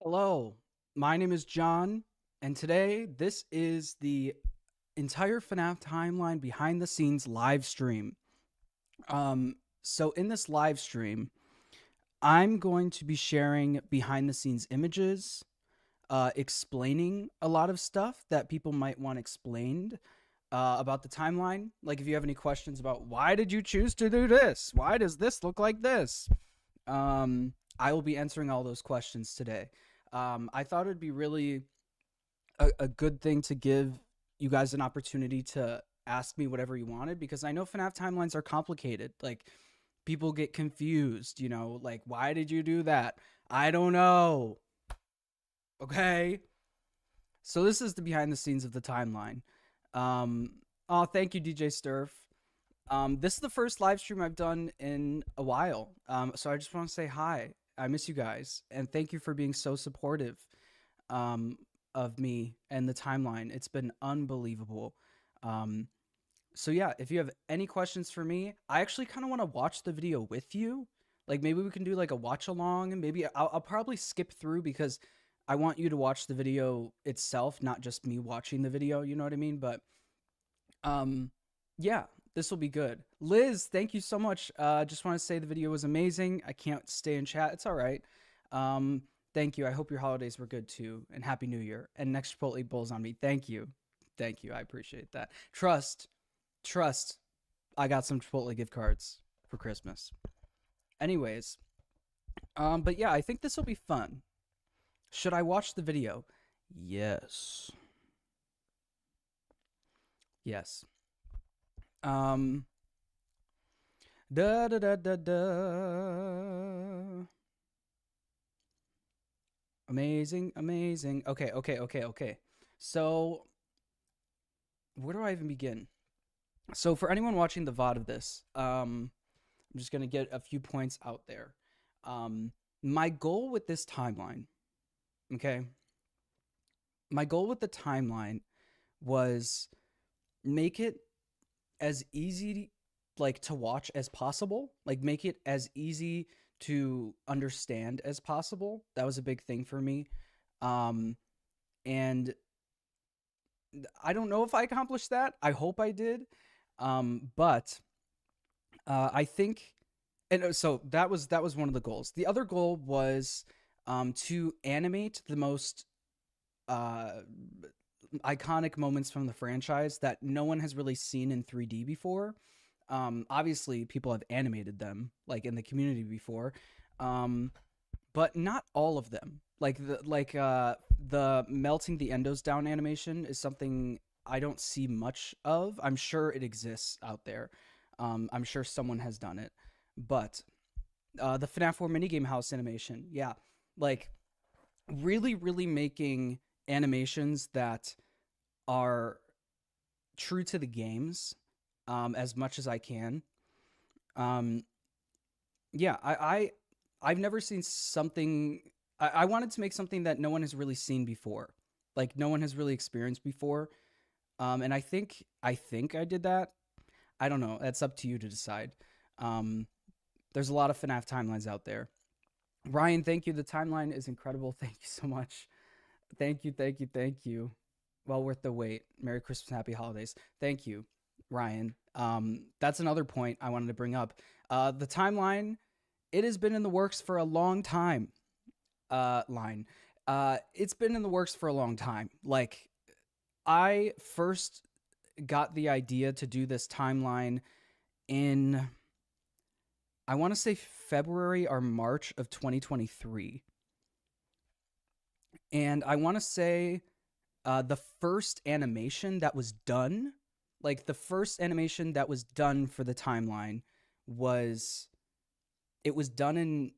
Hello, my name is John, and today this is the entire FNAF Timeline behind the scenes live stream. So in this live stream, I'm going to be sharing behind the scenes images, explaining a lot of stuff that people might want explained about the timeline. Like if you have any questions about why did you choose to do this? Why does this look like this? I will be answering all those questions today. I thought it'd be really a good thing to give you guys an opportunity to ask me whatever you wanted because I know FNAF timelines are complicated. Like people get confused, like why did you do that? I don't know. Okay. So this is the behind the scenes of the timeline. Um, oh, thank you, DJ Sturf. This is the first live stream I've done in a while. So I just want to say hi. I miss you guys, and thank you for being so supportive um, of me and the timeline. It's been unbelievable. Um, so yeah, if you have any questions for me, I actually kind of want to watch the video with you. Like maybe we can do like a watch along, and maybe I'll probably skip through because I want you to watch the video itself, not just me watching the video. You know what I mean? But um, yeah, this will be good. Liz, thank you so much. Just want to say the video was amazing. I can't stay in chat. It's all right. Um, thank you. I hope your holidays were good too, and Happy New Year. And next Chipotle bowls on me. Thank you. Thank you. I appreciate that. Trust. I got some Chipotle gift cards for Christmas. Anyways, but yeah, I think this will be fun. Should I watch the video? Yes. Yes. Um, da da da da da. Amazing, amazing. Okay. So, where do I even begin? So, for anyone watching the VOD of this, I'm just gonna get a few points out there. My goal with this timeline, okay, my goal with the timeline was make it as easy like to watch as possible, like make it as easy to understand as possible. That was a big thing for me. And I don't know if I accomplished that. I hope I did. But I think and so that was one of the goals. The other goal was to animate the most uh iconic moments from the franchise that no one has really seen in 3D before. Obviously, people have animated them like in the community before, um, but not all of them. The melting the endos down animation is something I don't see much of. I'm sure it exists out there. I'm sure someone has done it, but the FNAF 4 minigame house animation, yeah, like really making animations that are true to the games as much as I can. Um, yeah, I've never seen something. I wanted to make something that no one has really seen before, like no one has really experienced before. And I think I did that. I don't know. That's up to you to decide. Um, there's a lot of FNAF timelines out there. Ryan, thank you. The timeline is incredible. Thank you so much. Thank you. Well worth the wait. Merry Christmas, Happy Holidays. Thank you, Ryan. That's another point I wanted to bring up. The timeline, it has been in the works for a long time. Line. It's been in the works for a long time. Like, I first got the idea to do this timeline in, I want to say February or March of 2023. And I want to say the first animation that was done, like the first animation that was done for the timeline was it was done in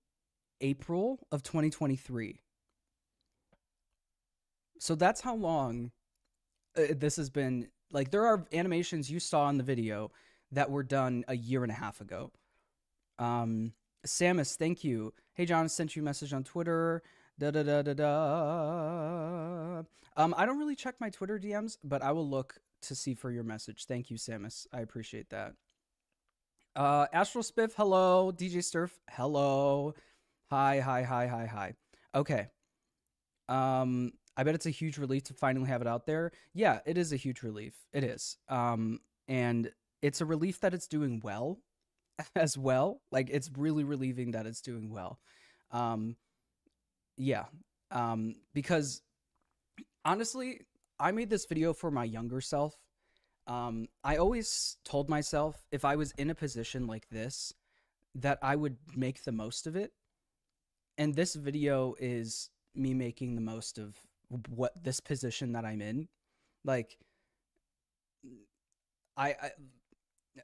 April of 2023. So that's how long this has been. Like there are animations you saw in the video that were done a year and a half ago. Samus, thank you. Hey John, I sent you a message on Twitter. Da da da da da. I don't really check my Twitter DMs, but I will look to see for your message. Thank you, Samus. I appreciate that. Astral Spiff, hello. DJ Sturf, hello. Hi. Okay. I bet it's a huge relief to finally have it out there. Yeah, it is a huge relief. It is. And it's a relief that it's doing well as well. Like, it's really relieving that it's doing well. Um, yeah. Because honestly, I made this video for my younger self. I always told myself if I was in a position like this, that I would make the most of it. And this video is me making the most of what this position that I'm in. Like, I, I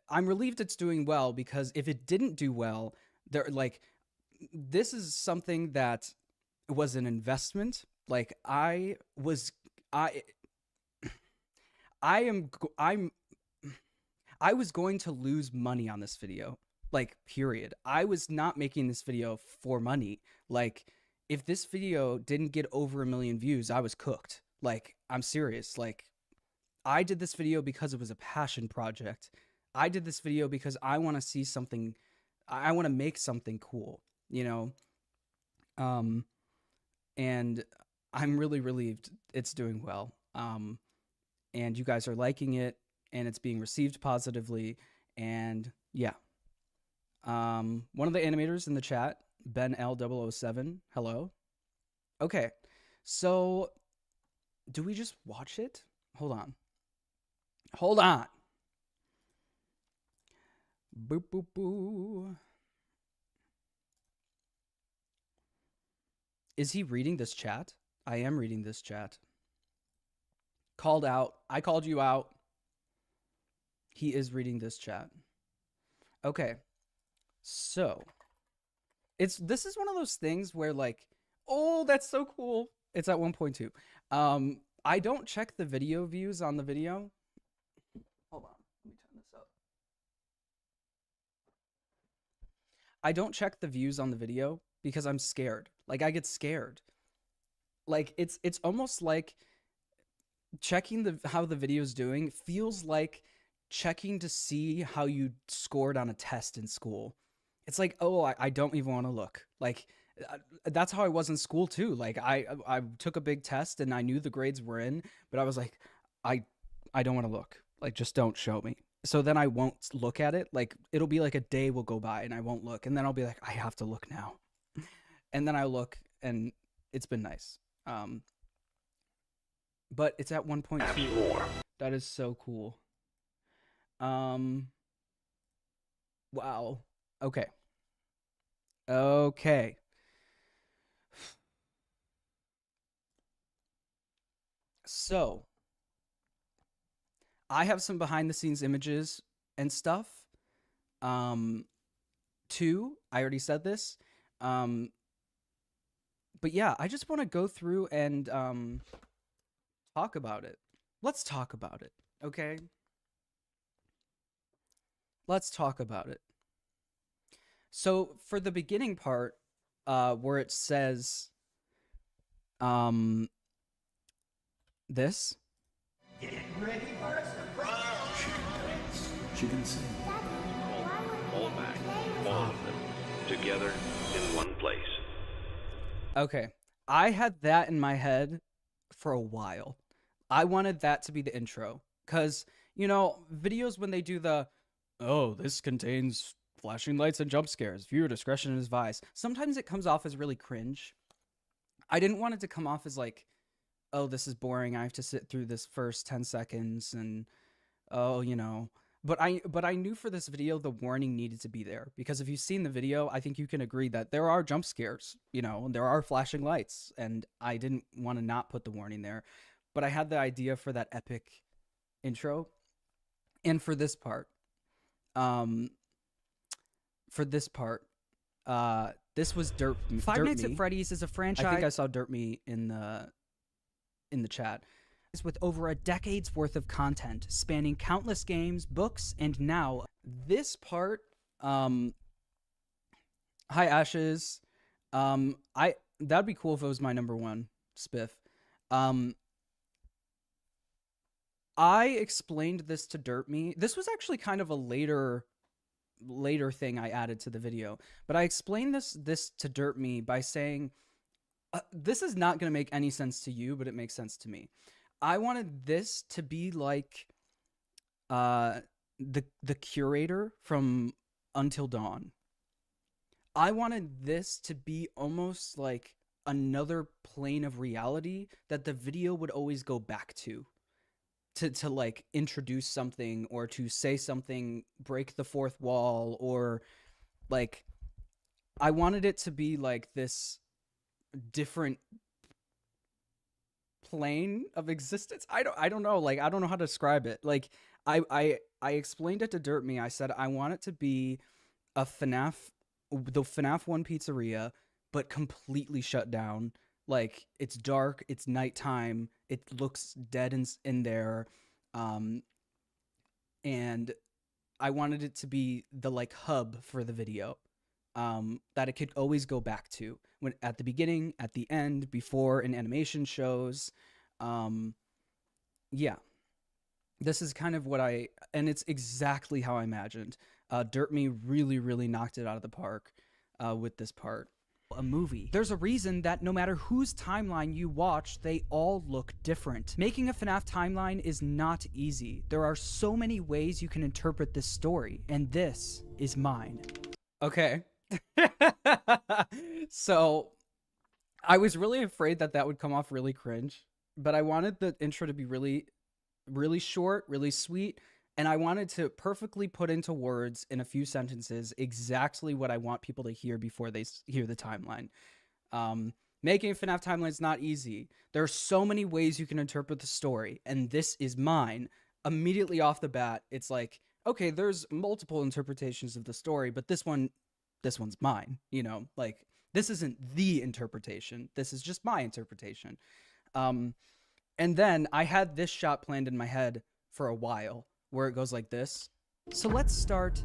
I'm relieved it's doing well, because if it didn't do well, there like this is something that was an investment. Like, I I am I was going to lose money on this video. Like, period. I was not making this video for money. Like, if this video didn't get over 1 million views, I was cooked. Like, I'm serious. Like, I did this video because it was a passion project. I did this video because I want to see something. I want to make something cool, you know? Um, and I'm really relieved it's doing well. And you guys are liking it, and it's being received positively. And yeah. One of the animators in the chat, Ben L007, hello. Okay, so do we just watch it? Hold on. Hold on. Boop, boop, boo. Is he reading this chat? I am reading this chat. Called out. I called you out. He is reading this chat. Okay. So, this is one of those things where, like, oh, that's so cool. It's at 1.2. I don't check the video views on the video. Hold on. Let me turn this up. I don't check the views on the video because I'm scared. Like, I get scared. Like, it's almost like checking how the video's doing feels like checking to see how you scored on a test in school. It's like, oh, I don't even want to look. Like, that's how I was in school too. Like, I took a big test and I knew the grades were in, but I was like, I don't want to look. Like, just don't show me. So then I won't look at it. Like, it'll be like a day will go by and I won't look, and then I'll be like, I have to look now. And then I look, and it's been nice. But it's at 1.2. That is so cool. Wow. Okay. Okay. So, I have some behind the scenes images and stuff. Two, I already said this. But yeah, I just want to go through and talk about it. Let's talk about it, okay? Let's talk about it. So for the beginning part, where it says, this. Get ready for a surprise! She can sing. All back, all of them, together in one place. Okay, I had that in my head for a while. I wanted that to be the intro, because, you know, videos when they do the, oh, this contains flashing lights and jump scares, viewer discretion is advised, sometimes it comes off as really cringe. I didn't want it to come off as like, oh, this is boring, I have to sit through this first 10 seconds, and, oh, you know. But I knew for this video the warning needed to be there, because if you've seen the video, I think you can agree that there are jump scares, you know, and there are flashing lights, and I didn't want to not put the warning there. But I had the idea for that epic intro. And for this part, this was Dirt Five Dirt Nights Me. at Freddy's is a franchise I think I saw Dirt Me in the chat. with over a decade's worth of content, spanning countless games, books, and now This part, hi Ashes. That'd be cool if it was my number one spiff. I explained this to Dirt Me. This was actually kind of a later thing I added to the video, but I explained this to Dirt Me by saying, This is not going to make any sense to you, but it makes sense to me. I wanted this to be like the curator from Until Dawn. I wanted this to be almost like another plane of reality that the video would always go back to like introduce something or to say something, break the fourth wall, or like I wanted it to be like this different plane of existence. I don't know, like I don't know how to describe it. Like I explained it to Dirt Me. I said I want it to be the FNAF 1 pizzeria, but completely shut down. Like it's dark, it's nighttime, it looks dead in there, and I wanted it to be the like hub for the video, that it could always go back to when at the beginning, at the end, before an animation shows. Yeah, this is kind of what and it's exactly how I imagined. Dirt Me really knocked it out of the park with this part. A movie. There's a reason that no matter whose timeline you watch, they all look different. Making a FNAF timeline is not easy. There are so many ways you can interpret this story, and this is mine. Okay. So I was really afraid that would come off really cringe, but I wanted the intro to be really short, really sweet, and I wanted to perfectly put into words in a few sentences exactly what I want people to hear before they hear the timeline. Making a FNAF timeline is not easy. There are so many ways you can interpret the story, and this is mine. Immediately off the bat, it's like, okay, there's multiple interpretations of the story, but this one's mine, you know? Like, this isn't the interpretation. This is just my interpretation. And then I had this shot planned in my head for a while, where it goes like this. So let's start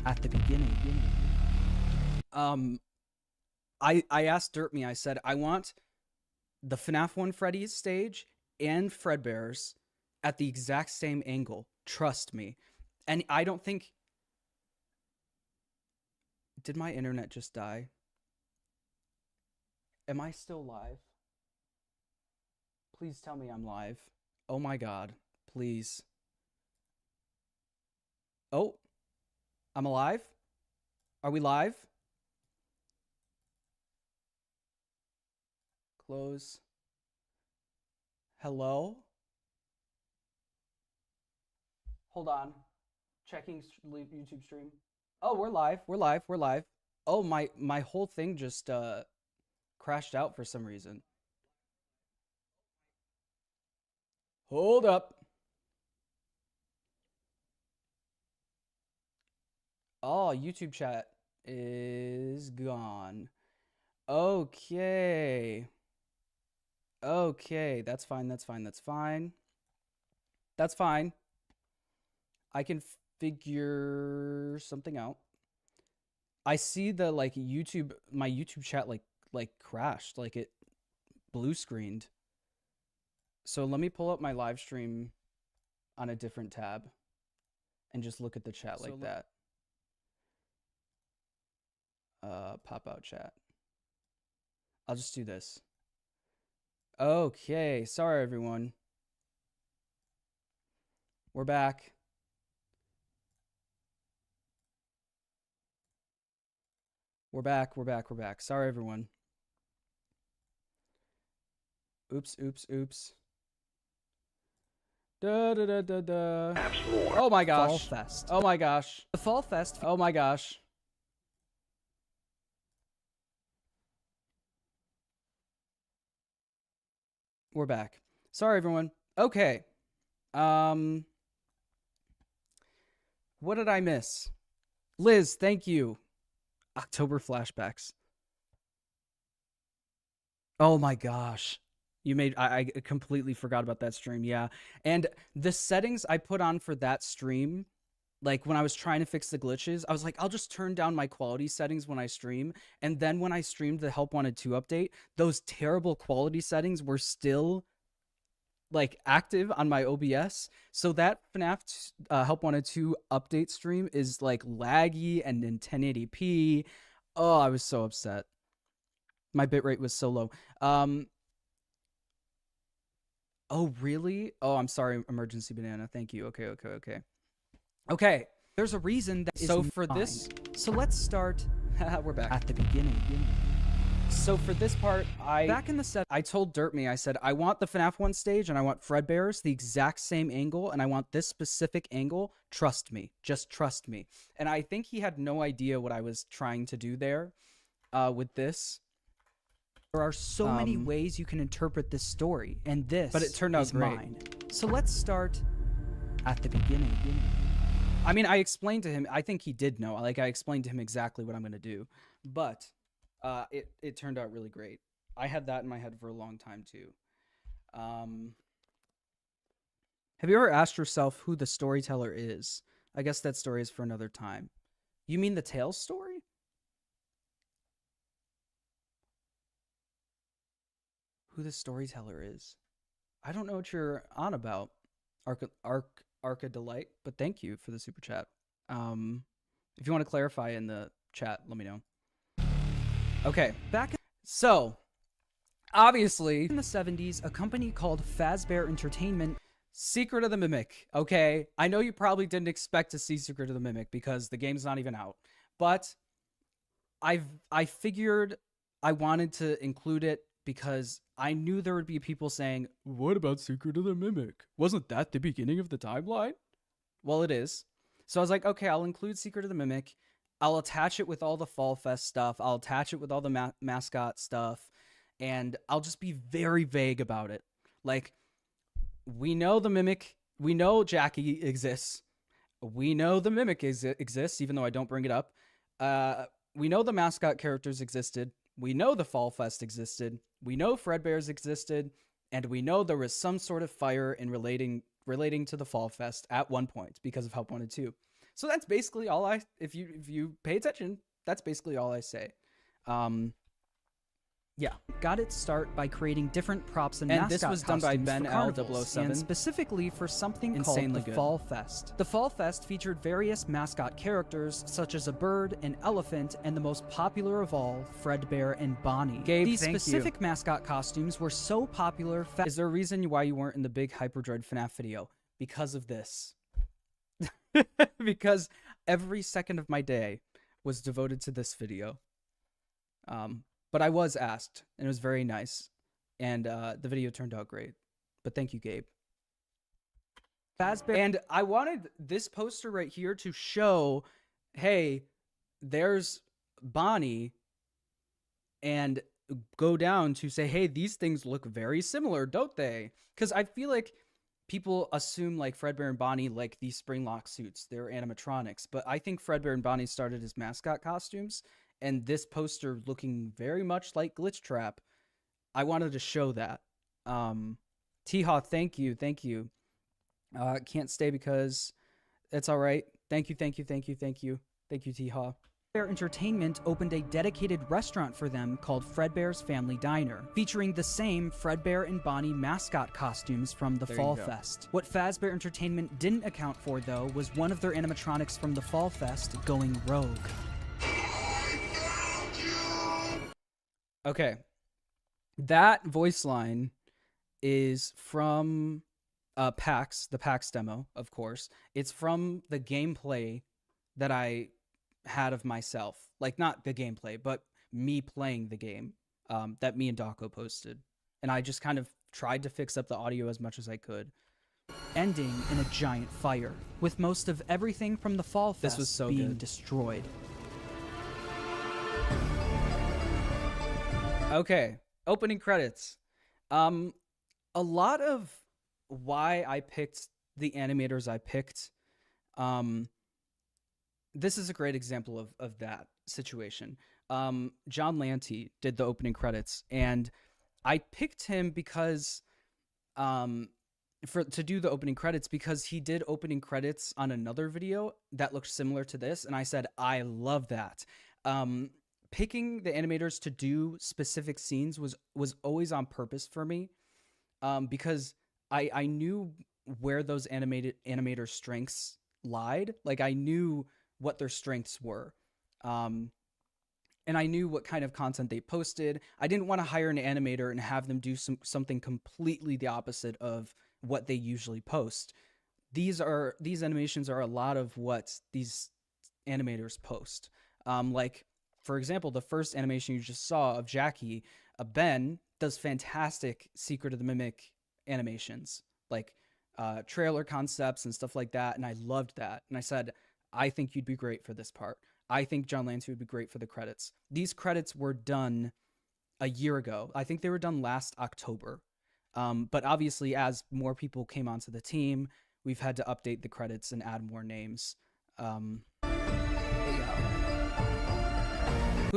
at the beginning. I asked Dirt Me, I said, I want the FNAF 1 Freddy's stage and Fredbear's at the exact same angle. Trust me. And I don't think... Did my internet just die? Am I still live? Please tell me I'm live. Oh my god. Please. Oh. I'm alive? Are we live? Close. Hello? Hold on. Checking YouTube stream. Oh, we're live. We're live. Oh, my whole thing just crashed out for some reason. Hold up. Oh, YouTube chat is gone. Okay. Okay, that's fine. I can figure something out. I see the my YouTube chat like crashed, like it blue screened. So let me pull up my live stream on a different tab and just look at the chat like that. Pop out chat. I'll just do this. Okay, sorry everyone. We're back. We're back. Sorry everyone. Oops. Da. Oh my gosh. Fall Fest. Oh my gosh. The Fall Fest. Oh my gosh. We're back. Sorry, everyone. Okay. What did I miss? Liz, thank you. October flashbacks. Oh my gosh. I completely forgot about that stream. Yeah. And the settings I put on for that stream, like when I was trying to fix the glitches, I was like, I'll just turn down my quality settings when I stream. And then when I streamed the Help Wanted 2 update, those terrible quality settings were still like active on my OBS. So that FNAF Help Wanted 2 update stream is like laggy and in 1080p. Oh, I was so upset. My bitrate was so low. Oh, really? Oh, I'm sorry, Emergency Banana. Thank you. Okay. There's a reason that is So for fine. this, So let's start we're back. at the beginning. So for this part, Back in the set, I told Dirtme, I said, I want the FNAF 1 stage and I want Fredbear's the exact same angle and I want this specific angle. Trust me. Just trust me. And I think he had no idea what I was trying to do there with this. there are so many ways you can interpret this story, and this But it turned out is great. mine. So let's start at the beginning. I mean, I explained to him, I think he did know. Like, I explained to him exactly what I'm going to do. But it turned out really great. I had that in my head for a long time, too. Have you ever asked yourself who the storyteller is? I guess that story is for another time. You mean the Tales story? Who the storyteller is? I don't know what you're on about, Arca Delight, but thank you for the super chat. If you want to clarify in the chat, let me know. Okay, so obviously In the 70s, a company called Fazbear Entertainment Secret of the Mimic, okay? I know you probably didn't expect to see Secret of the Mimic because the game's not even out. But I figured I wanted to include it because I knew there would be people saying, what about Secret of the Mimic? Wasn't that the beginning of the timeline? Well, it is. So I was like, okay, I'll include Secret of the Mimic. I'll attach it with all the Fall Fest stuff. I'll attach it with all the mascot stuff. And I'll just be very vague about it. Like, we know the Mimic. We know Jackie exists. We know the Mimic exists, even though I don't bring it up. We know the mascot characters existed. We know the Fall Fest existed. We know Fredbear's existed. And we know there was some sort of fire in relating to the Fall Fest at one point because of Help Wanted 2. So that's basically all if you pay attention, that's basically all I say. Yeah. got its start by creating different props and And mascot this was done by costumes Ben for L. carnivals, 007. and specifically for something called Insanely the good. Fall Fest. The Fall Fest featured various mascot characters such as a bird, an elephant, and the most popular of all, Fredbear and Bonnie. Gabe, These thank you. specific mascot costumes were so popular. Is there a reason why you weren't in the big Hyperdread FNAF video? Because of this. Because every second of my day was devoted to this video. But I was asked, and it was very nice. And the video turned out great. But thank you, Gabe. Fazbear And I wanted this poster right here to show, hey, there's Bonnie, and go down to say, hey, these things look very similar, don't they? Because I feel like people assume like Fredbear and Bonnie like these Springlock suits. They're animatronics. But I think Fredbear and Bonnie started as mascot costumes. And this poster looking very much like Glitch Trap, I wanted to show that. T-Haw, thank you. Can't stay because it's all right. Thank you, T-Haw. Entertainment opened a dedicated restaurant for them called Fredbear's Family Diner, featuring the same Fredbear and Bonnie mascot costumes from the There you Fall go. Fest. What Fazbear Entertainment didn't account for, though, was one of their animatronics from the Fall Fest going rogue. Okay. That voice line is from PAX, the PAX demo, of course. It's from the gameplay that I had of myself. Like, not the gameplay, but me playing the game that me and Dako posted. And I just kind of tried to fix up the audio as much as I could. Ending in a giant fire, with most of everything from the Fall Fest This was so being good. destroyed. Okay, opening credits. A lot of why I picked the animators I picked, this is a great example of that situation. John Lanty did the opening credits, and I picked him because to do the opening credits because he did opening credits on another video that looked similar to this, and I said I love that. Picking the animators to do specific scenes was always on purpose for me, because I knew where those animator strengths lied. Like, I knew what their strengths were. and I knew what kind of content they posted. I didn't want to hire an animator and have them do something completely the opposite of what they usually post. These animations are a lot of what these animators post. Like, for example, the first animation you just saw of Jackie, Ben does fantastic Secret of the Mimic animations, like trailer concepts and stuff like that, and I loved that. And I said, I think you'd be great for this part. I think John Lancey would be great for the credits. These credits were done a year ago. I think they were done last October. But obviously, as more people came onto the team, we've had to update the credits and add more names. Who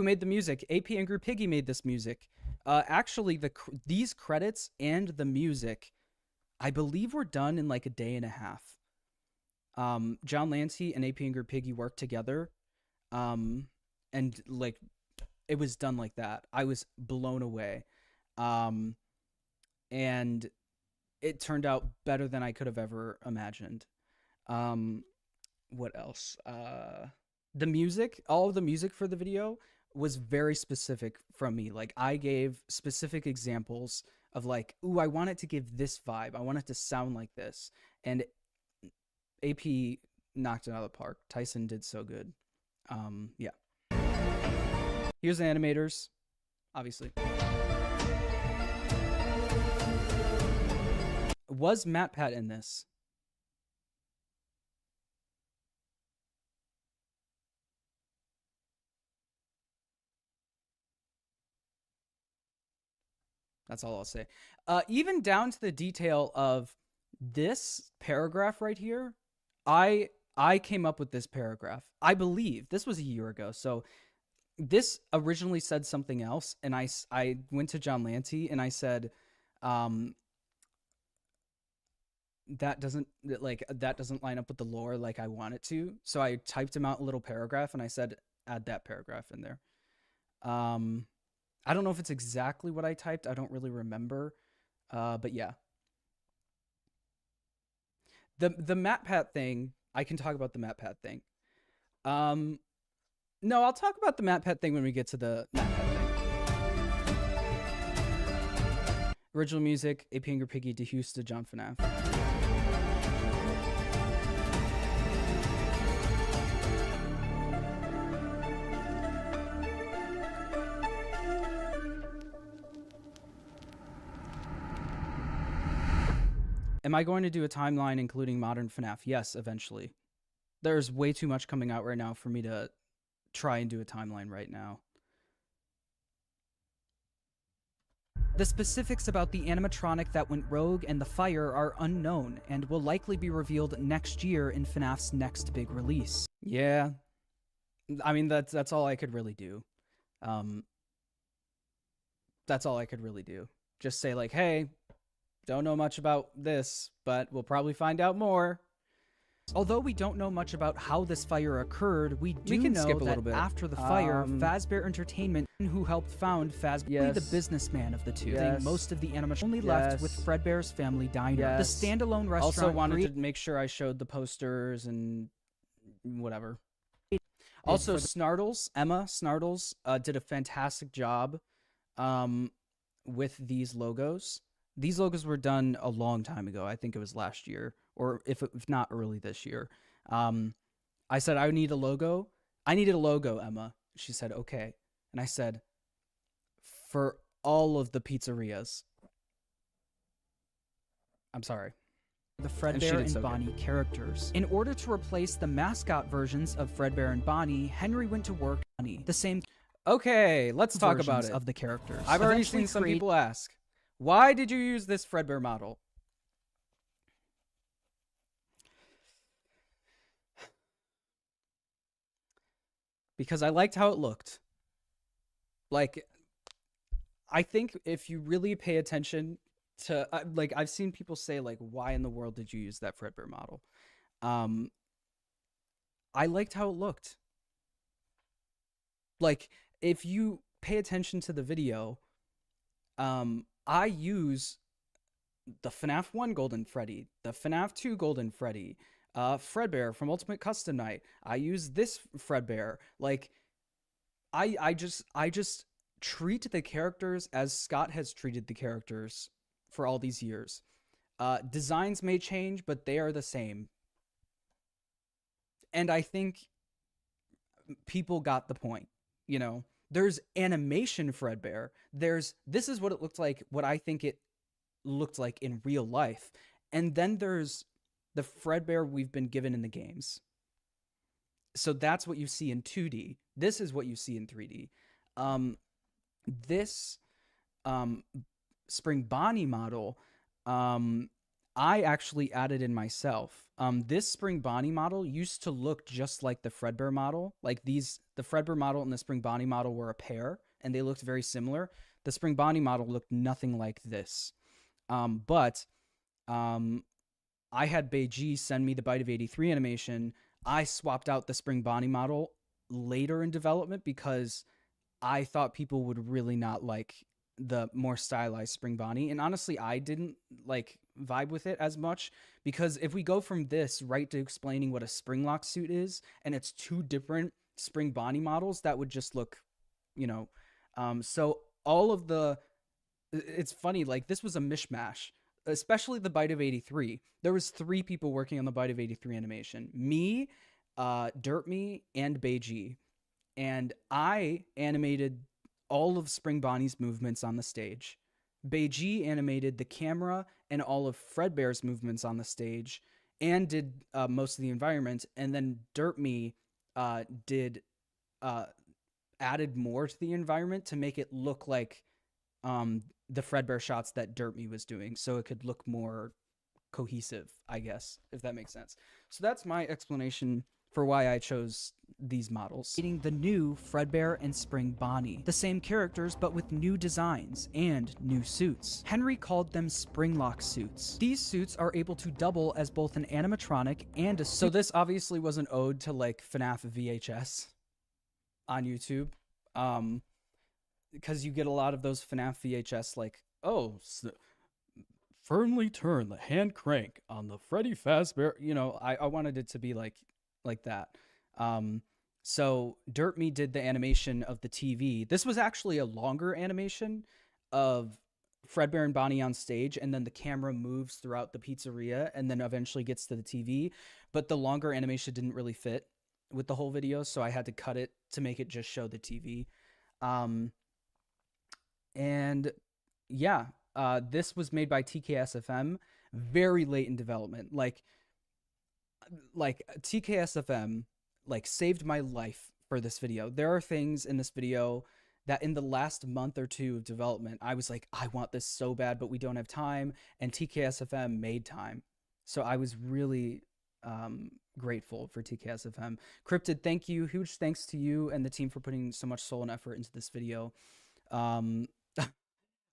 made the music? AP Angry Piggy made this music. Actually, these credits and the music, I believe, were done in like a day and a half. John Lancey and AP Angry Piggy worked together, and like it was done like that. I was blown away, and it turned out better than I could have ever imagined. What else? The music, all of the music for the video was very specific from me. Like, I gave specific examples of like, ooh, I want it to give this vibe. I want it to sound like this. And AP knocked it out of the park. Tyson did so good. Yeah. Here's the animators, obviously. Was MatPat in this? That's all I'll say. Even down to the detail of this paragraph right here, I came up with this paragraph. I believe this was a year ago. So this originally said something else, and I went to John Lancey and I said, that doesn't line up with the lore like I want it to. So I typed him out a little paragraph and I said, add that paragraph in there. I don't know if it's exactly what I typed. I don't really remember. But yeah. The MatPat thing, I can talk about the MatPat thing. No, I'll talk about the MatPat thing when we get to the MatPat thing. Original music, AP Angry Piggy, DeHusta, John FNAF. Am I going to do a timeline including modern FNAF? Yes, eventually. There's way too much coming out right now for me to try and do a timeline right now. The specifics about the animatronic that went rogue and the fire are unknown and will likely be revealed next year in FNAF's next big release. Yeah. I mean, that's all I could really do. That's all I could really do. Just say like, hey, don't know much about this, but we'll probably find out more. Although we don't know much about how this fire occurred, we can know skip a that little bit. after the fire, Fazbear Entertainment, who helped found Fazbear, the businessman of the two, most of the animatronics only left with Fredbear's family diner. The standalone restaurant also wanted to make sure I showed the posters and whatever. Also, Snartles, Emma Snartles, did a fantastic job with these logos. These logos were done a long time ago. I think it was last year, or if not early this year. I said, I need a logo. I needed a logo, Emma. She said, okay. And I said, for all of the pizzerias. I'm sorry. The Fredbear and Bonnie characters. In order to replace the mascot versions of Fredbear and Bonnie, Henry went to work on the same. Okay, let's talk about it. Of the characters. I've already seen some people ask, why did you use this Fredbear model? Because I liked how it looked. Like, I think if you really pay attention to, like, I've seen people say, like, why in the world did you use that Fredbear model? I liked how it looked. Like, if you pay attention to the video, I use the FNAF 1 Golden Freddy, the FNAF 2 Golden Freddy, Fredbear from Ultimate Custom Night. I use this Fredbear. Like, I just treat the characters as Scott has treated the characters for all these years. Designs may change, but they are the same. And I think people got the point. You know, there's animation Fredbear. This is what it looked like, what I think it looked like in real life. And then there's the Fredbear we've been given in the games. So that's what you see in 2D. This is what you see in 3D. This Spring Bonnie model, I actually added in myself. This Spring Bonnie model used to look just like the Fredbear model. Like the Fredbear model and the Spring Bonnie model were a pair, and they looked very similar. The Spring Bonnie model looked nothing like this. But I had Beiji send me the Bite of 83 animation. I swapped out the Spring Bonnie model later in development because I thought people would really not like the more stylized Spring Bonnie. And honestly, I didn't like vibe with it as much, because if we go from this right to explaining what a Springlock suit is, and it's two different Spring Bonnie models, that would just look, you know, so all of it's funny, like this was a mishmash, especially the Bite of 83. There was 3 people working on the Bite of 83 animation. Me, Dirtme, and Beiji. And I animated all of Spring Bonnie's movements on the stage. Beiji animated the camera and all of Fredbear's movements on the stage and did most of the environment. And then Dirtme added more to the environment to make it look like the Fredbear shots that Dirtme was doing, so it could look more cohesive, I guess, if that makes sense. So that's my explanation for why I chose these models. Eating the new Fredbear and Spring Bonnie, the same characters but with new designs and new suits. Henry called them Springlock suits. These suits are able to double as both an animatronic and a suit. So this obviously was an ode to like FNAF VHS on YouTube, because you get a lot of those FNAF VHS like, oh, firmly turn the hand crank on the Freddy Fazbear. You know, I wanted it to be like that. So Dirtme did the animation of the TV. This was actually a longer animation of Fredbear and Bonnie on stage, and then the camera moves throughout the pizzeria and then eventually gets to the TV. But the longer animation didn't really fit with the whole video, so I had to cut it to make it just show the TV. And yeah, this was made by TKSFM very late in development. Like TKSFM like saved my life for this video. There are things in this video that in the last month or 2 of development, I was like, I want this so bad, but we don't have time. And TKSFM made time. So I was really grateful for TKSFM. Cryptid, thank you. Huge thanks to you and the team for putting so much soul and effort into this video.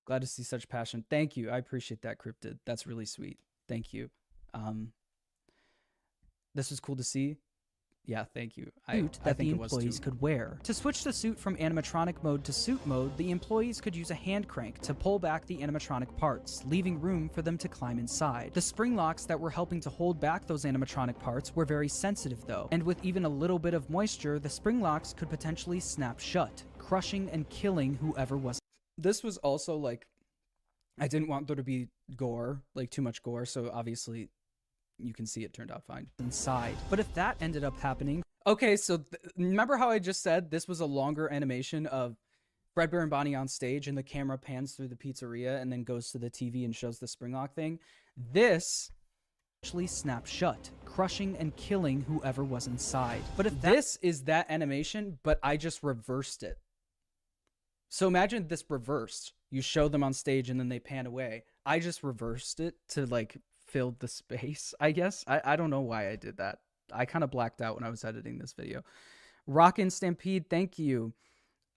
Glad to see such passion. Thank you. I appreciate that, Cryptid. That's really sweet. Thank you. This was cool to see. Yeah, thank you. I That think the it was employees too. could wear. To switch the suit from animatronic mode to suit mode, the employees could use a hand crank to pull back the animatronic parts, leaving room for them to climb inside. The spring locks that were helping to hold back those animatronic parts were very sensitive though, and with even a little bit of moisture, the spring locks could potentially snap shut, crushing and killing whoever was. This was also like, I didn't want there to be gore, like too much gore, so obviously you can see it turned out fine. Inside. But if that ended up happening... Okay, so remember how I just said this was a longer animation of Fredbear and Bonnie on stage and the camera pans through the pizzeria and then goes to the TV and shows the Springlock thing? This actually snapped shut, crushing and killing whoever was inside. But if this is that animation, but I just reversed it. So imagine this reversed. You show them on stage and then they pan away. I just reversed it to like fill the space, I guess. I don't know why I did that. I kind of blacked out when I was editing this video. Rockin' Stampede, thank you.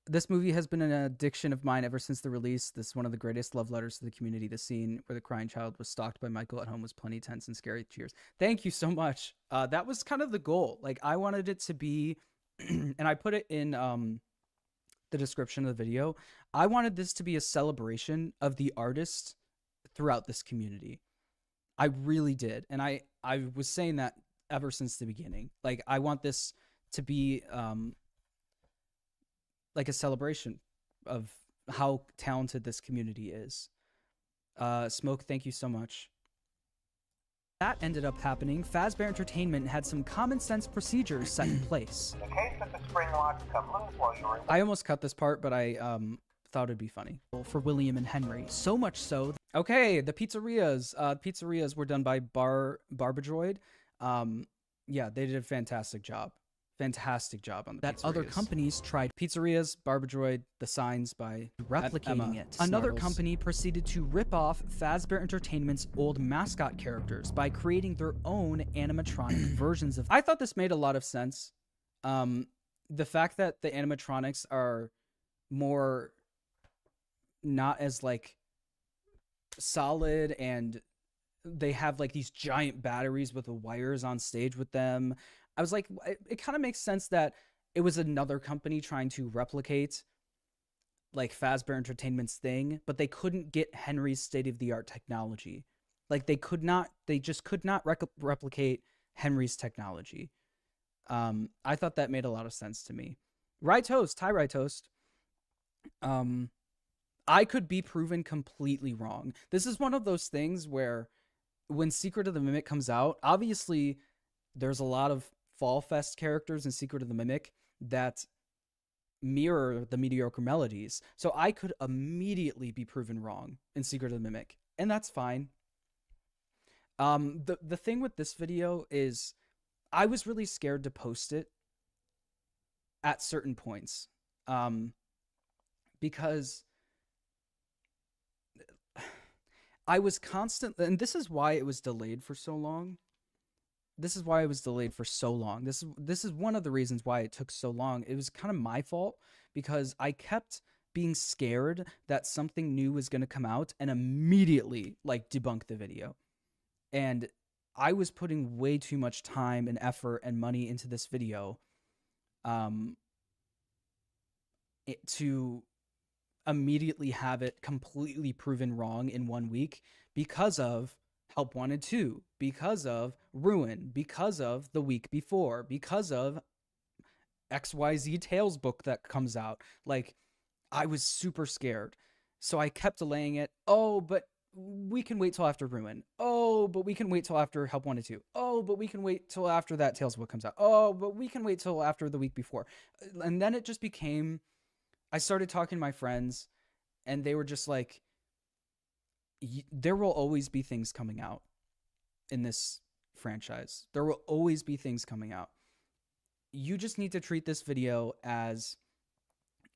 This movie has been an addiction of mine ever since the release. This is one of the greatest love letters to the community. The scene where the crying child was stalked by Michael at home was plenty tense and scary. Cheers. Thank you so much. That was kind of the goal. Like I wanted it to be, and I put it in the description of the video. I wanted this to be a celebration of the artists throughout this community. I really did. And I was saying that ever since the beginning. Like I want this to be like a celebration of how talented this community is. Smoke, thank you so much. That ended up happening. Fazbear Entertainment had some common sense procedures set in place. In case that the spring locks come loose while you're in I almost cut this part, but I thought it'd be funny. For William and Henry, so much so. Okay, the pizzerias. Pizzerias were done by Barbadroid. Yeah, they did a fantastic job. Fantastic job on the that pizzerias. other companies tried Pizzerias, Barbadroid, the signs by replicating Emma it. Another Snartles. company proceeded to rip off Fazbear Entertainment's old mascot characters by creating their own animatronic versions of. I thought this made a lot of sense. The fact that the animatronics are more not as like solid, and they have like these giant batteries with the wires on stage with them. I was like, it kind of makes sense that it was another company trying to replicate like Fazbear Entertainment's thing, but they couldn't get Henry's state-of-the-art technology. Like they just could not replicate Henry's technology. I thought that made a lot of sense to me. Rye Toast, hi Rye Toast. I could be proven completely wrong. This is one of those things where when Secret of the Mimic comes out, obviously there's a lot of Fall Fest characters in Secret of the Mimic that mirror the mediocre melodies. So I could immediately be proven wrong in Secret of the Mimic, and that's fine. The thing with this video is I was really scared to post it at certain points. Because I was constantly, and this is why it was delayed for so long. This is one of the reasons why it took so long. It was kind of my fault because I kept being scared that something new was going to come out and immediately like debunk the video. And I was putting way too much time and effort and money into this video to immediately have it completely proven wrong in 1 week because of Help Wanted 2, because of Ruin, because of the week before, because of XYZ Tales book that comes out. Like, I was super scared. So I kept delaying it. Oh, but we can wait till after Ruin. Oh, but we can wait till after Help Wanted 2. Oh, but we can wait till after that Tales book comes out. Oh, but we can wait till after the week before. And then it just became, I started talking to my friends, and they were just like, there will always be things coming out in this franchise. There will always be things coming out. You just need to treat this video as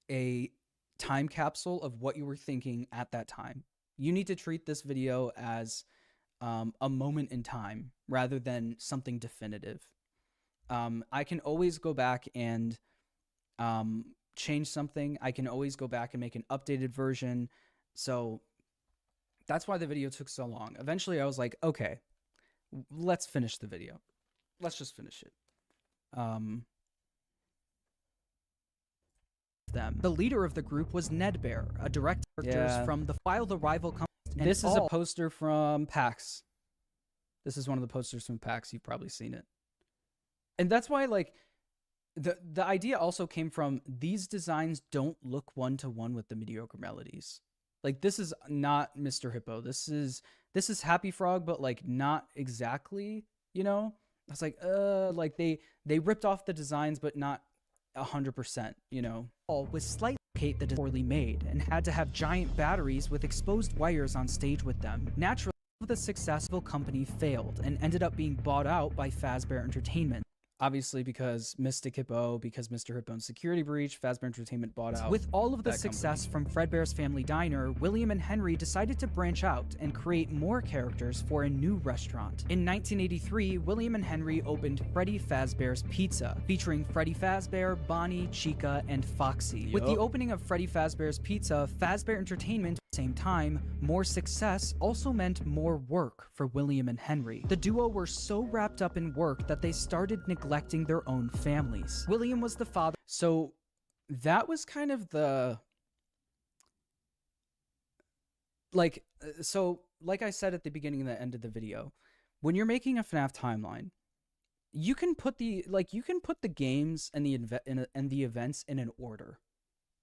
a time capsule of what you were thinking at that time. You need to treat this video as a moment in time rather than something definitive. I can always go back and change something. I can always go back and make an updated version. So that's why the video took so long. Eventually I was like, okay, let's finish the video. Let's just finish it. The leader of the group was Fredbear, a direct characters from the File the Rival company. This is a poster from PAX. This is one of the posters from PAX. You've probably seen it. And that's why, like, the idea also came from these designs don't look one-to-one with the mediocre melodies. Like, this is not Mr. Hippo. This is Happy Frog, but like not exactly, you know? I was like they ripped off the designs, but not 100%, you know? Was slightly that is poorly made and had to have giant batteries with exposed wires on stage with them. Naturally, the successful company failed and ended up being bought out by Fazbear Entertainment. Obviously, because Mystic Hippo, because Mr. Hippo's security breach, Fazbear Entertainment bought out. With all of the success from Fredbear's Family Diner, William and Henry decided to branch out and create more characters for a new restaurant. In 1983, William and Henry opened Freddy Fazbear's Pizza, featuring Freddy Fazbear, Bonnie, Chica, and Foxy. With the opening of Freddy Fazbear's Pizza, Fazbear Entertainment, at the same time, more success also meant more work for William and Henry. The duo were so wrapped up in work that they started neglecting their own families. William was the father. So that was kind of the, like I said at the beginning and the end of the video, when you're making a FNAF timeline, you can put the games and the events in an order.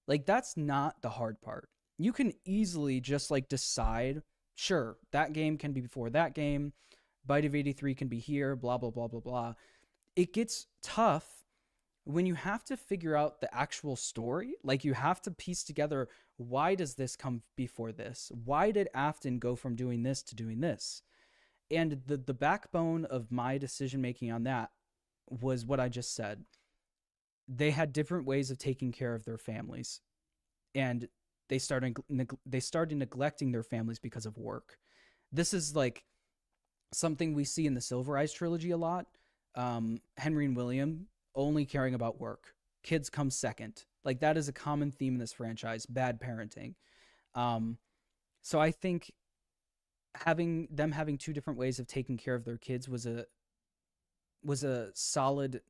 Like, that's not the hard part. You can easily just, like, decide, sure, that game can be before that game, Bite of 83 can be here, blah, blah, blah, blah, blah. It gets tough when you have to figure out the actual story. Like, you have to piece together, why does this come before this? Why did Afton go from doing this to doing this? And the backbone of my decision-making on that was what I just said. They had different ways of taking care of their families, and they started neglecting their families because of work. This is like something we see in the Silver Eyes trilogy a lot. Henry and William only caring about work. Kids come second. Like, that is a common theme in this franchise, bad parenting. So I think having two different ways of taking care of their kids was a solid.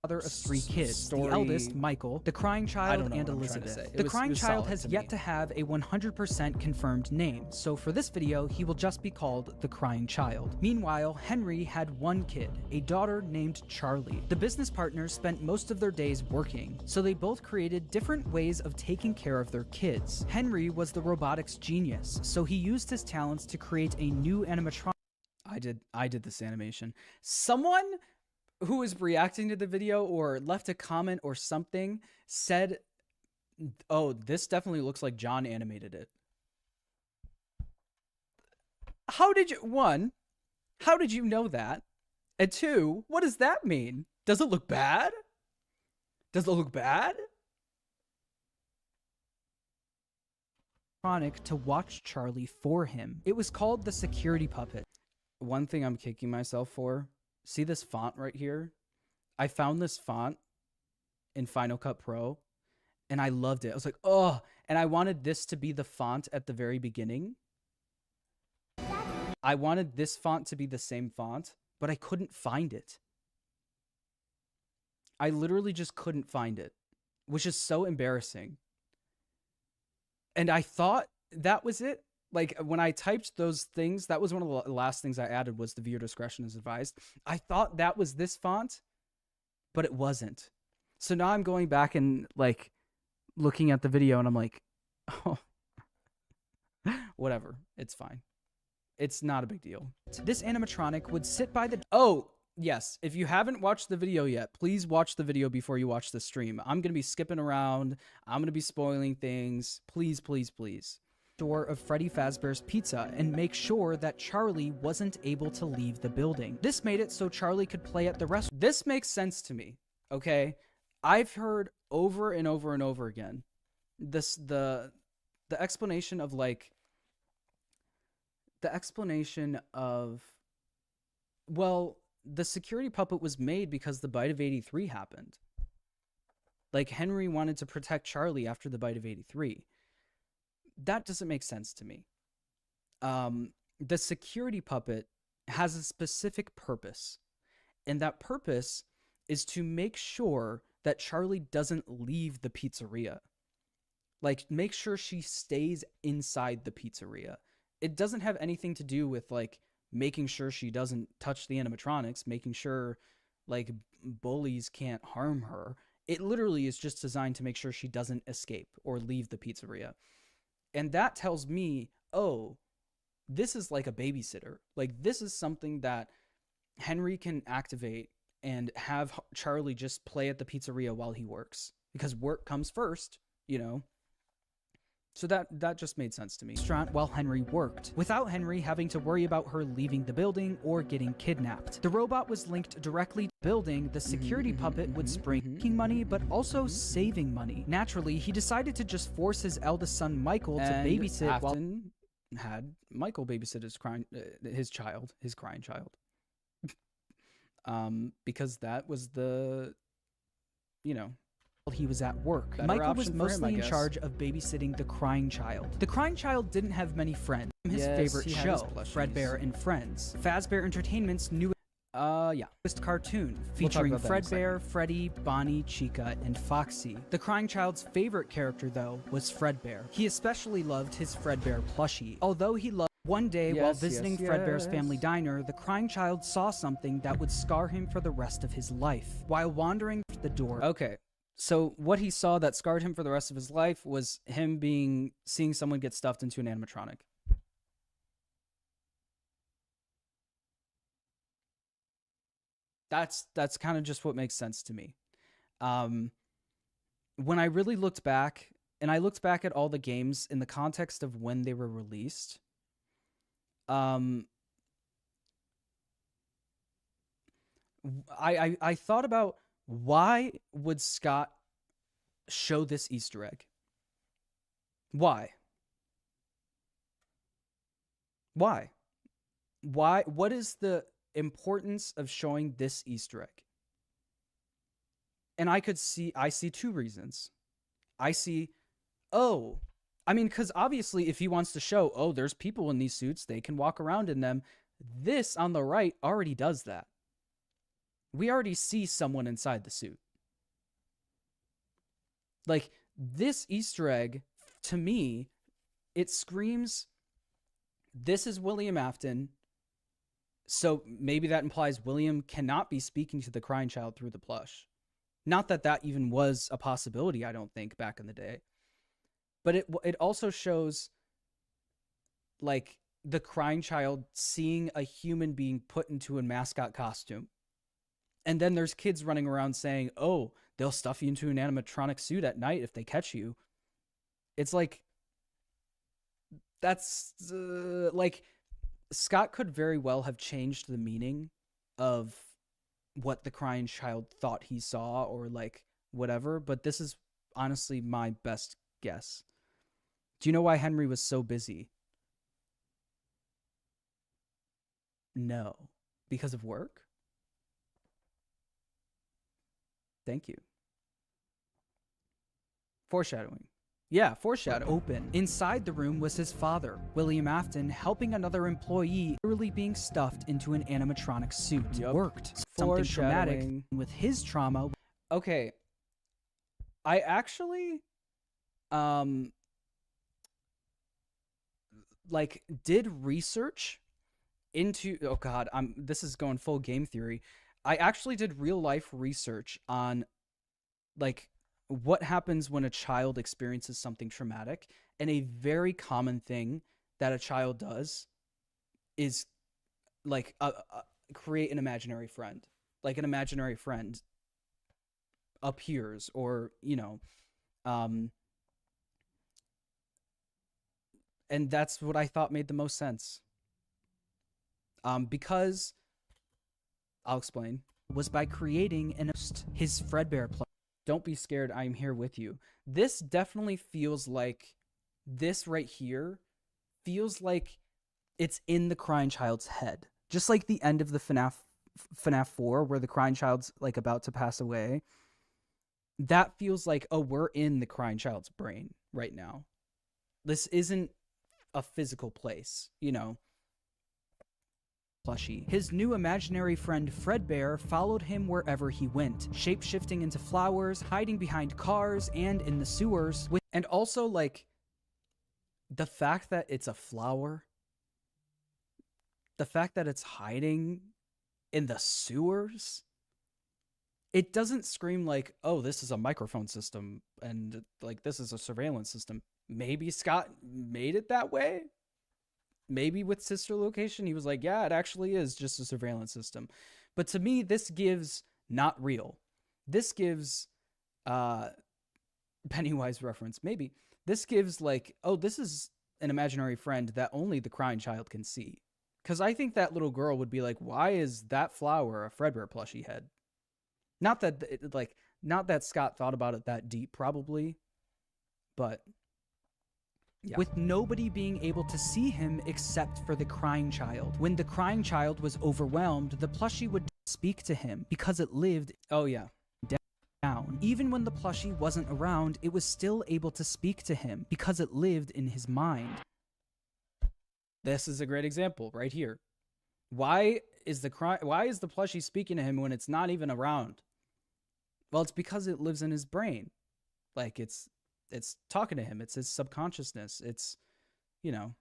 Father of 3 kids, Story. the eldest, Michael, the crying child, and Elizabeth. The crying child has yet to have a 100% confirmed name, so for this video, he will just be called the crying child. Meanwhile, Henry had 1 kid, a daughter named Charlie. The business partners spent most of their days working, so they both created different ways of taking care of their kids. Henry was the robotics genius, so he used his talents to create a new animatronic. I did this animation. Someone who is reacting to the video or left a comment or something said, oh, this definitely looks like John animated it. How did you know that? And 2, what does that mean? Does it look bad? Does it look bad? To watch Charlie for him. It was called the security puppet. One thing I'm kicking myself for, see this font right here? I found this font in Final Cut Pro, and I loved it. I was like, oh, and I wanted this to be the font at the very beginning. I wanted this font to be the same font, but I couldn't find it. I literally just couldn't find it, which is so embarrassing. And I thought that was it. Like, when I typed those things, that was one of the last things I added was the viewer discretion is advised. I thought that was this font, but it wasn't. So now I'm going back and, like, looking at the video, and I'm like, oh, whatever. It's fine. It's not a big deal. This animatronic would sit by the... Oh, yes. If you haven't watched the video yet, please watch the video before you watch the stream. I'm going to be skipping around. I'm going to be spoiling things. Please, please, please. Door of Freddy Fazbear's Pizza and make sure that Charlie wasn't able to leave the building. This made it so Charlie could play at the restaurant. This makes sense to me, okay? I've heard over and over and over again the explanation of, like, well, the security puppet was made because the Bite of 83 happened. Like, Henry wanted to protect Charlie after the Bite of 83. That doesn't make sense to me. The security puppet has a specific purpose, and that purpose is to make sure that Charlie doesn't leave the pizzeria. Like, make sure she stays inside the pizzeria. It doesn't have anything to do with, like, making sure she doesn't touch the animatronics, making sure, like, bullies can't harm her. It literally is just designed to make sure she doesn't escape or leave the pizzeria. And that tells me, oh, this is like a babysitter. Like, this is something that Henry can activate and have Charlie just play at the pizzeria while he works. Because work comes first, you know? So that just made sense to me. Restaurant while Henry worked, without Henry having to worry about her leaving the building or getting kidnapped. The robot was linked directly to the building. The security puppet would spring making money, but also saving money. Naturally, he decided to just force his eldest son Michael to babysit Afton while had Michael babysit his crying child. Because that was the, you know, he was at work. Michael was mostly in charge of babysitting the crying child. The crying child didn't have many friends. His favorite show, Fredbear and Friends. Fazbear Entertainment's newest cartoon featuring Fredbear, Freddy, Bonnie, Chica, and Foxy. The crying child's favorite character, though, was Fredbear. He especially loved his Fredbear plushie. Although he loved one day, while visiting Fredbear's family diner, the crying child saw something that would scar him for the rest of his life. While wandering the door. Okay. So what he saw that scarred him for the rest of his life was him seeing someone get stuffed into an animatronic. That's kind of just what makes sense to me. When I really looked back, and I looked back at all the games in the context of when they were released, I thought about, why would Scott show this Easter egg? Why? Why? What is the importance of showing this Easter egg? And I see two reasons. I see, because obviously if he wants to show, there's people in these suits, they can walk around in them. This on the right already does that. We already see someone inside the suit. Like, this Easter egg, to me, it screams, this is William Afton. So maybe that implies William cannot be speaking to the crying child through the plush. Not that that even was a possibility, I don't think, back in the day. But it also shows, like, the crying child seeing a human being put into a mascot costume. And then there's kids running around saying, they'll stuff you into an animatronic suit at night if they catch you. It's like, that's, like, Scott could very well have changed the meaning of what the crying child thought he saw, or, like, whatever. But this is honestly my best guess. Do you know why Henry was so busy? No. Because of work? Thank you. Foreshadowing. Yeah, foreshadow. Open. Inside the room was his father, William Afton, helping another employee, literally being stuffed into an animatronic suit. Yep. Worked. Something traumatic with his trauma. Okay. I actually, like, did research into, this is going full game theory. I actually did real life research on, like, what happens when a child experiences something traumatic. And a very common thing that a child does is, like, create an imaginary friend. Like, an imaginary friend appears, or, and that's what I thought made the most sense. Because, I'll explain, was by creating his Fredbear play. Don't be scared, I'm here with you. This definitely feels like, this right here feels like it's in the crying child's head. Just like the end of the FNAF 4, where the crying child's, like, about to pass away. That feels like, we're in the crying child's brain right now. This isn't a physical place, Plushie. His new imaginary friend Fredbear followed him wherever he went, shape-shifting into flowers, hiding behind cars, and in the sewers. And also, like, the fact that it's a flower, the fact that it's hiding in the sewers, it doesn't scream like, this is a microphone system, and, like, this is a surveillance system. Maybe Scott made it that way? Maybe with Sister Location, he was like, yeah, it actually is just a surveillance system. But to me, this gives not real. This gives Pennywise reference, maybe. This gives, like, this is an imaginary friend that only the crying child can see. Because I think that little girl would be like, why is that flower a Fredbear plushie head? Not that Scott thought about it that deep, probably. But yeah. With nobody being able to see him except for the crying child. When the crying child was overwhelmed, the plushie would speak to him because it lived down. Even when the plushie wasn't around, it was still able to speak to him because it lived in his mind. This is a great example right here. Why is the plushie speaking to him when it's not even around? Well, it's because it lives in his brain. Like, it's talking to him. It's his subconsciousness. It's, the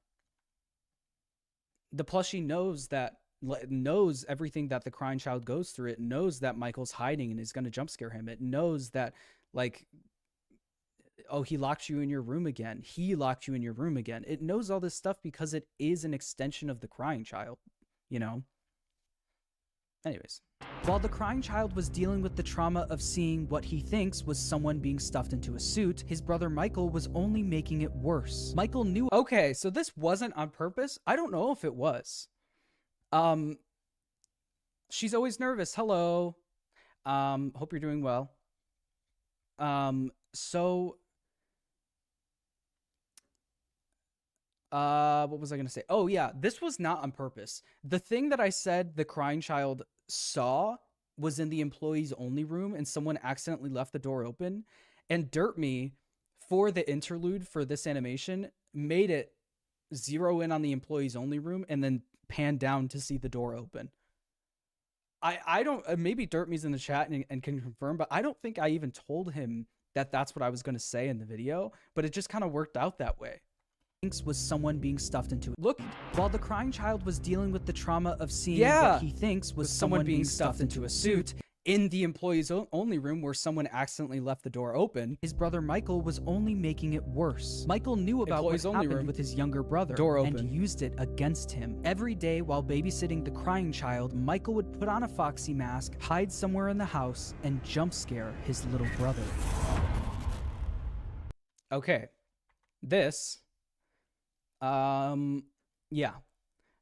plushie knows everything that the crying child goes through. It knows that Michael's hiding and is going to jump scare him. It knows that, Like, oh, he locked you in your room again. He locked you in your room again. It knows all this stuff because it is an extension of the crying child, you know? Anyways. While the crying child was dealing with the trauma of seeing what he thinks was someone being stuffed into a suit, his brother Michael was only making it worse. Michael knew— Okay, so this wasn't on purpose. I don't know if it was. She's always nervous. Hello. Hope you're doing well. So what was I gonna say? Oh yeah, this was not on purpose. The thing that I said the crying child saw was in the employees only room, and someone accidentally left the door open. And Dirt Me, for the interlude for this animation, made it zero in on the employees only room and then pan down to see the door open. I don't, maybe Dirt Me's in the chat and can confirm, but I don't think I even told him that that's what I was going to say in the video, but it just kind of worked out that way. was someone being stuffed into it. Look, while the crying child was dealing with the trauma of seeing Yeah, what he thinks was someone being stuffed into a suit, in the employees only room where someone accidentally left the door open, his brother Michael was only making it worse. Michael knew about what Employees only happened room. with his younger brother Door and open. used it against him. Every day while babysitting the crying child, Michael would put on a foxy mask, hide somewhere in the house, and jump scare his little brother. okay, this, yeah.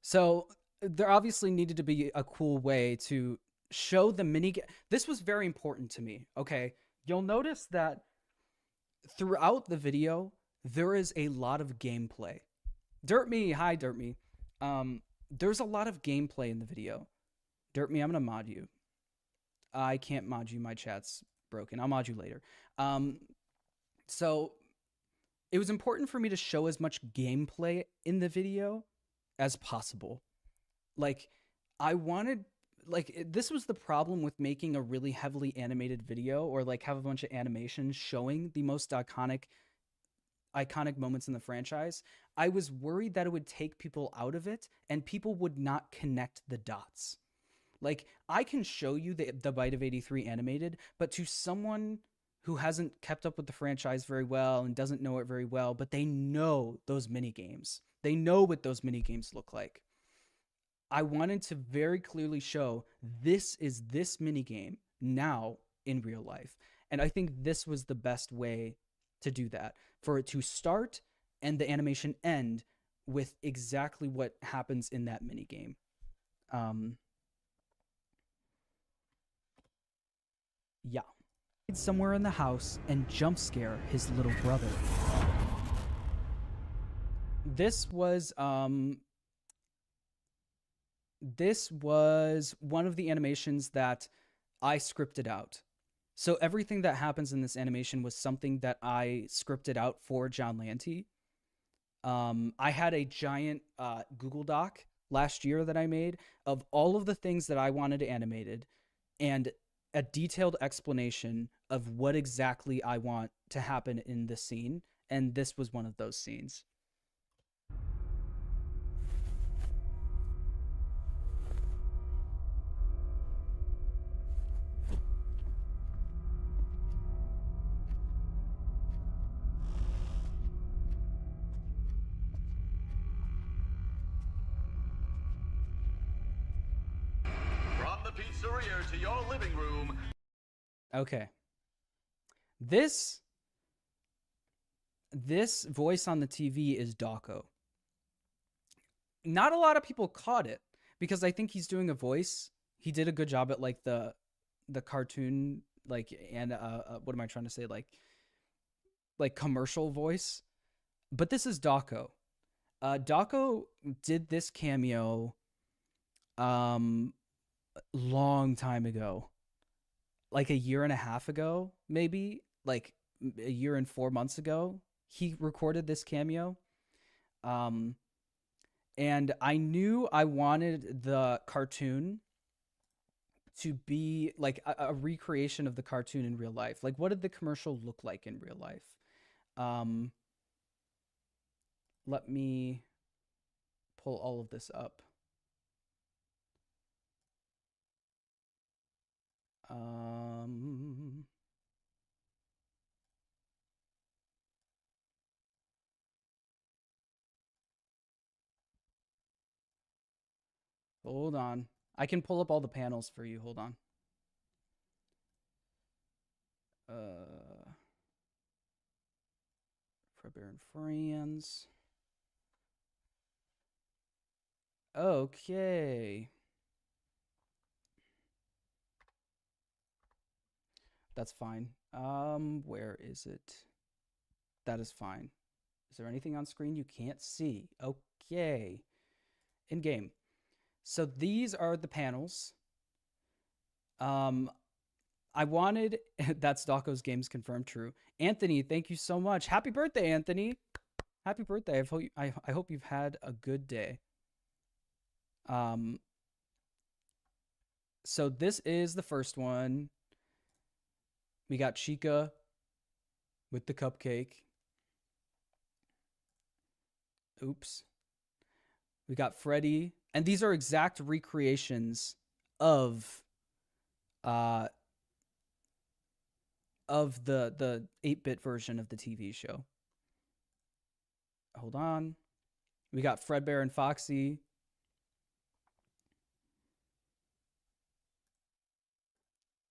So there obviously needed to be a cool way to show the this was very important to me. Okay, you'll notice that throughout the video there is a lot of gameplay. Dirt Me, hi Dirt Me. There's a lot of gameplay in the video. Dirt Me, I'm gonna mod you. I can't mod you, my chat's broken. I'll mod you later. So it was important for me to show as much gameplay in the video as possible. Like, I wanted, like, this was the problem with making a really heavily animated video, or like have a bunch of animations showing the most iconic moments in the franchise. I was worried that it would take people out of it and people would not connect the dots. Like, I can show you the Bite of 83 animated, but to someone who hasn't kept up with the franchise very well and doesn't know it very well, but they know those mini games. They know what those mini games look like. I wanted to very clearly show this is this mini game now in real life. And I think this was the best way to do that, for it to start and the animation end with exactly what happens in that mini game. Yeah. Somewhere in the house and jump scare his little brother. This was one of the animations that I scripted out. So everything that happens in this animation was something that I scripted out for John Lanty. I had a giant Google Doc last year that I made of all of the things that I wanted animated and a detailed explanation of what exactly I want to happen in the scene. And this was one of those scenes. From the pizzeria to your living room. Okay. This voice on the TV is Dawko. Not a lot of people caught it because I think he's doing a voice. He did a good job at like the cartoon, like, and what am I trying to say, like commercial voice. But this is Dawko. Dawko did this cameo long time ago, like a year and a half ago, maybe like a year and 4 months ago. He recorded this cameo. And I knew I wanted the cartoon to be like a recreation of the cartoon in real life. Like, what did the commercial look like in real life? Let me pull all of this up. Hold on. I can pull up all the panels for you. Hold on. Fredbear and Friends. Okay. That's fine. Where is it? That is fine. Is there anything on screen you can't see? Okay. In game. So these are the panels. I wanted that's Dawko's games confirmed true. Anthony, thank you so much. Happy birthday, Anthony. Happy birthday. I hope you've had a good day. So this is the first one. We got Chica with the cupcake. Oops. We got Freddy. And these are exact recreations of the 8-bit version of the TV show. Hold on. We got Fredbear and Foxy.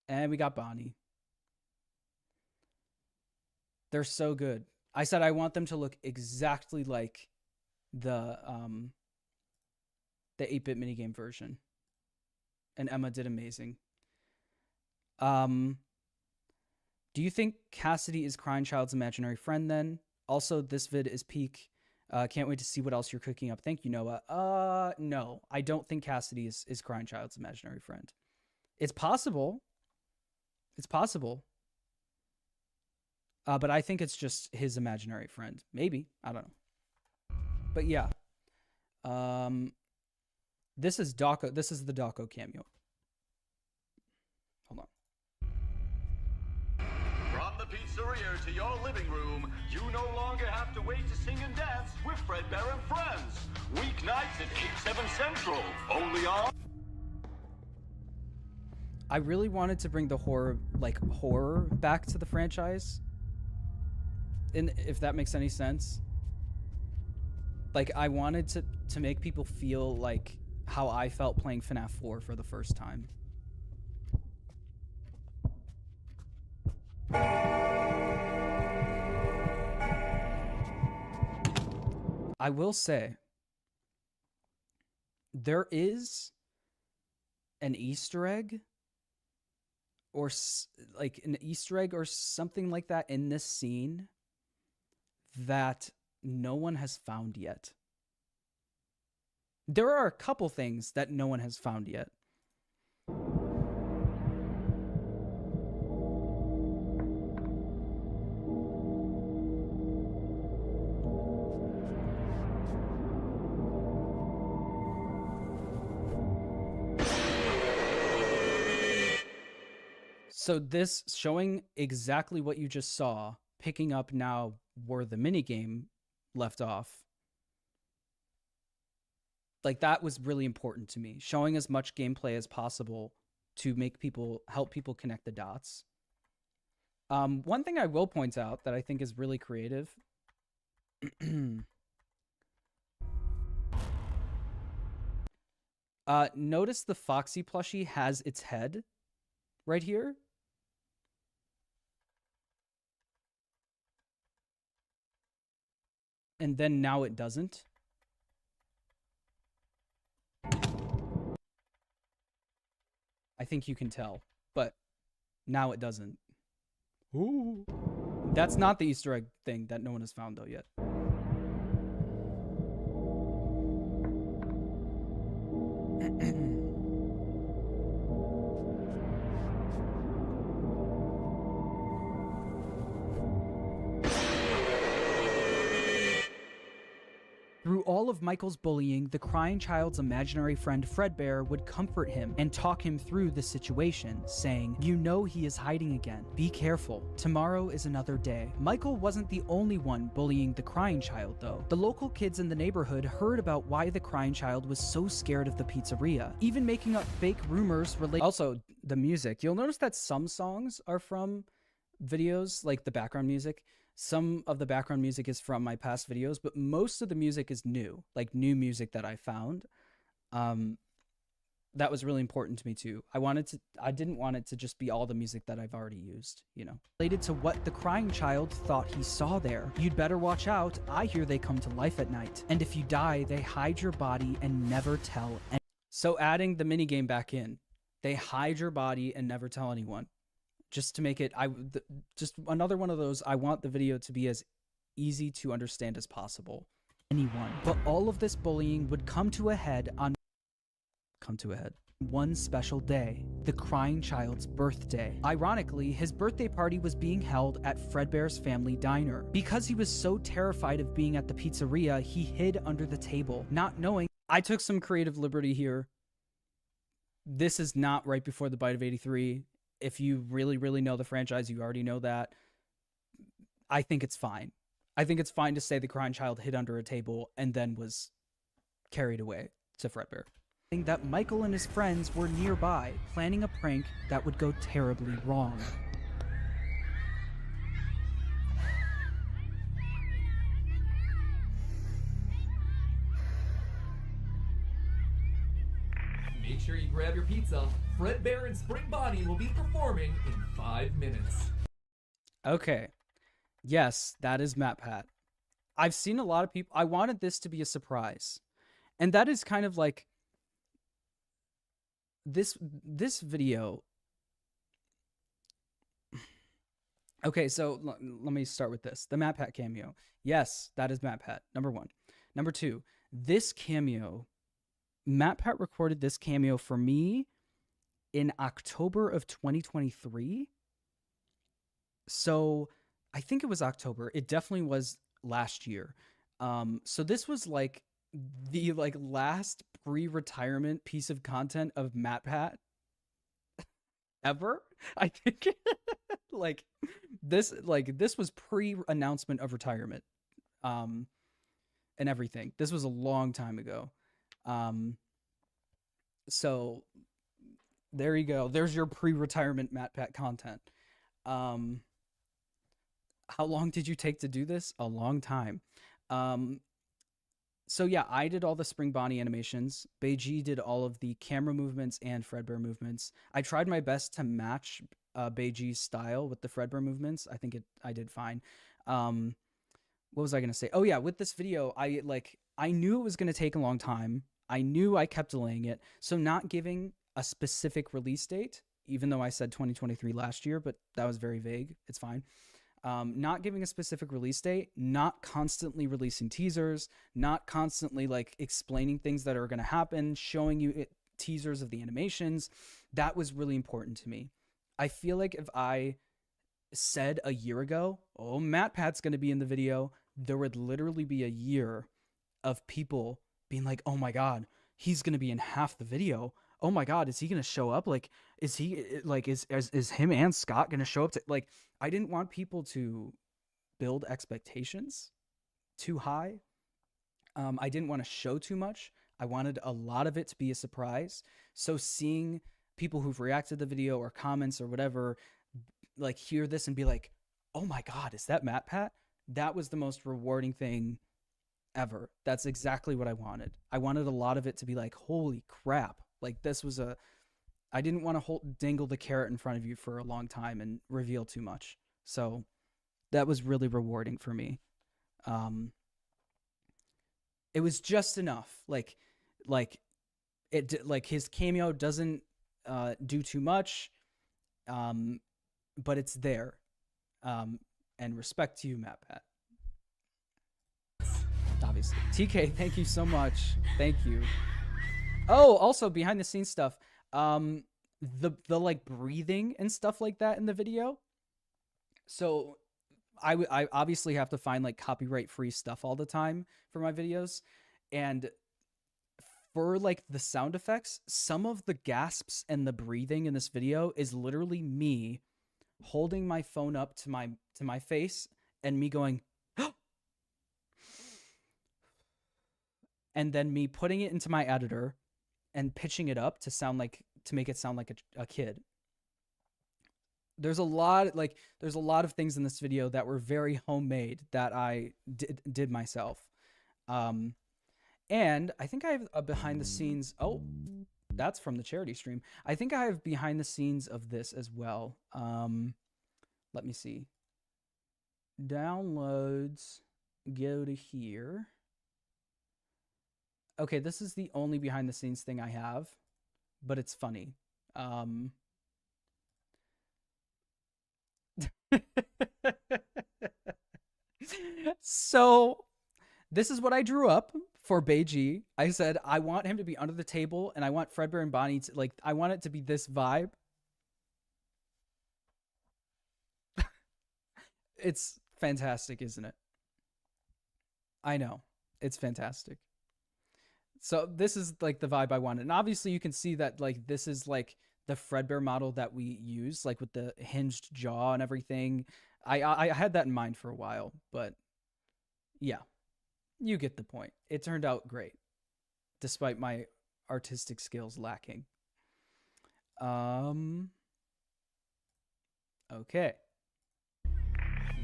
And we got Bonnie. They're so good. I said I want them to look exactly like the 8-bit minigame version. And Emma did amazing. Do you think Cassidy is Crying Child's imaginary friend then? Also, this vid is peak. Can't wait to see what else you're cooking up. Thank you, Noah. No, I don't think Cassidy is Crying Child's imaginary friend. It's possible. It's possible. But I think it's just his imaginary friend. Maybe. I don't know. But yeah. This is Dawko. This is the Dawko cameo. Hold on. From the pizzeria to your living room, you no longer have to wait to sing and dance with Fredbear and Friends. Weeknights at 8, 7 Central. Only on... I really wanted to bring the horror back to the franchise. And if that makes any sense. Like, I wanted to make people feel like how I felt playing FNAF 4 for the first time. I will say, there is an Easter egg or like an Easter egg or something like that in this scene that no one has found yet. There are a couple things that no one has found yet. So this showing exactly what you just saw, picking up now where the minigame left off. Like, that was really important to me. Showing as much gameplay as possible to help people connect the dots. One thing I will point out that I think is really creative. Notice the Foxy plushie has its head right here. And then now it doesn't. I think you can tell, but now it doesn't. Ooh. That's not the Easter egg thing that no one has found though yet. Through all of Michael's bullying, the crying child's imaginary friend Fredbear would comfort him and talk him through the situation, saying, "You know he is hiding again. Be careful. Tomorrow is another day." Michael wasn't the only one bullying the crying child, though. The local kids in the neighborhood heard about why the crying child was so scared of the pizzeria, even making up fake rumors related. Also, the music. You'll notice that some songs are from videos, like the background music. Some of the background music is from my past videos, but most of the music is new, like new music that I found. that was really important to me too. I didn't want it to just be all the music that I've already used, you know. Related to what the crying child thought he saw there. You'd better watch out. I hear they come to life at night. And if you die, they hide your body and never tell anyone. So adding the minigame back in. They hide your body and never tell anyone. Just to make it, just another one of those, I want the video to be as easy to understand as possible. Anyone. But all of this bullying would come to a head one special day, the crying child's birthday. Ironically, his birthday party was being held at Fredbear's family diner. Because he was so terrified of being at the pizzeria, he hid under the table, not knowing. I took some creative liberty here. This is not right before the Bite of 83. If you really, really know the franchise, you already know that. I think it's fine. I think it's fine to say the crying child hid under a table and then was carried away to Fredbear. That Michael and his friends were nearby, planning a prank that would go terribly wrong. Make sure you grab your pizza. Fredbear and Spring Bonnie will be performing in 5 minutes. Okay. Yes, that is MatPat. I've seen a lot of people. I wanted this to be a surprise. And that is kind of like this video. Okay, so let me start with this. The MatPat cameo. Yes, that is MatPat. Number 1. Number 2, this cameo, MatPat recorded this cameo for me in October of 2023. So I think it was October. It definitely was last year. So this was like the last pre-retirement piece of content of MatPat ever. I think this was pre-announcement of retirement. And everything. This was a long time ago. So there you go. There's your pre-retirement MatPat content. How long did you take to do this? A long time. So yeah, I did all the Spring Bonnie animations. Beiji did all of the camera movements and Fredbear movements. I tried my best to match Beiji's style with the Fredbear movements. I think I did fine. What was I going to say? Oh yeah, with this video, I knew it was going to take a long time. I knew I kept delaying it. So not giving a specific release date, even though I said 2023 last year, but that was very vague. It's fine. Not giving a specific release date, not constantly releasing teasers, not constantly explaining things that are going to happen, showing you teasers of the animations. That was really important to me. I feel like if I said a year ago, oh, MatPat's going to be in the video, there would literally be a year of people being like, oh my God, he's going to be in half the video. Oh my God, is he going to show up? Is him and Scott going to show up to, I didn't want people to build expectations too high. I didn't want to show too much. I wanted a lot of it to be a surprise. So seeing people who've reacted to the video or comments or whatever, hear this and be like, oh my God, is that MatPat? That was the most rewarding thing ever. That's exactly what I wanted. I wanted a lot of it to be like, holy crap. This was I didn't want to dangle the carrot in front of you for a long time and reveal too much. So that was really rewarding for me. It was just enough. His cameo doesn't do too much, but it's there. And respect to you, MatPat. Obviously. TK, thank you so much. Thank you. Oh, also behind the scenes stuff. The breathing and stuff like that in the video. So I obviously have to find copyright free stuff all the time for my videos. And for the sound effects, some of the gasps and the breathing in this video is literally me holding my phone up to my face and me going and then me putting it into my editor and pitching it up to make it sound like a kid. There's a lot of things in this video that were very homemade that I did myself. And I think I have a behind the scenes. Oh, that's from the charity stream. I think I have behind the scenes of this as well. Let me see. Downloads, go to here. Okay, this is the only behind the scenes thing I have, but it's funny. So this is what I drew up for Beiji. I said I want him to be under the table, and I want Fredbear and Bonnie to, like, I want it to be this vibe. It's fantastic, isn't it? I know. It's fantastic. So this is like the vibe I wanted. And obviously you can see that like this is like the Fredbear model that we use, like with the hinged jaw and everything. I had that in mind for a while, but yeah, you get the point. It turned out great, despite my artistic skills lacking. Okay.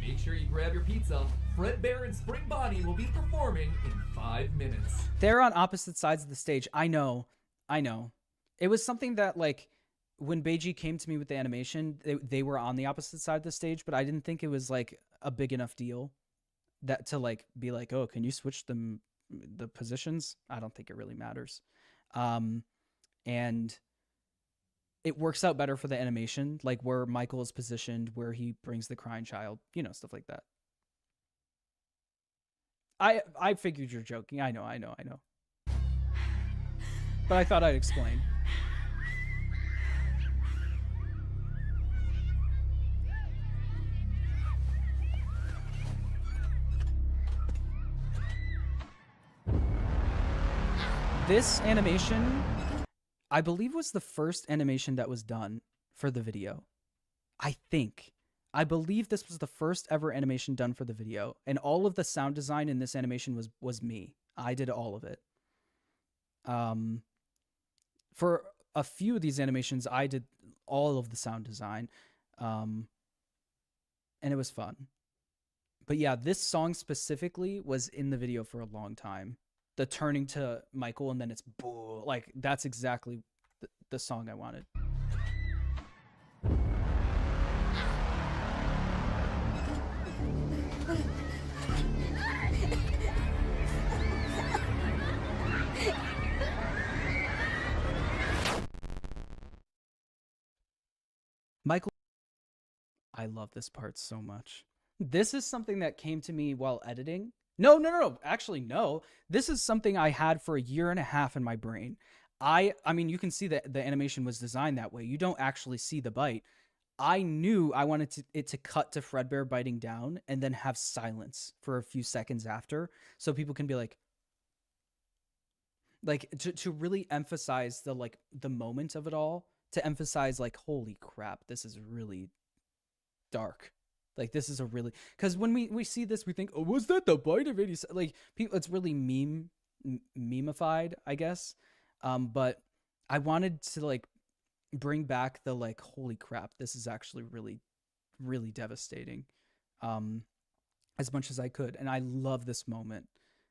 Make sure you grab your pizza. Fredbear and Spring Bonnie will be performing in 5 minutes. They're on opposite sides of the stage. I know. It was something that, like, when Beiji came to me with the animation, they were on the opposite side of the stage, but I didn't think it was, like, a big enough deal that to, like, be like, oh, can you switch the positions? I don't think it really matters. And it works out better for the animation, like where Michael is positioned, where he brings the crying child, you know, stuff like that. I figured you're joking. I know. But I thought I'd explain. This animation, I believe, was the first animation that was done for the video. I believe this was the first ever animation done for the video, and all of the sound design in this animation was me. I did all of it. For a few of these animations, I did all of the sound design, and it was fun. But yeah, this song specifically was in the video for a long time. The turning to Michael and then it's boo, like that's exactly the song I wanted. Michael, I love this part so much. This is something that came to me while editing. No. Actually, no. This is something I had for a year and a half in my brain. I mean, you can see that the animation was designed that way. You don't actually see the bite. I knew I wanted it to cut to Fredbear biting down and then have silence for a few seconds after, so people can be like to really emphasize the moment of it all, to emphasize like, holy crap, this is really dark. Like, this is a really, because when we see this, we think, oh, was that the bite of 80? Like, people, it's really memeified, I guess. But I wanted to like bring back the like, holy crap, this is actually really, really devastating, as much as I could. And I love this moment.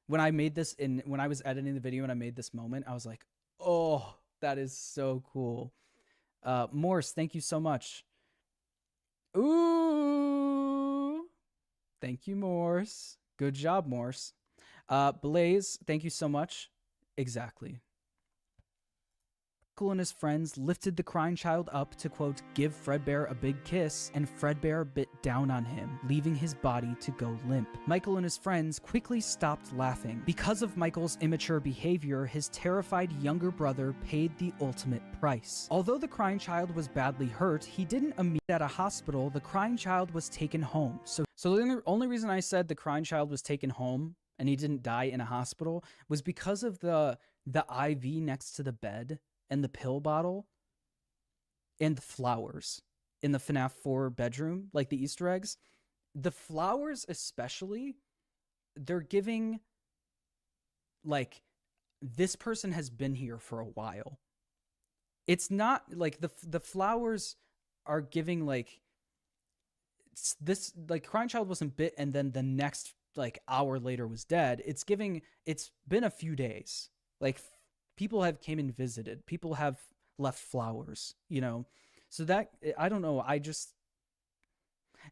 When I made this when I was editing the video and I made this moment, I was like, oh, that is so cool. Morse, thank you so much. Ooh, thank you, Morse. Good job, Morse. Blaze, thank you so much. Exactly. Michael and his friends lifted the crying child up to, quote, give Fredbear a big kiss, and Fredbear bit down on him, leaving his body to go limp. Michael and his friends quickly stopped laughing. Because of Michael's immature behavior, his terrified younger brother paid the ultimate price. Although the crying child was badly hurt, he didn't immediately at a hospital. The crying child was taken home. So the only reason I said the crying child was taken home and he didn't die in a hospital was because of the IV next to the bed and the pill bottle and the flowers in the FNAF 4 bedroom, like the Easter eggs. The flowers especially, they're giving, like, this person has been here for a while. It's not, like, the flowers are giving, like, this, like, crying child wasn't bit and then the next, like, hour later was dead. It's been a few days. Like, people have came and visited. People have left flowers, you know? So that, I don't know, I just...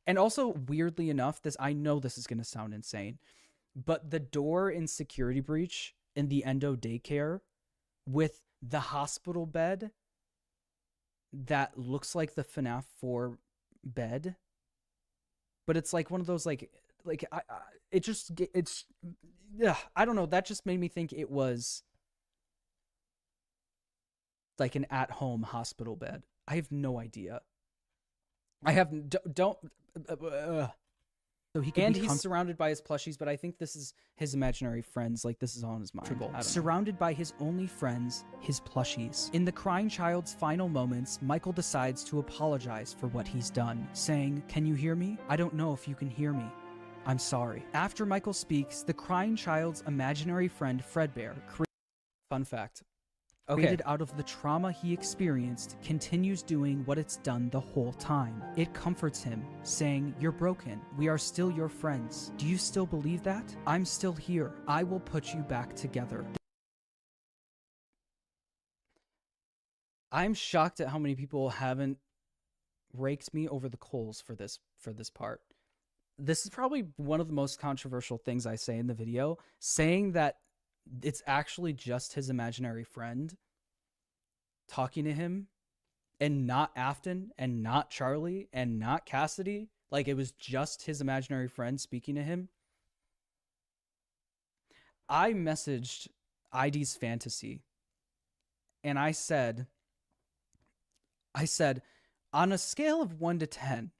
And also, weirdly enough, I know this is going to sound insane, but the door in Security Breach in the Endo daycare with the hospital bed that looks like the FNAF 4 bed, but it's like one of those I don't know, that just made me think it was like an at-home hospital bed. I have no idea. I have so he's surrounded by his plushies, but I think this is his imaginary friends. Like, this is on his mind. Surrounded by his only friends, his plushies. In the crying child's final moments, Michael decides to apologize for what he's done, saying, "Can you hear me? I don't know if you can hear me. I'm sorry." After Michael speaks, the crying child's imaginary friend Fredbear, fun fact, created out of the trauma he experienced, continues doing what it's done the whole time. It comforts him, saying, "You're broken. We are still your friends. Do you still believe that? I'm still here. I will put you back together." I'm shocked at how many people haven't raked me over the coals for this part. This is probably one of the most controversial things I say in the video, saying that it's actually just his imaginary friend talking to him, and not Afton, and not Charlie, and not Cassidy. Like, it was just his imaginary friend speaking to him. I messaged ID's Fantasy, and I said, on a scale of 1 to 10,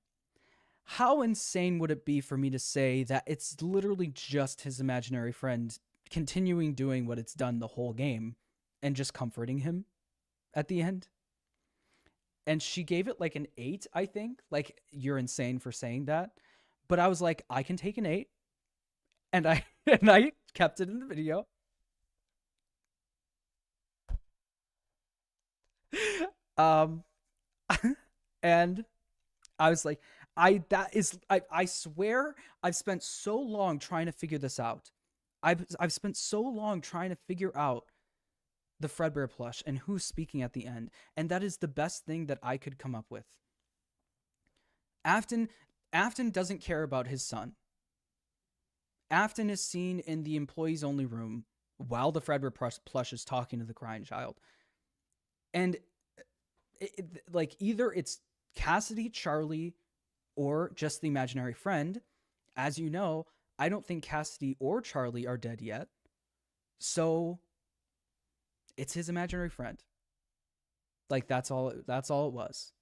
how insane would it be for me to say that it's literally just his imaginary friend continuing doing what it's done the whole game and just comforting him at the end? And she gave it like an 8, I think. Like, you're insane for saying that. But I was like, I can take an 8. And I kept it in the video. And I was like, I swear I've spent so long trying to figure this out. I've spent so long trying to figure out the Fredbear plush and who's speaking at the end, and that is the best thing that I could come up with. Afton doesn't care about his son. Afton is seen in the employees only room while the Fredbear plush is talking to the crying child. And like, either it's Cassidy, Charlie, or just the imaginary friend. As you know, I don't think Cassidy or Charlie are dead yet. So it's his imaginary friend. Like, that's all it was.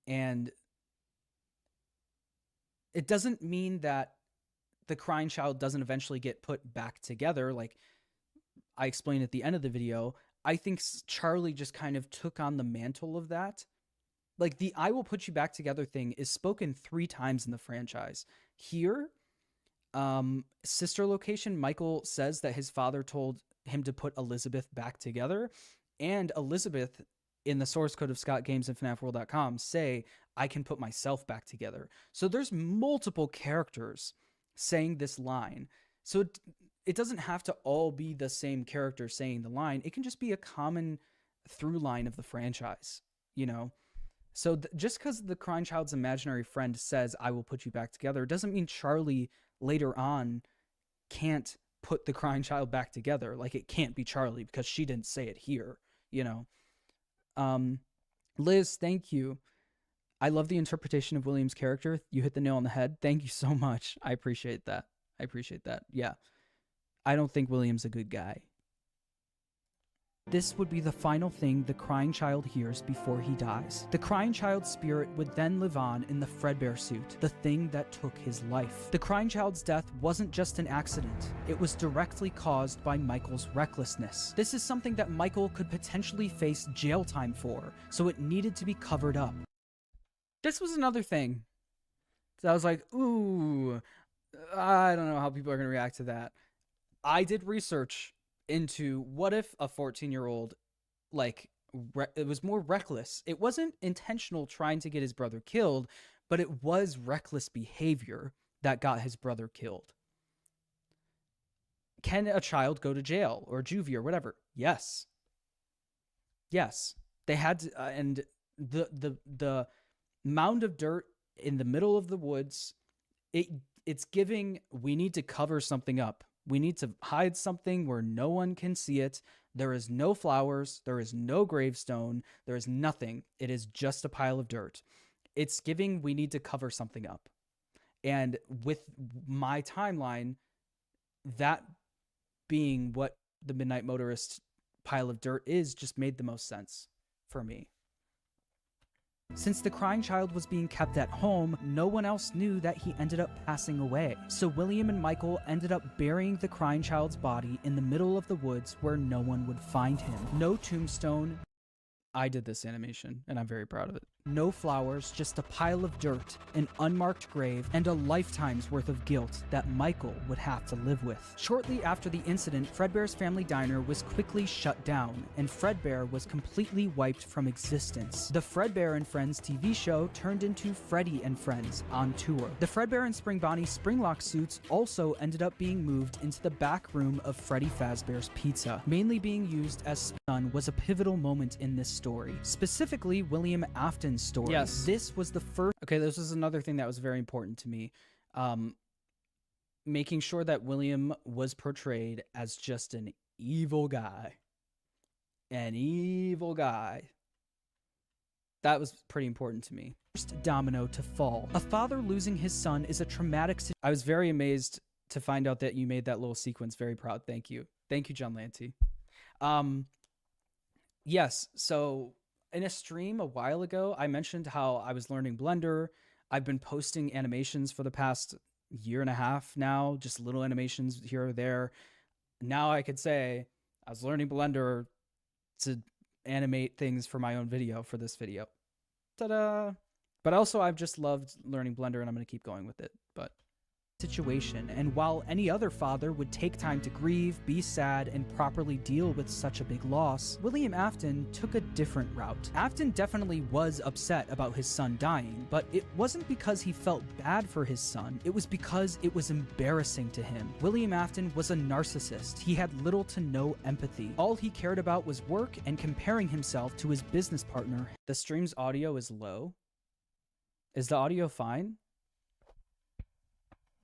And it doesn't mean that the crying child doesn't eventually get put back together. Like I explained at the end of the video, I think Charlie just kind of took on the mantle of that. Like, the "I will put you back together" thing is spoken 3 times in the franchise. Here, sister location, Michael says that his father told him to put Elizabeth back together, and Elizabeth, in the source code of Scott Games and FNAFworld.com, say, "I can put myself back together." So there's multiple characters saying this line. So it doesn't have to all be the same character saying the line. It can just be a common through line of the franchise, you know? So just because the crying child's imaginary friend says, "I will put you back together," doesn't mean Charlie later on can't put the crying child back together. Like, it can't be Charlie because she didn't say it here, you know? Liz, thank you. I love the interpretation of William's character. You hit the nail on the head. Thank you so much. I appreciate that. Yeah. I don't think William's a good guy. This would be the final thing the crying child hears before he dies. The crying child's spirit would then live on in the Fredbear suit, the thing that took his life. The crying child's death wasn't just an accident. It was directly caused by Michael's recklessness. This is something that Michael could potentially face jail time for, so it needed to be covered up. This was another thing. So I was like, ooh, I don't know how people are going to react to that. I did research into what if a 14-year-old, like, it was more reckless. It wasn't intentional trying to get his brother killed, but it was reckless behavior that got his brother killed. Can a child go to jail or juvie or whatever? Yes. Yes. They had to, and the mound of dirt in the middle of the woods, it's giving, we need to cover something up. We need to hide something where no one can see it. There is no flowers. There is no gravestone. There is nothing. It is just a pile of dirt. It's giving, we need to cover something up. And with my timeline, that being what the Midnight Motorist pile of dirt is, just made the most sense for me. Since the crying child was being kept at home, no one else knew that he ended up passing away. So William and Michael ended up burying the crying child's body in the middle of the woods where no one would find him. No tombstone. I did this animation, and I'm very proud of it. No flowers, just a pile of dirt, an unmarked grave, and a lifetime's worth of guilt that Michael would have to live with. Shortly after the incident, Fredbear's family diner was quickly shut down, and Fredbear was completely wiped from existence. The Fredbear and Friends TV show turned into Freddy and Friends on tour. The Fredbear and Spring Bonnie Springlock suits also ended up being moved into the back room of Freddy Fazbear's Pizza. Mainly being used as son was a pivotal moment in this story. Specifically, William Afton's story. Yes. This was the first... Okay, this was another thing that was very important to me. Making sure that William was portrayed as just an evil guy. An evil guy. That was pretty important to me. First domino to fall. A father losing his son is a traumatic situation. I was very amazed to find out that you made that little sequence. Very proud. Thank you. Thank you, John Lanty. Yes, so in a stream a while ago, I mentioned how I was learning Blender. I've been posting animations for the past year and a half now, just little animations here or there. Now I could say I was learning Blender to animate things for my own video, for this video. Ta-da! But also I've just loved learning Blender, and I'm going to keep going with it. But situation, and while any other father would take time to grieve, be sad, and properly deal with such a big loss, William Afton took a different route. Afton definitely was upset about his son dying, but it wasn't because he felt bad for his son, it was because it was embarrassing to him. William Afton was a narcissist. He had little to no empathy. All he cared about was work and comparing himself to his business partner. the stream's audio is low. Is the audio fine?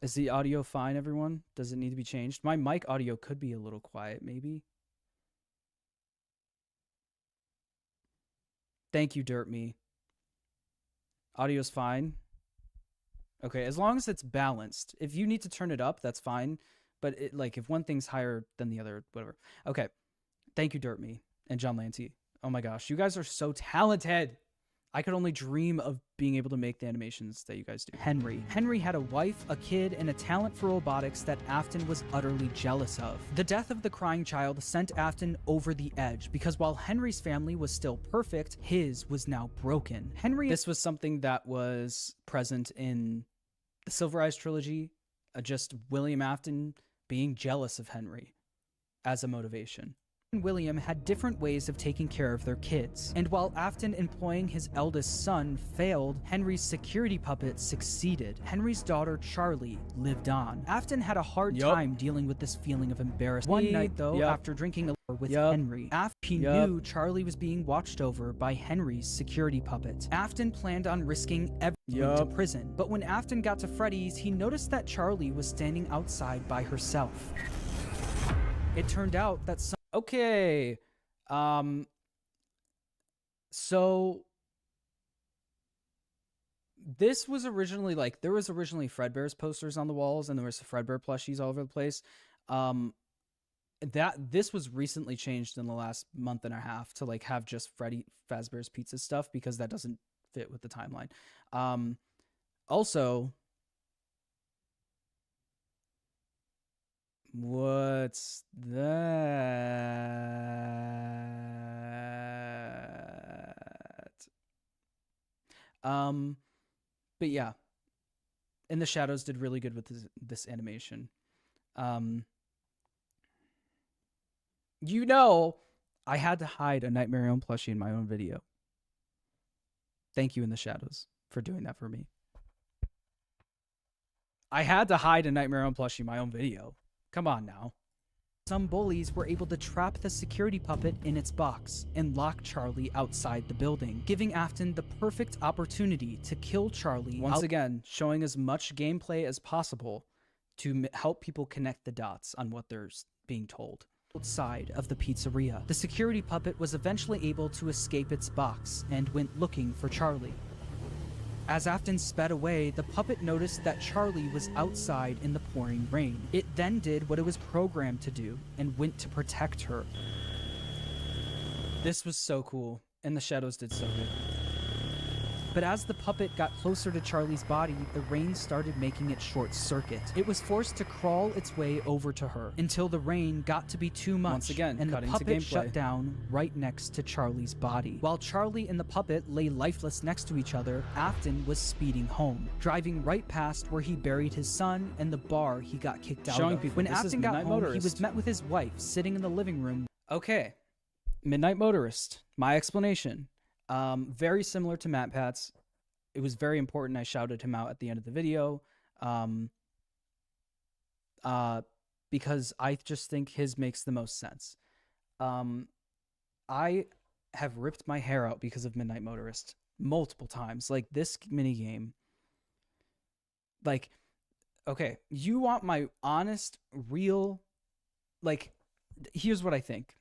Is the audio fine, everyone? Does it need to be changed? My mic audio could be a little quiet, maybe. Thank you, Dirt Me. Audio's fine. Okay, as long as it's balanced. If you need to turn it up, that's fine. But like if one thing's higher than the other, whatever. Okay. Thank you, Dirt Me and John Lanty. Oh my gosh, you guys are so talented. I could only dream of being able to make the animations that you guys do. Henry. Henry had a wife, a kid, and a talent for robotics that Afton was utterly jealous of. The death of the crying child sent Afton over the edge because while Henry's family was still perfect, his was now broken. This was something that was present in the Silver Eyes trilogy, just William Afton being jealous of Henry as a motivation. And William had different ways of taking care of their kids. And while Afton employing his eldest son failed, Henry's security puppet succeeded. Henry's daughter, Charlie, lived on. Afton had a hard time dealing with this feeling of embarrassment. One night, though, after drinking a with Henry, he knew Charlie was being watched over by Henry's security puppet. Afton planned on risking everything to prison. But when Afton got to Freddy's, he noticed that Charlie was standing outside by herself. It turned out that Okay. So this was originally like, there was originally Fredbear's posters on the walls and there was Fredbear plushies all over the place. This was recently changed in the last month and a half to like have just Freddy Fazbear's Pizza stuff because that doesn't fit with the timeline. Also, what's that? But yeah, In the Shadows did really good with this animation. You know, I had to hide a Nightmare on plushie in my own video. Thank you, In the Shadows, for doing that for me. I had to hide a Nightmare on plushie in my own video. Come on now. Some bullies were able to trap the security puppet in its box and lock Charlie outside the building, giving Afton the perfect opportunity to kill Charlie. Once again, showing as much gameplay as possible to help people connect the dots on what they're being told. Outside of the pizzeria. The security puppet was eventually able to escape its box and went looking for Charlie. As Afton sped away, the puppet noticed that Charlie was outside in the pouring rain. It then did what it was programmed to do and went to protect her. This was so cool, and the shadows did so good. But as the puppet got closer to Charlie's body, the rain started making it short circuit. It was forced to crawl its way over to her until the rain got to be too much. Once again, and the cutting to puppet gameplay. shut down right next to Charlie's body. While Charlie and the puppet lay lifeless next to each other, Afton was speeding home, driving right past where he buried his son and the bar he got kicked out Showing of. people When this is Afton got Midnight home, he Motorist. was met with his wife sitting in the living room. Okay, Midnight Motorist. My explanation. Very similar to MatPat's. It was very important I shouted him out at the end of the video. Because I just think his makes the most sense. I have ripped my hair out because of Midnight Motorist multiple times. Like, this minigame. Like, okay, you want my honest, real... Like, here's what I think.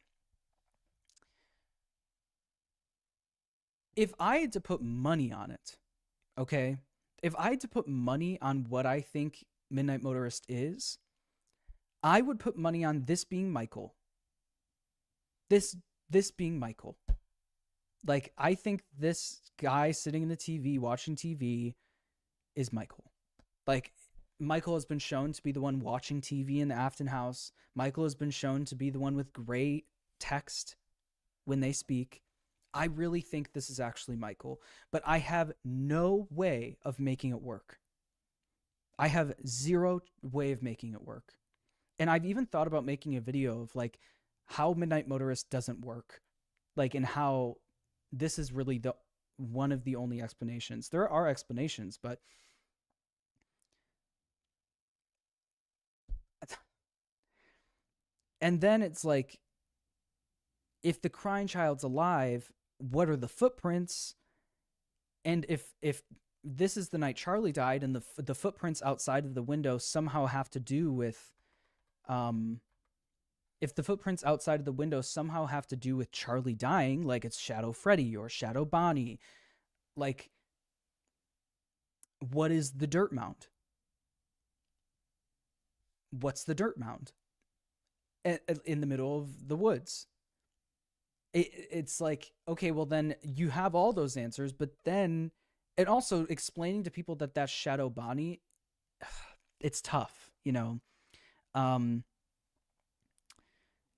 If I had to put money on it, okay? If I had to put money on what I think Midnight Motorist is, I would put money on this being Michael. This being Michael. Like, I think this guy sitting in the TV, watching TV, is Michael. Like, Michael has been shown to be the one watching TV in the Afton house. Michael has been shown to be the one with gray text when they speak. I really think this is actually Michael, but I have no way of making it work. I have zero way of making it work. And I've even thought about making a video of like how Midnight Motorist doesn't work, like, and how this is really the one of the only explanations. There are explanations, but and then it's like, if the crying child's alive, what are the footprints? And if this is the night Charlie died, and the footprints outside of the window somehow have to do with, if the footprints outside of the window somehow have to do with Charlie dying, like it's Shadow Freddy or Shadow Bonnie, like, what is the dirt mound? What's the dirt mound? In the middle of the woods. It's like, okay, well then you have all those answers, but then, and also explaining to people that that's Shadow Bonnie, it's tough, you know?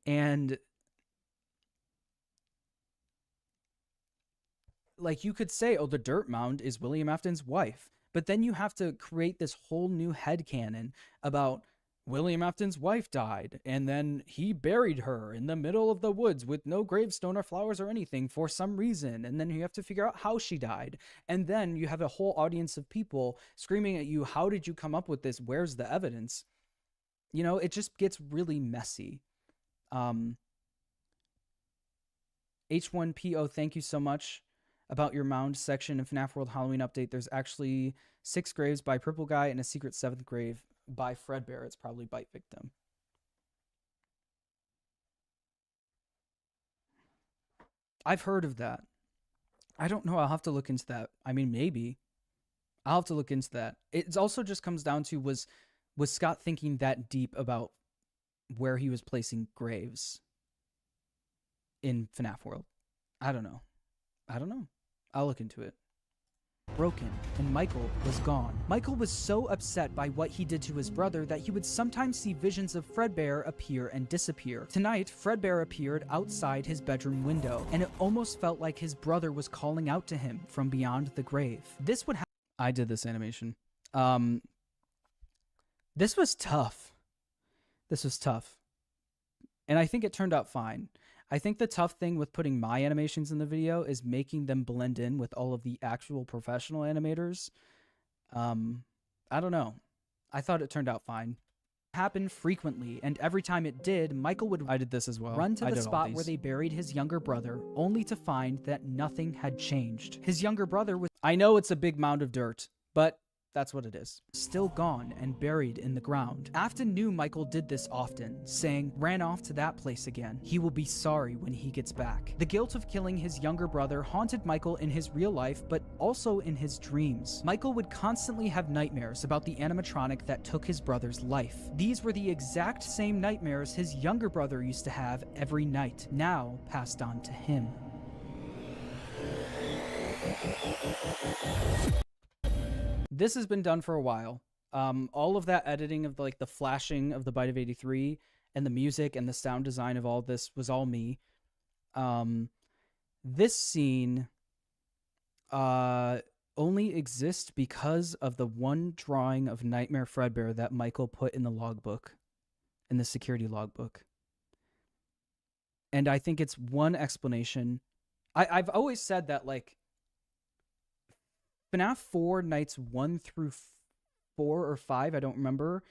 And like, you could say, oh, the dirt mound is William Afton's wife, but then you have to create this whole new headcanon about William Afton's wife died, and then he buried her in the middle of the woods with no gravestone or flowers or anything for some reason, and then you have to figure out how she died. And then you have a whole audience of people screaming at you, how did you come up with this? Where's the evidence? You know, it just gets really messy. H1PO, thank you so much about your mound section in FNAF World Halloween Update. There's actually 6 graves by Purple Guy and a secret 7th grave by Fredbear. It's probably Bite Victim. I've heard of that. I don't know. I'll have to look into that. I mean, maybe. I'll have to look into that. It also just comes down to, was Scott thinking that deep about where he was placing graves in FNAF World? I don't know. I'll look into it. Broken, and Michael was gone. Michael was so upset by what he did to his brother that he would sometimes see visions of Fredbear appear and disappear. Tonight, Fredbear appeared outside his bedroom window, and it almost felt like his brother was calling out to him from beyond the grave. This would happen. I did this animation. This was tough. And I think it turned out fine. I think the tough thing with putting my animations in the video is making them blend in with all of the actual professional animators. I don't know. I thought it turned out fine. happened frequently, and every time it did, Michael would I did this as well. run to I the did all spot where these. they buried his younger brother, only to find that nothing had changed. His younger brother was I know it's a big mound of dirt, but that's what it is. still gone and buried in the ground. Afton knew Michael did this often, saying, "Ran off to that place again. He will be sorry when he gets back." The guilt of killing his younger brother haunted Michael in his real life, but also in his dreams. Michael would constantly have nightmares about the animatronic that took his brother's life. These were the exact same nightmares his younger brother used to have every night, now passed on to him. This has been done for a while. All of that editing of like the flashing of the Bite of 83 and the music and the sound design of all this was all me. This scene only exists because of the one drawing of Nightmare Fredbear that Michael put in the logbook, in the security logbook. And I think it's one explanation. I've always said that, like, FNAF 4 nights 1 through 4 or 5, I don't remember,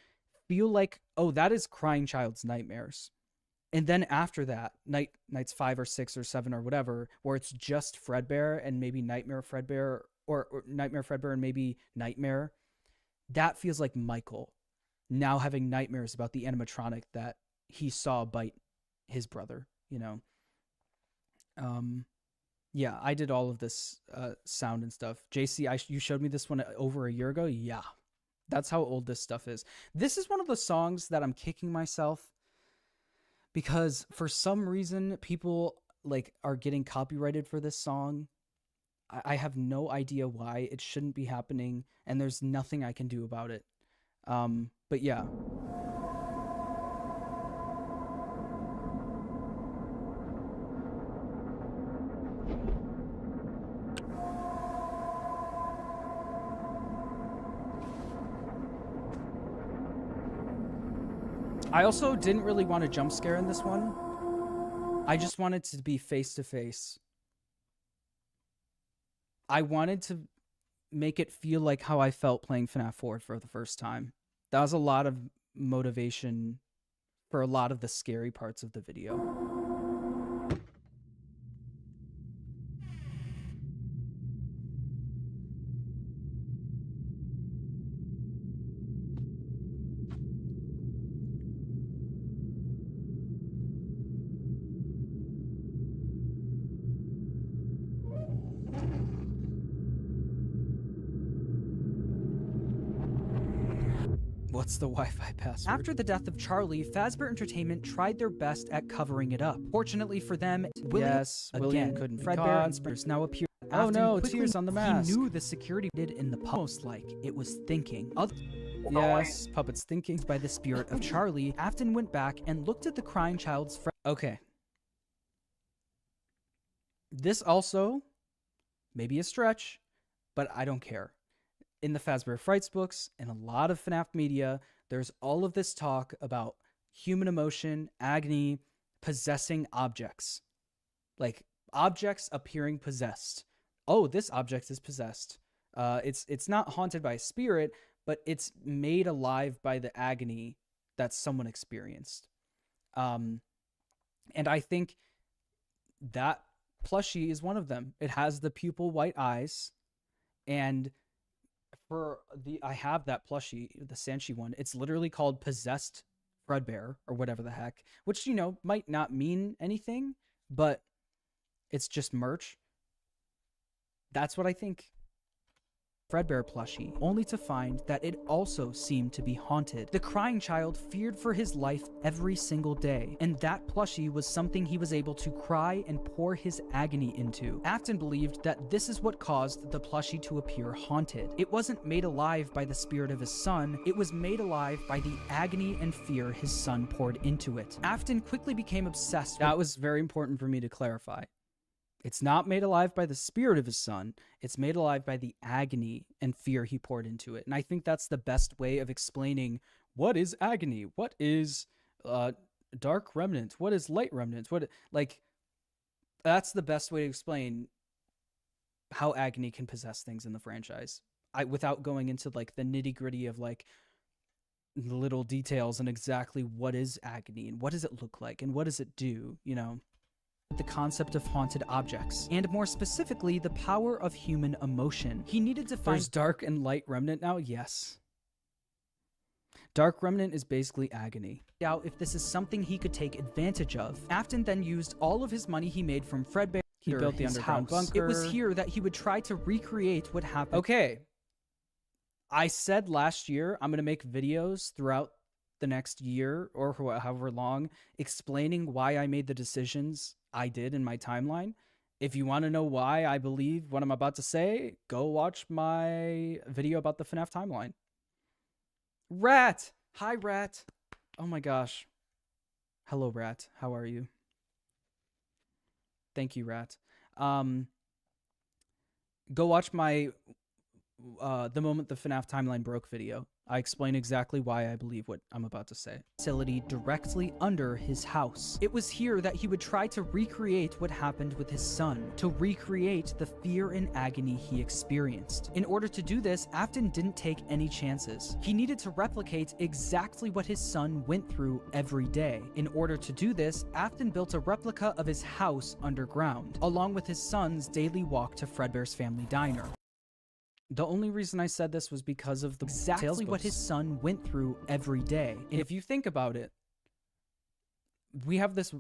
feel like, oh, that is Crying Child's nightmares. And then after that, nights 5 or 6 or 7 or whatever, where it's just Fredbear and maybe Nightmare Fredbear, or Nightmare Fredbear and maybe Nightmare, that feels like Michael now having nightmares about the animatronic that he saw bite his brother, you know? Yeah, I did all of this sound and stuff. JC, you showed me this one over a year ago? Yeah. That's how old this stuff is. This is one of the songs that I'm kicking myself because for some reason people like are getting copyrighted for this song. I have no idea why. It shouldn't be happening, and there's nothing I can do about it. But yeah. I also didn't really want a jump scare in this one. I just wanted to be face to face. I wanted to make it feel like how I felt playing FNAF 4 for the first time. That was a lot of motivation for a lot of the scary parts of the video. What's the Wi-Fi password? After the death of Charlie, Fazbear Entertainment tried their best at covering it up. Fortunately for them, William couldn't be Fredbear caught. and Spurs now appear. Oh Afton no, quickly- tears on the mask. He knew the security did in the post like it was thinking. Yes, puppets thinking. By the spirit of Charlie, Afton went back and looked at the crying child's friend. Okay. This also may be a stretch, but I don't care. In the Fazbear Frights books and a lot of FNAF media, there's all of this talk about human emotion, agony, possessing objects. Like, objects appearing possessed. Oh, this object is possessed. It's not haunted by a spirit, but it's made alive by the agony that someone experienced. And I think that plushie is one of them. It has the pupil white eyes, and I have that plushie, the Sanchi one. It's literally called Possessed Fredbear or whatever the heck, which, you know, might not mean anything, but it's just merch. That's what I think. Fredbear plushie, only to find that it also seemed to be haunted. The crying child feared for his life every single day, and that plushie was something he was able to cry and pour his agony into. Afton believed that this is what caused the plushie to appear haunted. It wasn't made alive by the spirit of his son, it was made alive by the agony and fear his son poured into it. Afton quickly became obsessed with— That was very important for me to clarify. It's not made alive by the spirit of his son. It's made alive by the agony and fear he poured into it. And I think that's the best way of explaining what is agony, what is dark remnant, what is light remnant, that's the best way to explain how agony can possess things in the franchise. Without going into like the nitty gritty of like little details and exactly what is agony and what does it look like and what does it do, you know. The concept of haunted objects, and more specifically, the power of human emotion. He needed to find... There's Dark and Light Remnant now? Yes. Dark Remnant is basically agony. Doubt if this is something he could take advantage of. Afton then used all of his money he made from Fredbear. He built the underground bunker. It was here that he would try to recreate what happened. Okay. I said last year I'm going to make videos throughout the next year or however long explaining why I made the decisions I did in my timeline. If you want to know why I believe what I'm about to say, go watch my video about the FNAF timeline. Rat! Hi, Rat. Oh my gosh. Hello, Rat. How are you? Thank you, Rat. Go watch my The Moment the FNAF Timeline Broke video. I explain exactly why I believe what I'm about to say. Facility directly under his house. It was here that he would try to recreate what happened with his son, to recreate the fear and agony he experienced. In order to do this, Afton didn't take any chances. He needed to replicate exactly what his son went through every day. In order to do this, Afton built a replica of his house underground, along with his son's daily walk to Fredbear's family diner. The only reason I said this was because of exactly what his son went through every day. And if you think about it, we have this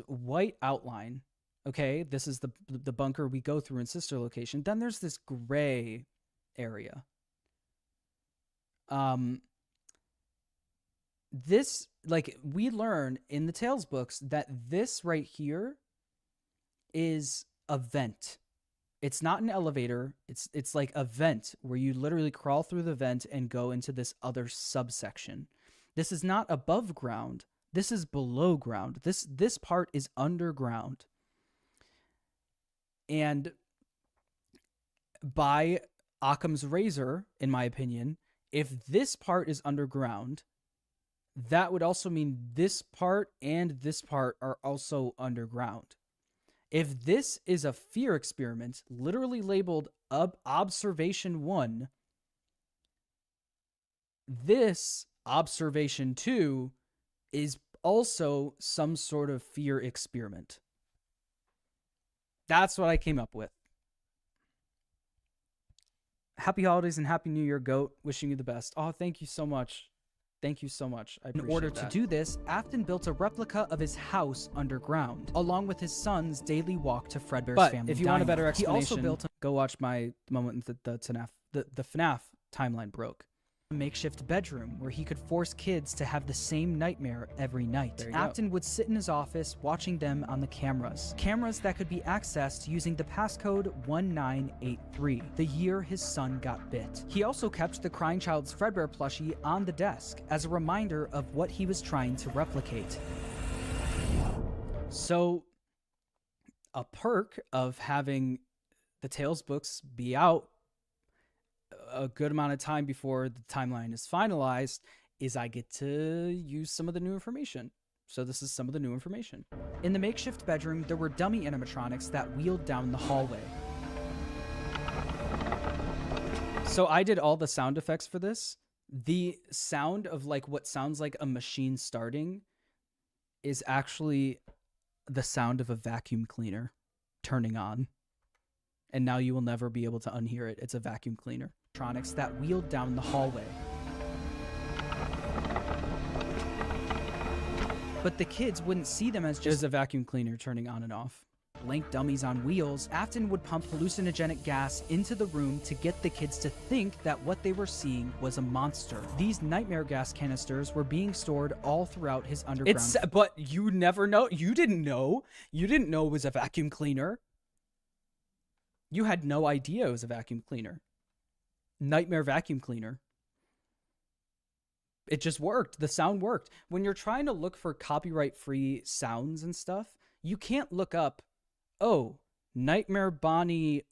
white outline, okay? This is the bunker we go through in Sister Location. Then there's this gray area. This, like, we learn in the Tales books that this right here is a vent. It's not an elevator. It's like a vent where you literally crawl through the vent and go into this other subsection. This is not above ground. This is below ground. This part is underground. And by Occam's razor, in my opinion, if this part is underground, that would also mean this part and this part are also underground. If this is a fear experiment, literally labeled Observation 1, this Observation 2 is also some sort of fear experiment. That's what I came up with. Happy holidays and Happy New Year, Goat. Wishing you the best. Oh, thank you so much. Thank you so much. I appreciate that. In order to do this, Afton built a replica of his house underground, along with his son's daily walk to Fredbear's family diner. But if you want a better explanation, go watch my moment the FNAF timeline broke. A makeshift bedroom where he could force kids to have the same nightmare every night. Afton would sit in his office watching them on the cameras that could be accessed using the passcode 1983, the year his son got bit. He also kept the crying child's Fredbear plushie on the desk as a reminder of what he was trying to replicate. So, a perk of having the Tales books be out a good amount of time before the timeline is finalized is I get to use some of the new information. So this is some of the new information. In the makeshift bedroom, there were dummy animatronics that wheeled down the hallway. So I did all the sound effects for this. The sound of like what sounds like a machine starting is actually the sound of a vacuum cleaner turning on. And now you will never be able to unhear it. It's a vacuum cleaner. Electronics that wheeled down the hallway. But the kids wouldn't see them as just a vacuum cleaner turning on and off. Blank dummies on wheels, Afton would pump hallucinogenic gas into the room to get the kids to think that what they were seeing was a monster. These nightmare gas canisters were being stored all throughout his underground. But you never know. You didn't know. You didn't know it was a vacuum cleaner. You had no idea it was a vacuum cleaner. Nightmare vacuum cleaner. It just worked. The sound worked. When you're trying to look for copyright-free sounds and stuff, you can't look up, oh, Nightmare Bonnie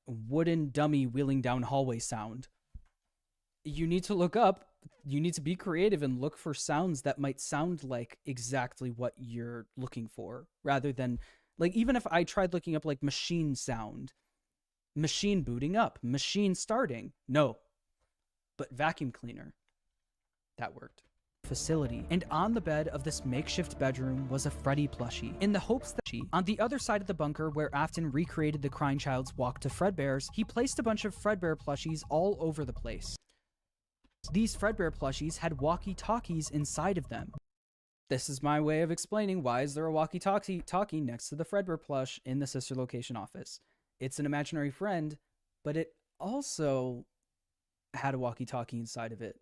wooden dummy wheeling down hallway sound. You need to look up, you need to be creative and look for sounds that might sound like exactly what you're looking for, rather than, like, even if I tried looking up, like, machine sound, machine booting up, machine starting. No. But vacuum cleaner. That worked. Facility, and on the bed of this makeshift bedroom was a Freddy plushie, in the hopes that on the other side of the bunker where Afton recreated the crying child's walk to Fredbear's, he placed a bunch of Fredbear plushies all over the place. These Fredbear plushies had walkie-talkies inside of them. This is my way of explaining why is there a walkie-talkie next to the Fredbear plush in the sister location office. It's an imaginary friend, but it also had a walkie-talkie inside of it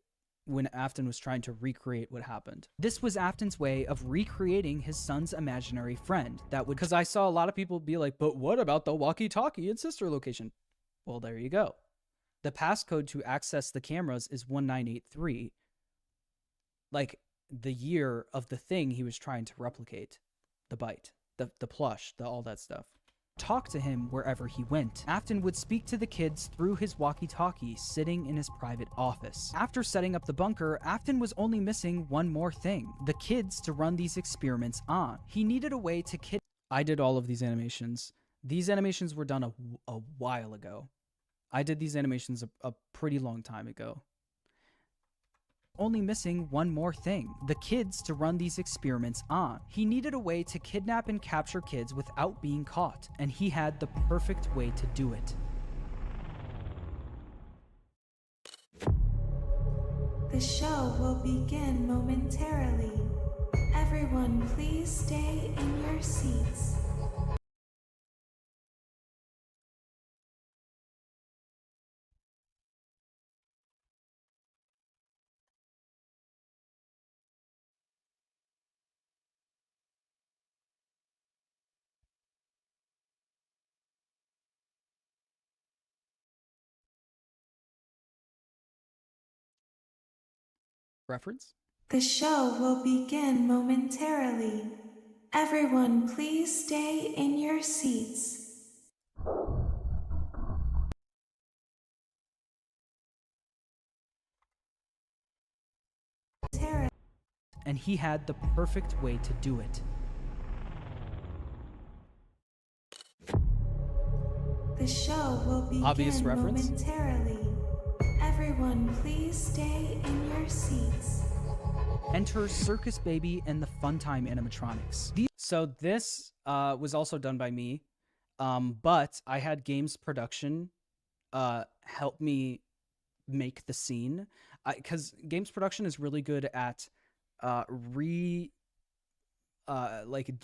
when Afton was trying to recreate what happened. This was Afton's way of recreating his son's imaginary friend that would... Because I saw a lot of people be like, but what about the walkie-talkie in sister location? Well, there you go. The passcode to access the cameras is 1983. Like, the year of the thing he was trying to replicate. The bite. The plush. All that stuff. Talk to him wherever he went. Afton would speak to the kids through his walkie-talkie sitting in his private office. After setting up the bunker, Afton was only missing one more thing: the kids to run these experiments on. He needed a way to kidnap. I did all of these animations. These animations were done a while ago. I did these animations a pretty long time ago. Only missing one more thing: the kids to run these experiments on. He needed a way to kidnap and capture kids without being caught, and he had the perfect way to do it. The show will begin momentarily. Everyone, please stay in your seats. Reference? The show will begin momentarily. Everyone, please stay in your seats. And he had the perfect way to do it. The show will begin Obvious reference? momentarily. Everyone, please stay in your seats. Enter Circus Baby and the Funtime animatronics. So this was also done by me, but I had Games Production help me make the scene, because Games Production is really good at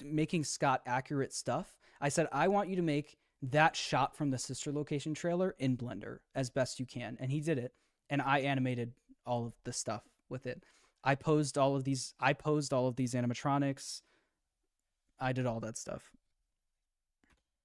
making Scott accurate stuff. I said, I want you to make that shot from the sister location trailer in Blender as best you can, and he did it, and I animated all of the stuff with it. I posed all of these animatronics. I did all that stuff.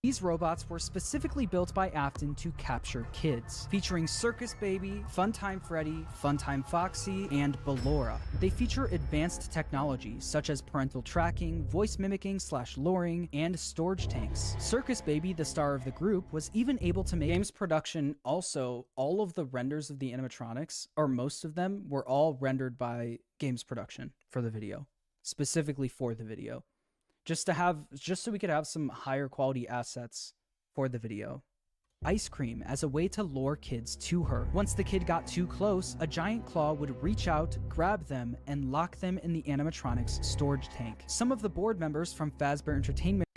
These robots were specifically built by Afton to capture kids, featuring Circus Baby, Funtime Freddy, Funtime Foxy, and Ballora. They feature advanced technology such as parental tracking, voice mimicking / luring, and storage tanks. Circus Baby, the star of the group, was even able to make Games Production also, all of the renders of the animatronics, or most of them, were all rendered by Games Production for the video, specifically for the video. Just so we could have some higher quality assets for the video. Ice cream as a way to lure kids to her. Once the kid got too close, a giant claw would reach out, grab them, and lock them in the animatronics storage tank. Some of the board members from Fazbear Entertainment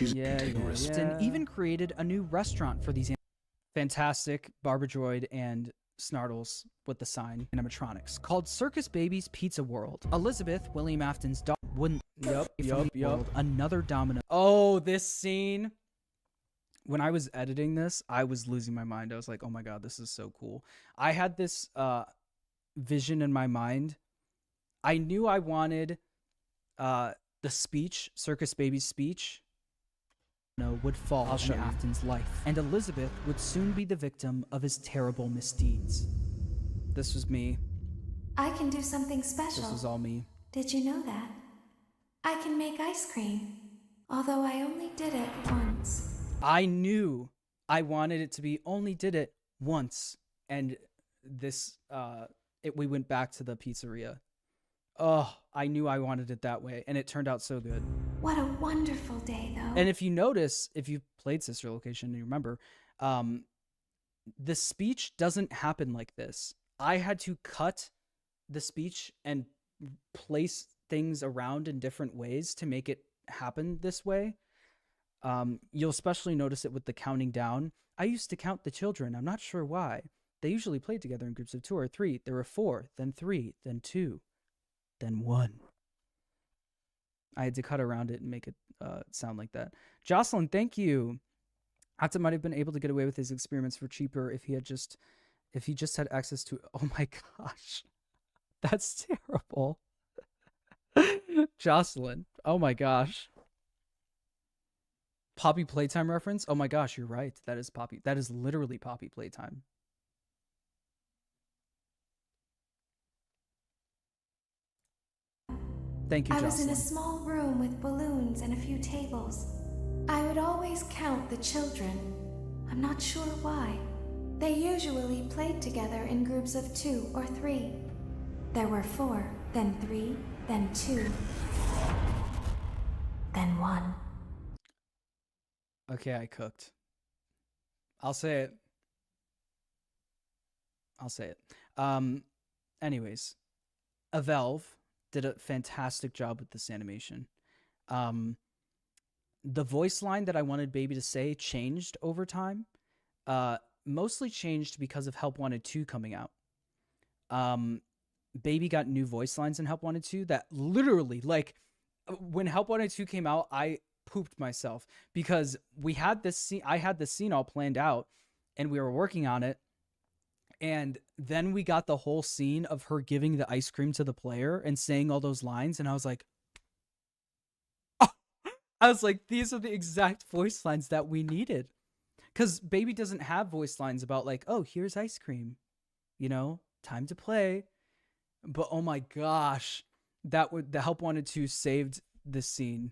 even created a new restaurant for these Fantastic, Barbadroid, and Snartles with the sign animatronics called Circus Baby's Pizza World. Elizabeth, William Afton's daughter, wouldn't another domino. Oh, this scene. When I was editing this, I was losing my mind. I was like, oh my god, this is so cool. I had this vision in my mind. I knew I wanted the speech, Circus Baby's speech, would fall in Afton's life, and Elizabeth would soon be the victim of his terrible misdeeds. This was me. I can do something special. This was all me. Did you know that? I can make ice cream, although I only did it once. I knew I wanted it to be only did it once, and this we went back to the pizzeria. Oh, I knew I wanted it that way, and it turned out so good. What a wonderful day, though. And if you notice, if you played Sister Location and you remember, the speech doesn't happen like this. I had to cut the speech and place things around in different ways to make it happen this way. You'll especially notice it with the counting down. I used to count the children. I'm not sure why. They usually played together in groups of 2 or 3. There were 4, then 3, then 2, then 1. I had to cut around it and make it sound like that. Jocelyn, thank you. Hatta might have been able to get away with his experiments for cheaper if he just had access to. Oh my gosh, that's terrible. Jocelyn, oh my gosh. Poppy Playtime reference? Oh my gosh, you're right. That is Poppy. That is literally Poppy Playtime. Thank you, Jocelyn. I was in a small room with balloons and a few tables. I would always count the children. I'm not sure why. They usually played together in groups of 2 or 3. There were 4, then 3, then 2, then 1. Okay, I cooked. I'll say it. Anyways, Avelve did a fantastic job with this animation. The voice line that I wanted Baby to say changed over time. Mostly changed because of Help Wanted 2 coming out. Baby got new voice lines in Help Wanted 2 that literally, like, when Help Wanted 2 came out, I pooped myself because we had this scene. I had this scene all planned out and we were working on it. And then we got the whole scene of her giving the ice cream to the player and saying all those lines. And I was like, these are the exact voice lines that we needed. Because Baby doesn't have voice lines about like, oh, here's ice cream, you know, time to play. But oh my gosh, the Help Wanted 2 saved this scene.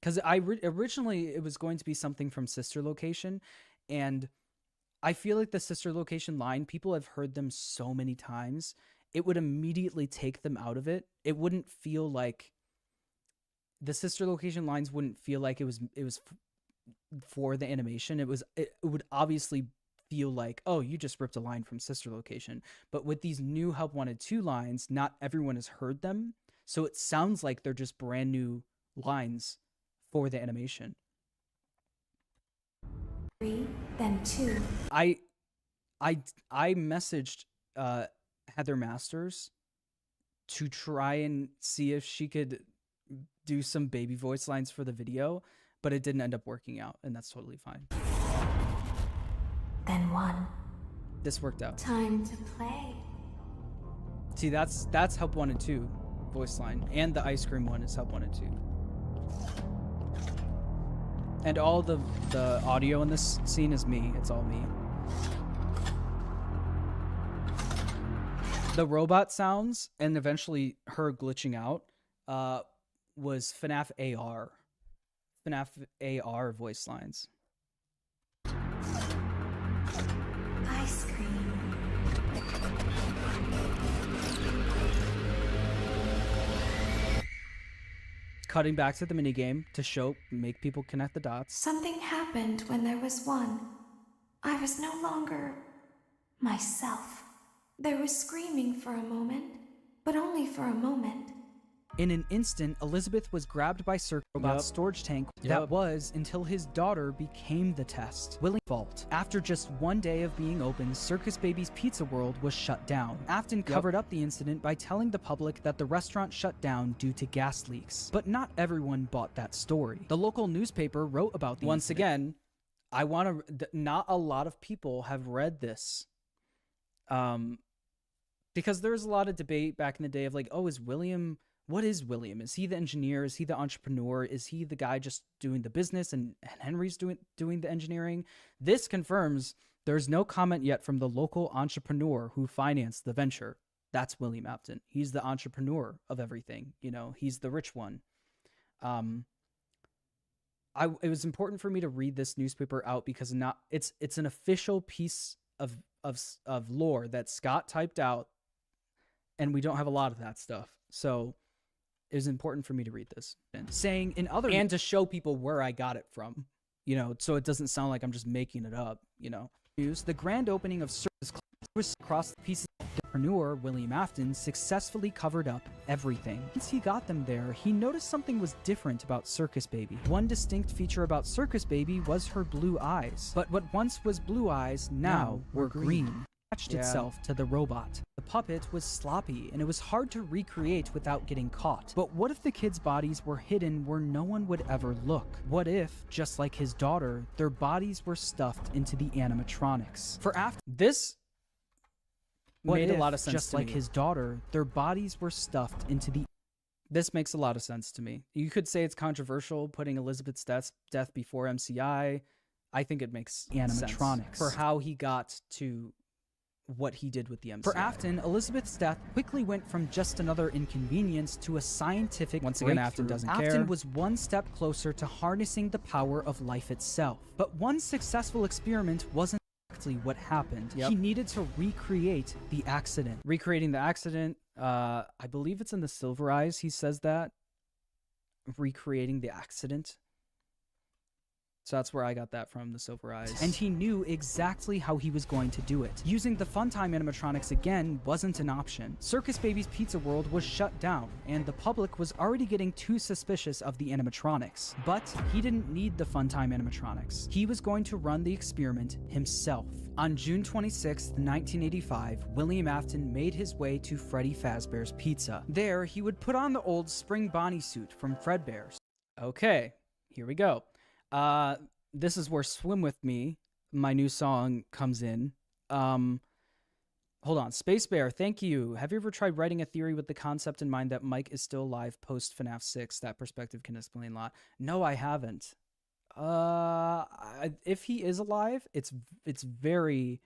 Because originally it was going to be something from Sister Location, and I feel like the Sister Location line, people have heard them so many times, it would immediately take them out of it. It wouldn't feel like the Sister Location lines wouldn't feel like it was for the animation. It would obviously feel like, oh, you just ripped a line from Sister Location. But with these new Help Wanted 2 lines, not everyone has heard them, so it sounds like they're just brand new lines for the animation. 3, then 2. I messaged Heather Masters to try and see if she could do some Baby voice lines for the video, but it didn't end up working out, and that's totally fine. Then 1. This worked out. Time to play. See, that's Help Wanted 2 voice line, and the ice cream one is Help Wanted 2. And all the audio in this scene is me. It's all me. The robot sounds and eventually her glitching out was FNAF AR. FNAF AR voice lines. Ice cream. Cutting back to the minigame to make people connect the dots. Something happened when there was 1. I was no longer myself. There was screaming for a moment, but only for a moment. In an instant, Elizabeth was grabbed by Circle Robot's storage tank. That was until his daughter became the test. Willing Vault. After just 1 day of being open, Circus Baby's Pizza World was shut down. Afton covered up the incident by telling the public that the restaurant shut down due to gas leaks. But not everyone bought that story. The local newspaper wrote about the incident. Again, I want to... Not a lot of people have read this. Because there was a lot of debate back in the day of like, oh, is William... What is William? Is he the engineer? Is he the entrepreneur? Is he the guy just doing the business and Henry's doing the engineering? This confirms there's no comment yet from the local entrepreneur who financed the venture. That's William Apton. He's the entrepreneur of everything. You know, he's the rich one. It was important for me to read this newspaper out because it's an official piece of lore that Scott typed out, and we don't have a lot of that stuff. So it was important for me to read this and saying in other and to show people where I got it from, you know, so it doesn't sound like I'm just making it up, you know. The grand opening of Circus was across the pieces The entrepreneur, William Afton, successfully covered up everything. Once he got them there, he noticed something was different about Circus Baby. One distinct feature about Circus Baby was her blue eyes. But what once was blue eyes now were green. Attached itself to the robot. The puppet was sloppy, and it was hard to recreate without getting caught. But what if the kids' bodies were hidden where no one would ever look? What if, just like his daughter, their bodies were stuffed into the animatronics? For after this made a lot of sense just to like me. His daughter, their bodies were stuffed into the... This makes a lot of sense to me. You could say it's controversial putting Elizabeth's death before MCI. I think it makes animatronics sense for how he got to what he did with the MCI. For Afton, Elizabeth's death quickly went from just another inconvenience to a scientific Once again, Afton doesn't care. Afton was one step closer to harnessing the power of life itself. But one successful experiment wasn't exactly what happened. He needed to recreate the accident. Recreating the accident, I believe it's in the Silver Eyes, he says that. Recreating the accident. So that's where I got that from, the Silver Eyes. And he knew exactly how he was going to do it. Using the Funtime animatronics again wasn't an option. Circus Baby's Pizza World was shut down, and the public was already getting too suspicious of the animatronics. But he didn't need the Funtime animatronics. He was going to run the experiment himself. On June 26, 1985, William Afton made his way to Freddy Fazbear's Pizza. There, he would put on the old Spring Bonnie suit from Fredbear's. Okay, here we go. This is where Swim With Me, my new song, comes in. Hold on. Space Bear, thank you. Have you ever tried writing a theory with the concept in mind that Mike is still alive post FNAF 6? That perspective can explain a lot. No, I haven't. If he is alive, it's very...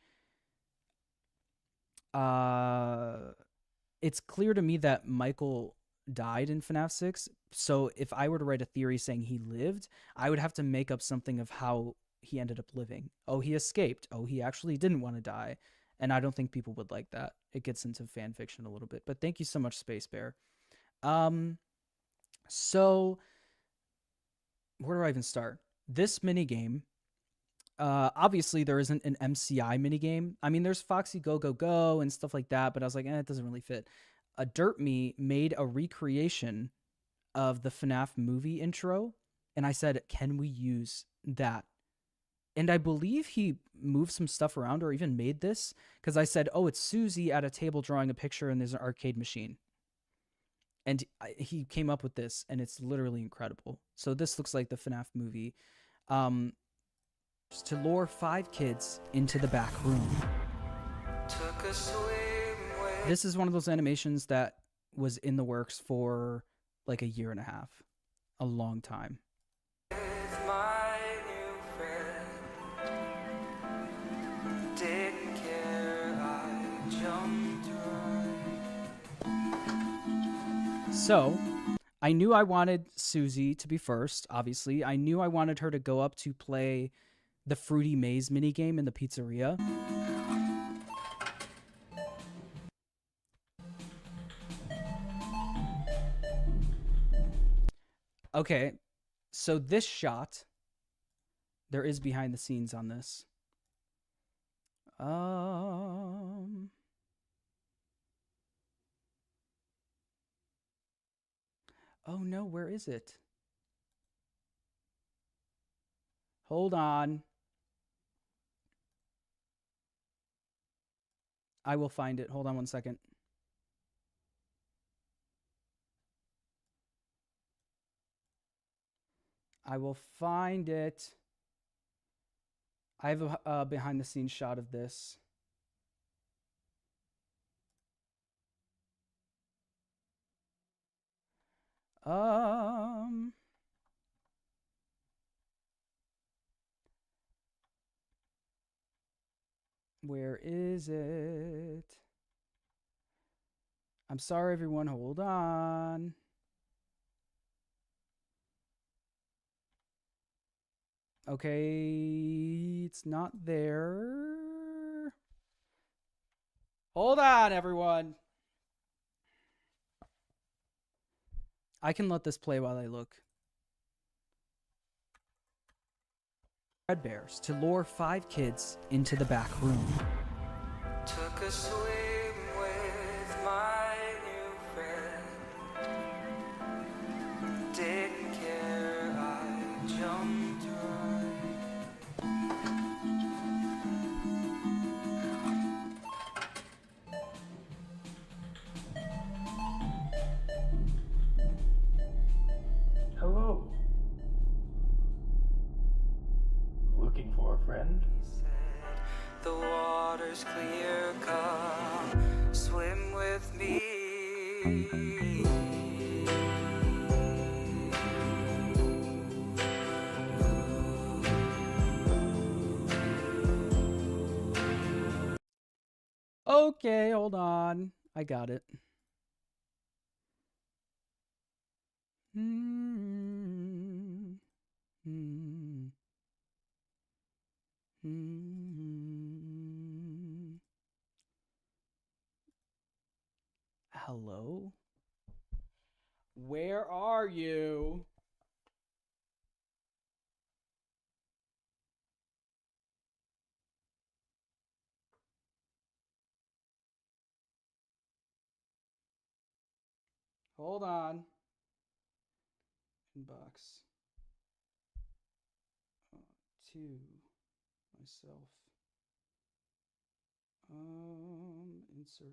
it's clear to me that Michael died in FNAF 6, so if I were to write a theory saying he lived, I would have to make up something of how he ended up living. Oh, he escaped. Oh, he actually didn't want to die. And I don't think people would like that. It gets into fan fiction a little bit. But thank you so much, Space Bear. So where do I even start? This minigame, obviously there isn't an MCI minigame. I mean, there's Foxy Go Go Go and stuff like that, but I was like, it doesn't really fit. A Dirt Me made a recreation of the FNAF movie intro, and I said, can we use that? And I believe he moved some stuff around or even made this, because I said, oh, it's Susie at a table drawing a picture and there's an arcade machine. And he came up with this, and it's literally incredible. So this looks like the FNAF movie. To lure 5 kids into the back room. This is one of those animations that was in the works for like a year and a half. A long time. So, I knew I wanted Susie to be first, obviously. I knew I wanted her to go up to play the Fruity Maze minigame in the pizzeria. Okay, so this shot, there is behind the scenes on this. Oh no, where is it? Hold on. I will find it. Hold on one second. I will find it. I have a behind the scenes shot of this. Where is it? I'm sorry, everyone. Hold on. Okay, it's not there. Hold on, everyone. I can let this play while I look. Fredbears to lure 5 kids into the back room. Took a swim jumped right. Hello. Looking for a friend? The water's clear, come swim with me. Okay, hold on. I got it. Hello? Where are you? Hold on. Inbox. To myself. Insert.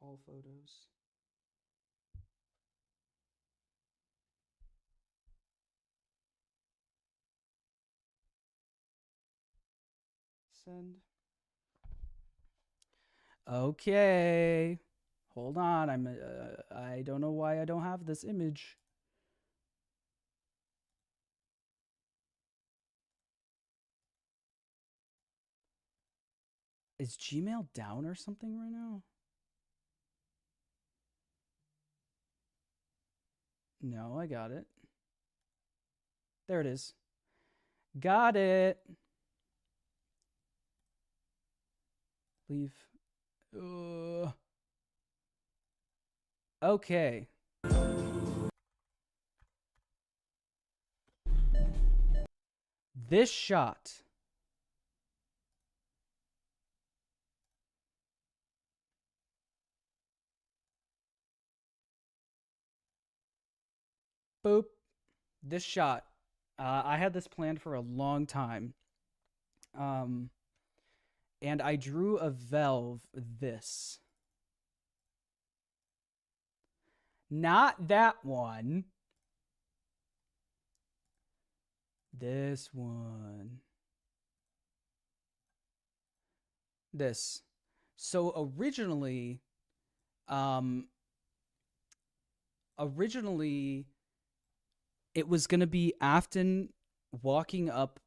All photos. Send. Okay. Hold on. I don't know why I don't have this image. Is Gmail down or something right now? No, I got it. There it is. Got it. Leave. Okay. This shot. Boop. This shot. I had this planned for a long time. And I drew a valve this. Not that one. This one. This. So originally, it was going to be Afton walking up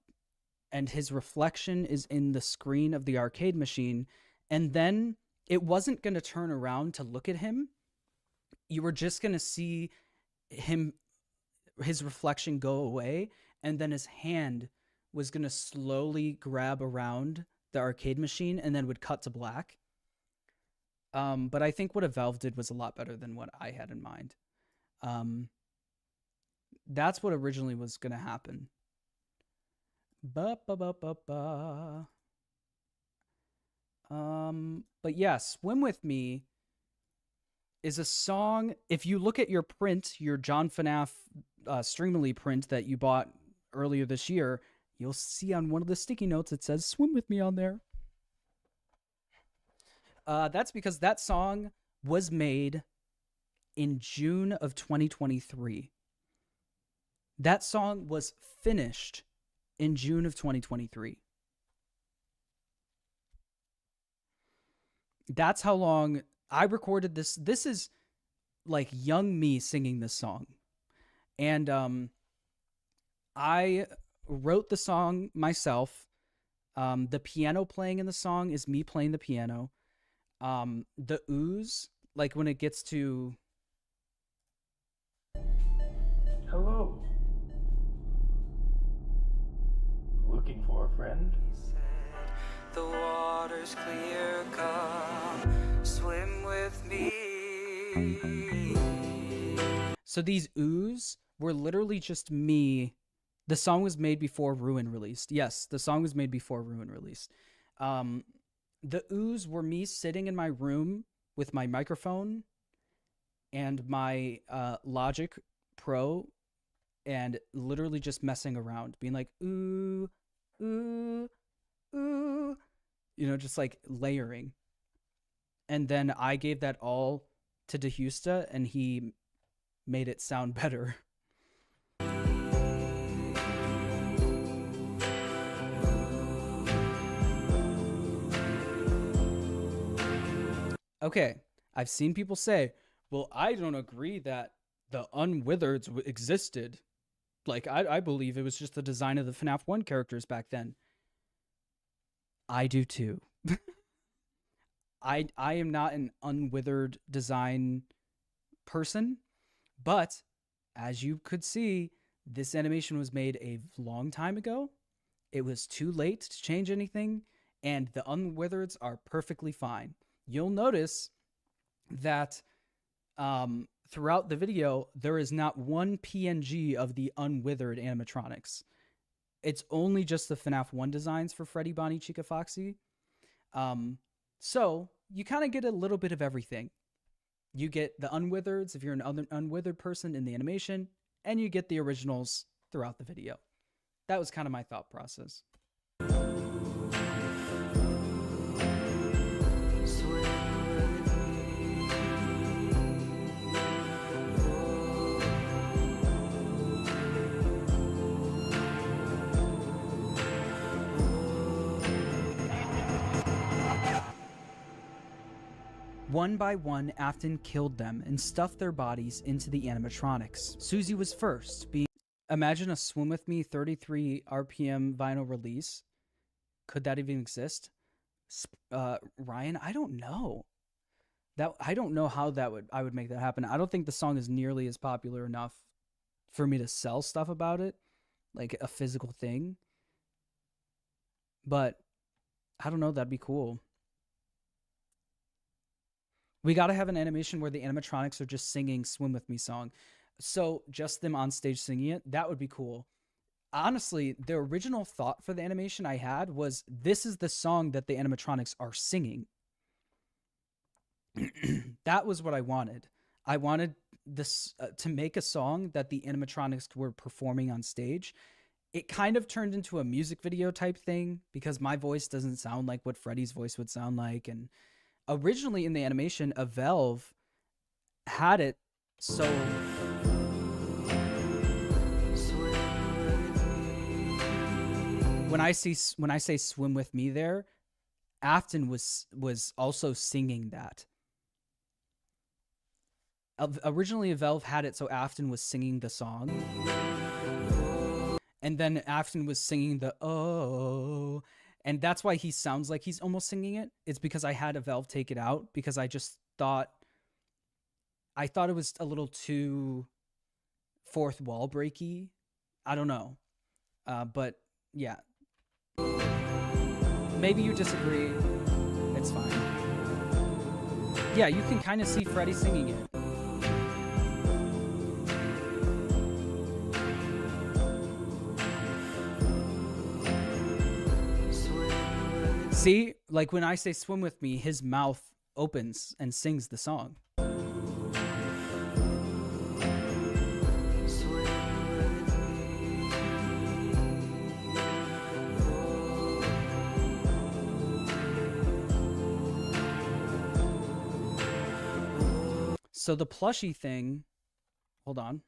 and his reflection is in the screen of the arcade machine. And then it wasn't going to turn around to look at him. You were just going to see his reflection go away. And then his hand was going to slowly grab around the arcade machine and then would cut to black. But I think what a valve did was a lot better than what I had in mind. That's what originally was going to happen. But yeah, Swim With Me is a song. If you look at your print, your John FNAF Streamily print that you bought earlier this year, you'll see on one of the sticky notes it says Swim With Me on there. That's because that song was made in June of 2023. That song was finished in June of 2023. That's how long I recorded this. This is like young me singing this song. And I wrote the song myself. The piano playing in the song is me playing the piano. The ooze, like when it gets to... Hello. Looking for a friend? The water's clear, come swim with me. So these oohs were literally just me. The song was made before Ruin released. Yes, the song was made before Ruin released. The oohs were me sitting in my room with my microphone and my Logic Pro, and literally just messing around, being like, ooh, ooh, ooh, you know, just like layering. And then I gave that all to DeHusta, and he made it sound better. Okay, I've seen people say, well, I don't agree that the Unwithereds existed. Like, I believe it was just the design of the FNAF 1 characters back then. I do too. I am not an Unwithered design person, but as you could see, this animation was made a long time ago. It was too late to change anything, and the Unwithereds are perfectly fine. You'll notice that throughout the video, there is not one PNG of the Unwithered animatronics. It's only just the FNAF 1 designs for Freddy, Bonnie, Chica, Foxy. So you kind of get a little bit of everything. You get the Unwithereds if you're an Unwithered person in the animation, and you get the originals throughout the video. That was kind of my thought process. One by one, Afton killed them and stuffed their bodies into the animatronics. Susie was first. Imagine a Swim With Me 33 RPM vinyl release. Could that even exist? Ryan, I don't know. I don't know how I would make that happen. I don't think the song is nearly as popular enough for me to sell stuff about it, like a physical thing. But I don't know, that'd be cool. We got to have an animation where the animatronics are just singing Swim With Me song. So just them on stage singing it, that would be cool. Honestly, the original thought for the animation I had was, this is the song that the animatronics are singing. That was what I wanted. I wanted this to make a song that the animatronics were performing on stage. It kind of turned into a music video type thing because my voice doesn't sound like what Freddy's voice would sound like, and originally in the animation, a Valve had it so when I say Swim With Me there, Afton was also singing that. Originally, Valve had it so Afton was singing the song, and then Afton was singing the oh. And that's why he sounds like he's almost singing it. It's because I had a Valve take it out because I just thought it was a little too fourth wall breaky. I don't know. But yeah. Maybe you disagree. It's fine. Yeah, you can kind of see Freddy singing it. See, like when I say Swim With Me, his mouth opens and sings the song. So the plushie thing, hold on.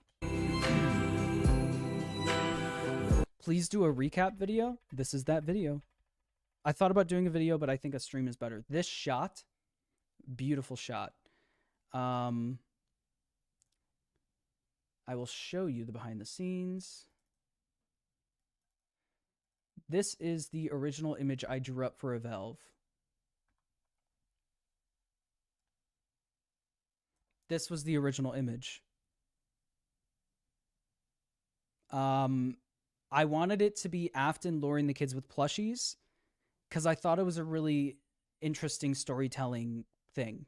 Please do a recap video. This is that video. I thought about doing a video, but I think a stream is better. This shot, beautiful shot. I will show you the behind the scenes. This is the original image I drew up for a Valve. This was the original image. I wanted it to be Afton luring the kids with plushies, because I thought it was a really interesting storytelling thing.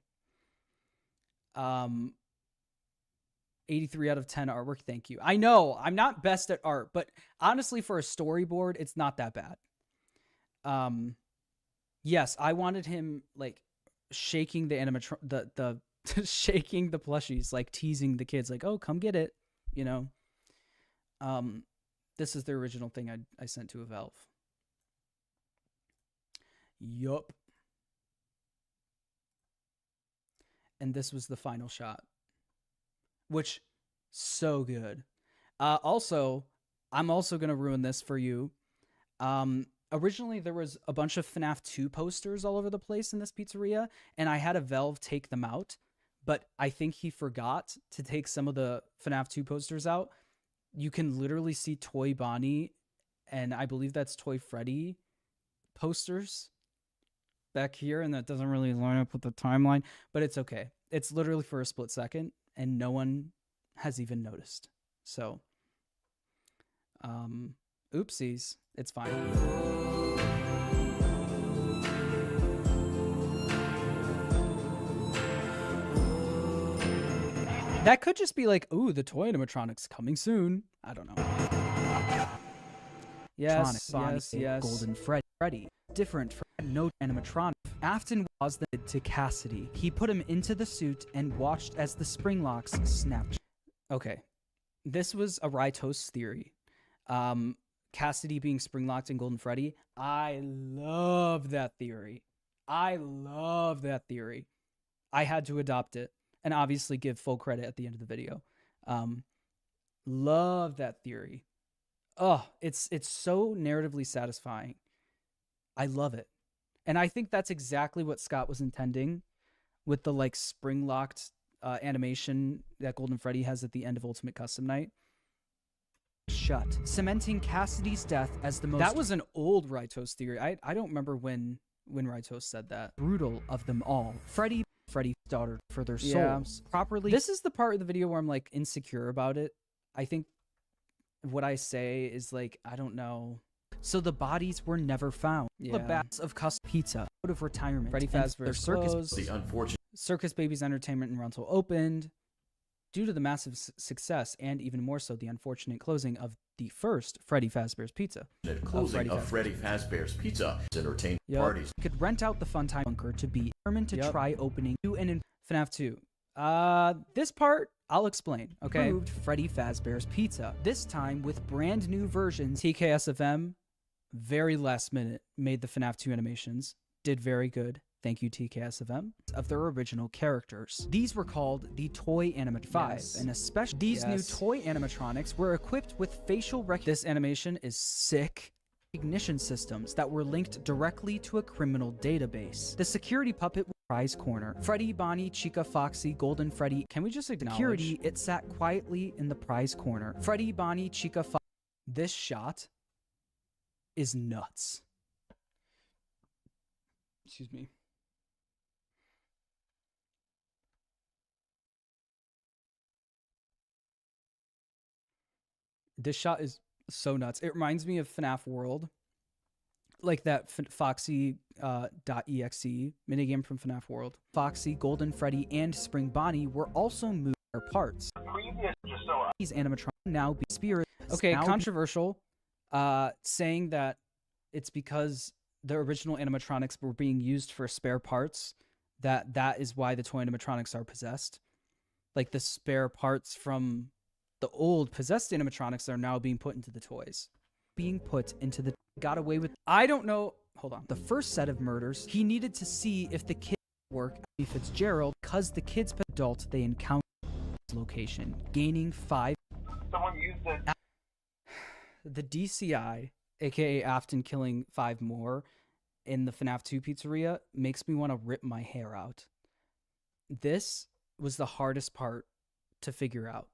83 out of 10 artwork, thank you. I know, I'm not best at art, but honestly, for a storyboard, it's not that bad. Yes, I wanted him, like, shaking the animatron, the shaking the plushies, like teasing the kids, like, oh, come get it, you know. This is the original thing I sent to a Valve. Yup. And this was the final shot, which so good. Also, I'm also gonna ruin this for you. Originally there was a bunch of FNAF 2 posters all over the place in this pizzeria, and I had a Valve take them out, but I think he forgot to take some of the FNAF 2 posters out. You can literally see Toy Bonnie, and I believe that's Toy Freddy posters back here, and that doesn't really line up with the timeline, but it's okay. It's literally for a split second, and no one has even noticed. So, oopsies. It's fine. That could just be like, ooh, the toy animatronics coming soon. I don't know. Yes, yes. Golden Freddy. Different from no animatronic. Afton was the to Cassidy. He put him into the suit and watched as the spring locks snapped. Okay. This was a Rytos theory. Cassidy being spring locked in Golden Freddy. I love that theory. I had to adopt it and obviously give full credit at the end of the video. Love that theory. Oh, it's so narratively satisfying. I love it. And I think that's exactly what Scott was intending with the like spring locked animation that Golden Freddy has at the end of Ultimate Custom Night. Shut, cementing Cassidy's death as the most. That was an old Rytos theory. I don't remember when Rytos said that. Brutal of them all. Freddy's daughter for their souls. Properly. This is the part of the video where I'm like insecure about it. I think what I say is like, I don't know. So the bodies were never found. Yeah. The bats of custom pizza out of retirement. Freddy Fazbear's circus. The unfortunate Circus Baby's entertainment and rental opened. Due to the massive success, and even more so, the unfortunate closing of the first Freddy Fazbear's Pizza. Closing of Freddy Fazbear's Pizza entertained parties. Could rent out the Funtime Bunker to be determined to try opening new and in FNAF 2. This part, I'll explain, okay? Improved Freddy Fazbear's Pizza. This time with brand new versions. TKSFM, very last minute, made the FNAF 2 animations. Did very good. Thank you, TKSFM, of their original characters. These were called the Toy Animat 5, and especially these new toy animatronics were equipped with facial recognition. This animation is sick. Ignition systems that were linked directly to a criminal database. The security puppet was prize corner. Freddy, Bonnie, Chica, Foxy, Golden Freddy. Can we just acknowledge? Security, it sat quietly in the prize corner. Freddy, Bonnie, Chica, Foxy. This shot is nuts. Excuse me. This shot is so nuts. It reminds me of FNAF World. Like that Foxy .exe minigame from FNAF World. Foxy, Golden Freddy, and Spring Bonnie were also moved their parts. These animatronics now be spirits. Okay, controversial. Saying that it's because the original animatronics were being used for spare parts, that is why the toy animatronics are possessed. Like the spare parts from the old possessed animatronics are now being put into the toys. Being put into the... Got away with... I don't know... Hold on. The first set of murders, he needed to see if the kids work at Fitzgerald because the kids adult they encountered location, gaining 5... Someone used it. The DCI, aka Afton killing 5 more in the FNAF 2 pizzeria, makes me want to rip my hair out. This was the hardest part to figure out.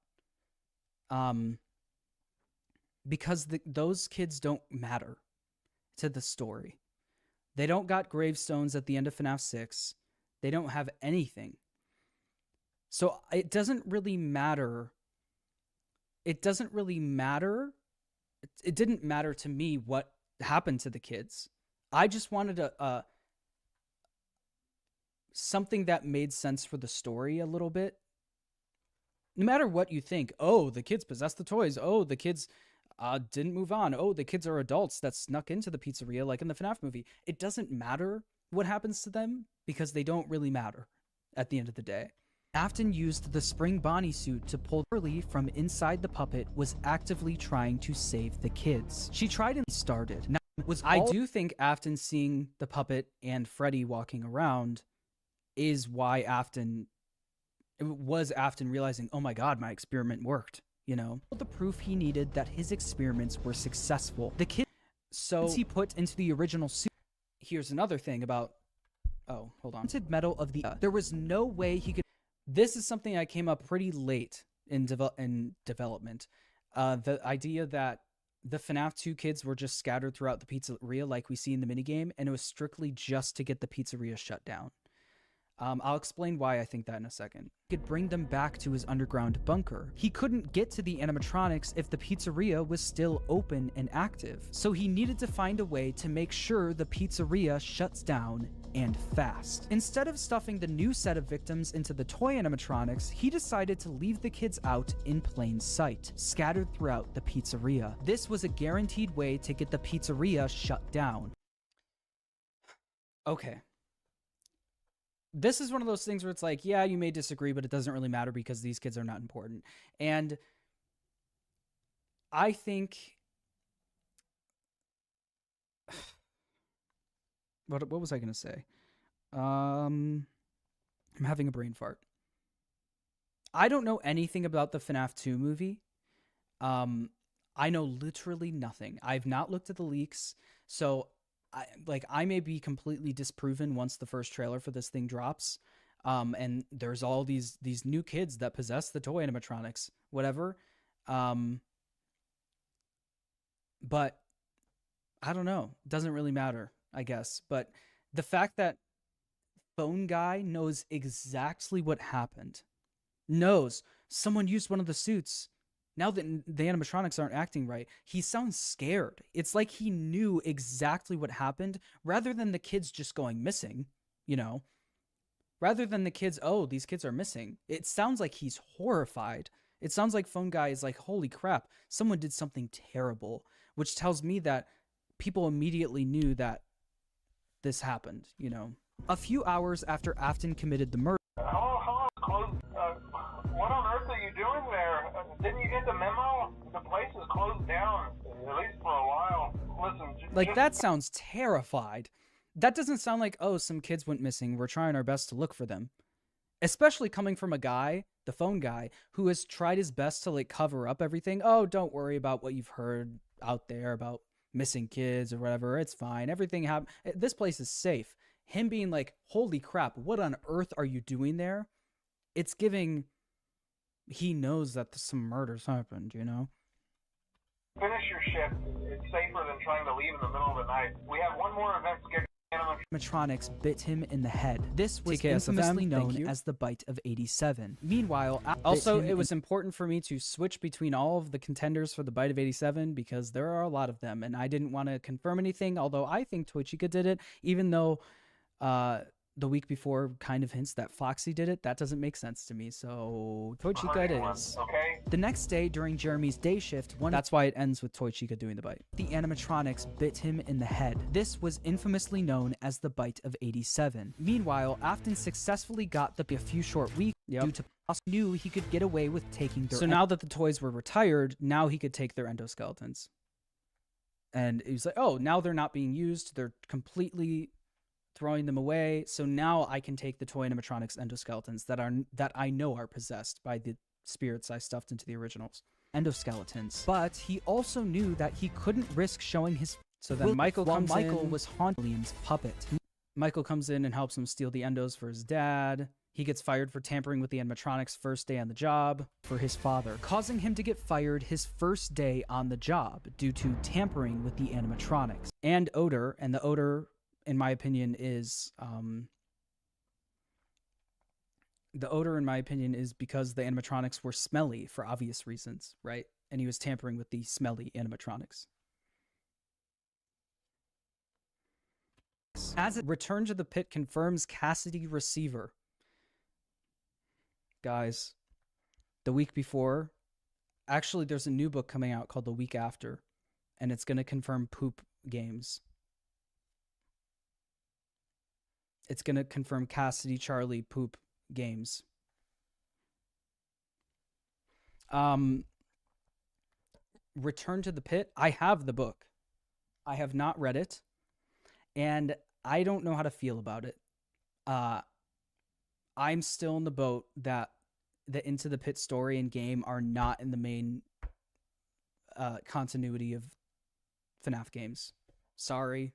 Because those kids don't matter to the story. They don't got gravestones at the end of FNAF 6. They don't have anything. So it doesn't really matter. It doesn't really matter. It didn't matter to me what happened to the kids. I just wanted something that made sense for the story a little bit. No matter what you think, oh, the kids possessed the toys. Oh, the kids didn't move on. Oh, the kids are adults that snuck into the pizzeria like in the FNAF movie. It doesn't matter what happens to them because they don't really matter at the end of the day. Afton used the Spring Bonnie suit to pull Curly from inside the puppet was actively trying to save the kids. She tried and started. Now, I do think Afton seeing the puppet and Freddy walking around is why Afton realizing, oh my god, my experiment worked, you know? The proof he needed that his experiments were successful. The kid he put into the original suit. Here's another thing about hold on. Metal of the there was no way he could. This is something I came up pretty late in development. The idea that the FNAF 2 kids were just scattered throughout the pizzeria like we see in the minigame, and it was strictly just to get the pizzeria shut down. I'll explain why I think that in a second. He could bring them back to his underground bunker. He couldn't get to the animatronics if the pizzeria was still open and active, so he needed to find a way to make sure the pizzeria shuts down and fast. Instead of stuffing the new set of victims into the toy animatronics, he decided to leave the kids out in plain sight, scattered throughout the pizzeria. This was a guaranteed way to get the pizzeria shut down. Okay. This is one of those things where it's like, yeah, you may disagree, but it doesn't really matter because these kids are not important. And I think... What was I going to say? I'm having a brain fart. I don't know anything about the FNAF 2 movie. I know literally nothing. I've not looked at the leaks, so... I may be completely disproven once the first trailer for this thing drops, and there's all these new kids that possess the toy animatronics, whatever. But I don't know. Doesn't really matter, I guess. But the fact that Phone Guy knows exactly what happened, knows someone used one of the suits. Now that the animatronics aren't acting right, he sounds scared. It's like he knew exactly what happened rather than the kids just going missing, you know? Rather than the kids, oh, these kids are missing. It sounds like he's horrified. It sounds like Phone Guy is like, holy crap, someone did something terrible, which tells me that people immediately knew that this happened, you know? A few hours after Afton committed the murder, what on earth are you doing there? Didn't you get the memo? The place is closed down, at least for a while. Listen, like, that sounds terrified. That doesn't sound like, oh, some kids went missing, we're trying our best to look for them. Especially coming from a guy, the Phone Guy, who has tried his best to, like, cover up everything. Oh, don't worry about what you've heard out there about missing kids or whatever. It's fine. Everything happened. This place is safe. Him being like, holy crap, what on earth are you doing there? It's giving... He knows that some murders happened, you know? Finish your shift. It's safer than trying to leave in the middle of the night. We have one more event scheduled. Animatronics bit him in the head. This was infamously known as the Bite of 87. Meanwhile, also, it was important for me to switch between all of the contenders for the Bite of 87 because there are a lot of them, and I didn't want to confirm anything, although I think Toy Chica did it, even though the week before kind of hints that Foxy did it. That doesn't make sense to me, so Toy Chica it is. Okay. The next day, during Jeremy's day shift, that's why it ends with Toy Chica doing the bite. The animatronics bit him in the head. This was infamously known as the Bite of 87. Meanwhile, Afton successfully got a few short weeks due to knew he could get away with taking their... So now that the toys were retired, now he could take their endoskeletons. And he was like, oh, now they're not being used. They're completely... throwing them away, so now I can take the toy animatronics endoskeletons that I know are possessed by the spirits I stuffed into the originals. Endoskeletons. But he also knew that he couldn't risk showing his... So then Michael was haunting William's puppet. Michael comes in and helps him steal the endos for his dad. He gets fired for tampering with the animatronics first day on the job for his father, causing him to get fired his first day on the job due to tampering with the animatronics. And odor, and the odor... in my opinion, is the odor, in my opinion, is because the animatronics were smelly for obvious reasons, right? And he was tampering with the smelly animatronics. As it Return to the Pit confirms Cassidy receiver. Guys, the week before, actually, there's a new book coming out called The Week After, and it's going to confirm Poop Games. It's going to confirm Cassidy, Charlie, Poop Games. Return to the Pit. I have the book. I have not read it, and I don't know how to feel about it. I'm still in the boat that the Into the Pit story and game are not in the main continuity of FNAF games. Sorry.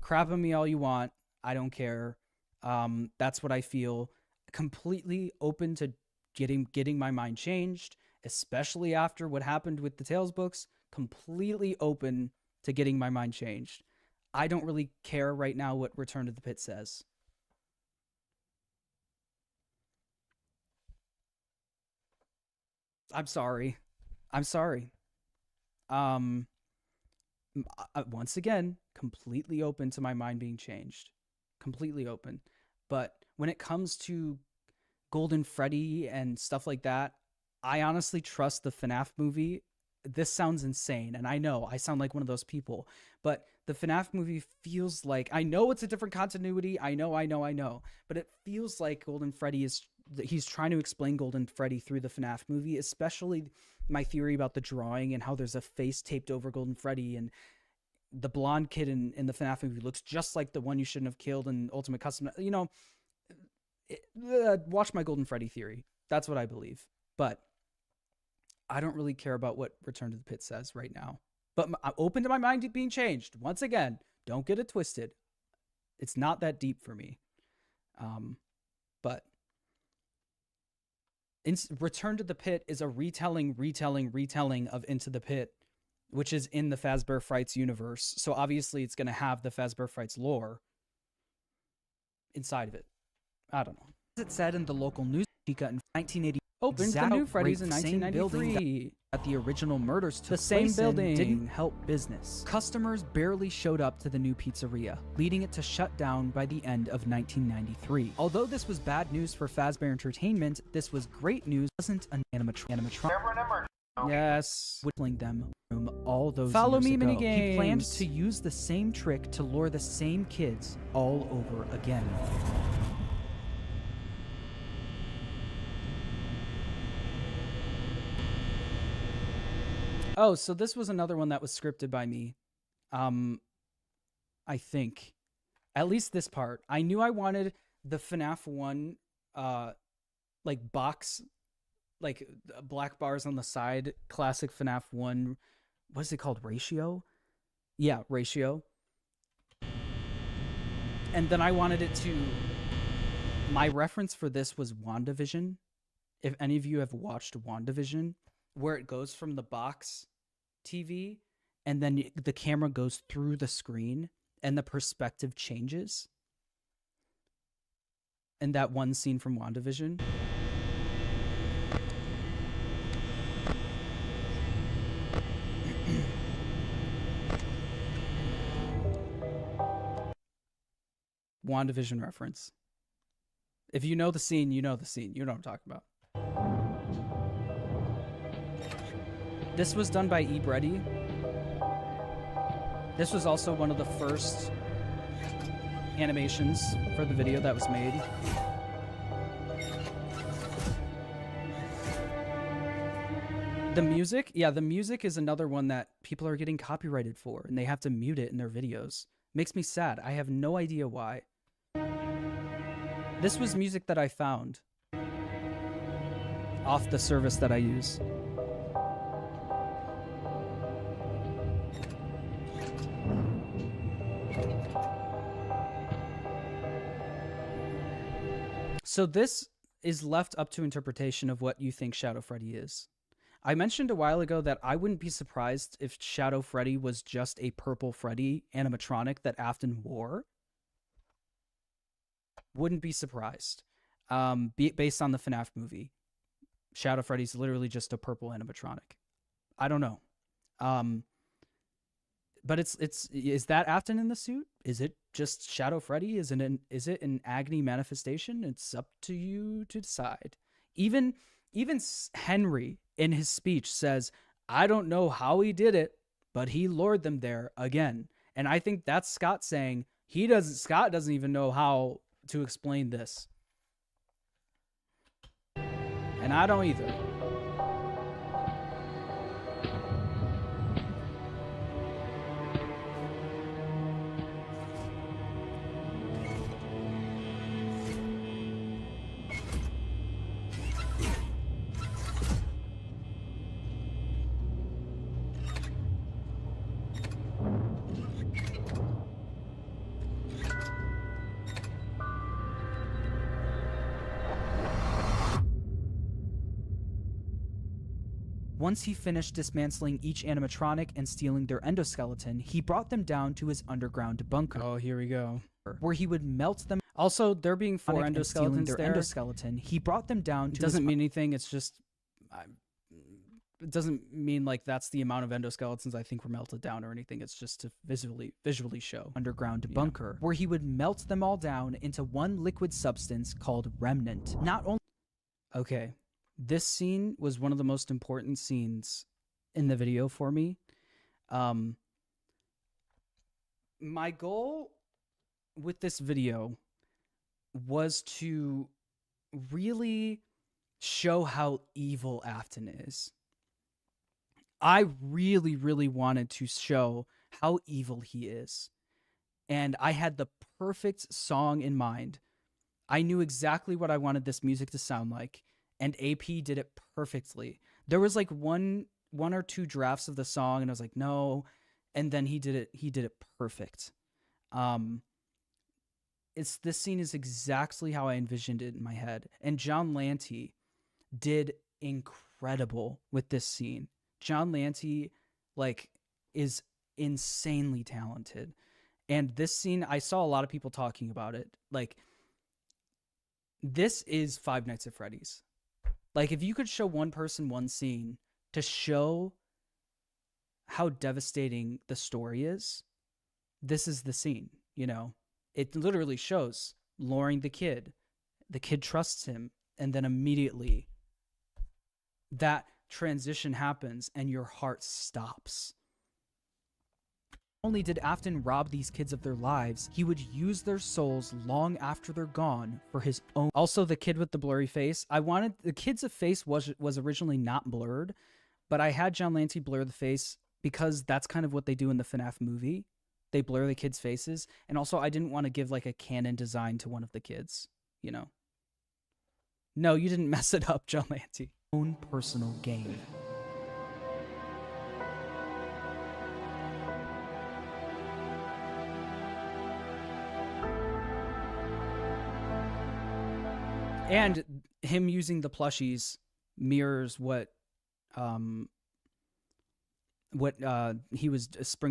Crap on me all you want. I don't care. That's what I feel. Completely open to getting my mind changed, especially after what happened with the Tales books. Completely open to getting my mind changed. I don't really care right now what Return to the Pit says. I'm sorry. Once again, completely open to my mind being changed. Completely open. But when it comes to Golden Freddy and stuff like that, I honestly trust the FNAF movie. This sounds insane, and I know I sound like one of those people, but the FNAF movie feels like, I know it's a different continuity, I know, but it feels like Golden Freddy he's trying to explain Golden Freddy through the FNAF movie, especially my theory about the drawing and how there's a face taped over Golden Freddy, and the blonde kid in the FNAF movie looks just like the one you shouldn't have killed in Ultimate Custom. You know, watch my Golden Freddy theory. That's what I believe. But I don't really care about what Return to the Pit says right now. But I'm open to my mind being changed. Once again, don't get it twisted. It's not that deep for me. But Return to the Pit is a retelling of Into the Pit, which is in the Fazbear Frights universe. So obviously it's going to have the Fazbear Frights lore inside of it. I don't know. As it said in the local news, Chica in 1980 opened the new Freddy's in 1993 at the original murders took the same building didn't help business. Customers barely showed up to the new pizzeria, leading it to shut down by the end of 1993. Although this was bad news for Fazbear Entertainment, this was great news. It wasn't an animatronic. Yes, whittling them from all those Follow years me ago. minigames. He planned to use the same trick to lure the same kids all over again. Oh, so this was another one that was scripted by me. I think. At least this part. I knew I wanted the FNAF 1 like box, like black bars on the side, classic FNAF 1. What is it called? Ratio? Yeah, ratio. And then I wanted it to... My reference for this was WandaVision. If any of you have watched WandaVision, where it goes from the box TV and then the camera goes through the screen and the perspective changes. And that one scene from WandaVision. WandaVision reference. If you know the scene, you know the scene. You know what I'm talking about. This was done by eBready. This was also one of the first animations for the video that was made. The music, yeah, the music is another one that people are getting copyrighted for, and they have to mute it in their videos. Makes me sad. I have no idea why. This was music that I found off the service that I use. So this is left up to interpretation of what you think Shadow Freddy is. I mentioned a while ago that I wouldn't be surprised if Shadow Freddy was just a purple Freddy animatronic that Afton wore. Wouldn't be surprised. Based on the FNAF movie. Shadow Freddy's literally just a purple animatronic. I don't know. But is that Afton in the suit? Is it just Shadow Freddy? Is it an Agony manifestation? It's up to you to decide. Even Henry in his speech says, I don't know how he did it, but he lured them there again. And I think that's Scott saying Scott doesn't even know how to explain this. And I don't either. Once he finished dismantling each animatronic and stealing their endoskeleton, he brought them down to his underground bunker. Oh, here we go. Where he would melt them. Also, there being 4 endoskeletons their there endoskeleton, he brought them down to doesn't mean anything. It's just, it doesn't mean like that's the amount of endoskeletons I think were melted down or anything. It's just to visually show underground bunker, where he would melt them all down into one liquid substance called Remnant. Not only... Okay. This scene was one of the most important scenes in the video for me. My goal with this video was to really show how evil Afton is. I really, really wanted to show how evil he is. And I had the perfect song in mind. I knew exactly what I wanted this music to sound like. And AP did it perfectly. There was like one or two drafts of the song, and I was like, no. And then he did it perfect. This scene is exactly how I envisioned it in my head. And John Lanty did incredible with this scene. John Lanty, like, is insanely talented. And this scene, I saw a lot of people talking about it. Like, this is Five Nights at Freddy's. Like, if you could show one person one scene to show how devastating the story is, this is the scene, you know? It literally shows luring the kid. The kid trusts him, and then immediately that transition happens and your heart stops. Not only did Afton rob these kids of their lives, he would use their souls long after they're gone for his own. Also, the kid with the blurry face. The kid's face was originally not blurred, but I had John Lanty blur the face because that's kind of what they do in the FNAF movie. They blur the kids' faces, and also I didn't want to give like a canon design to one of the kids, you know. No, you didn't mess it up, John Lanty. Own personal gain. And him using the plushies mirrors what Spring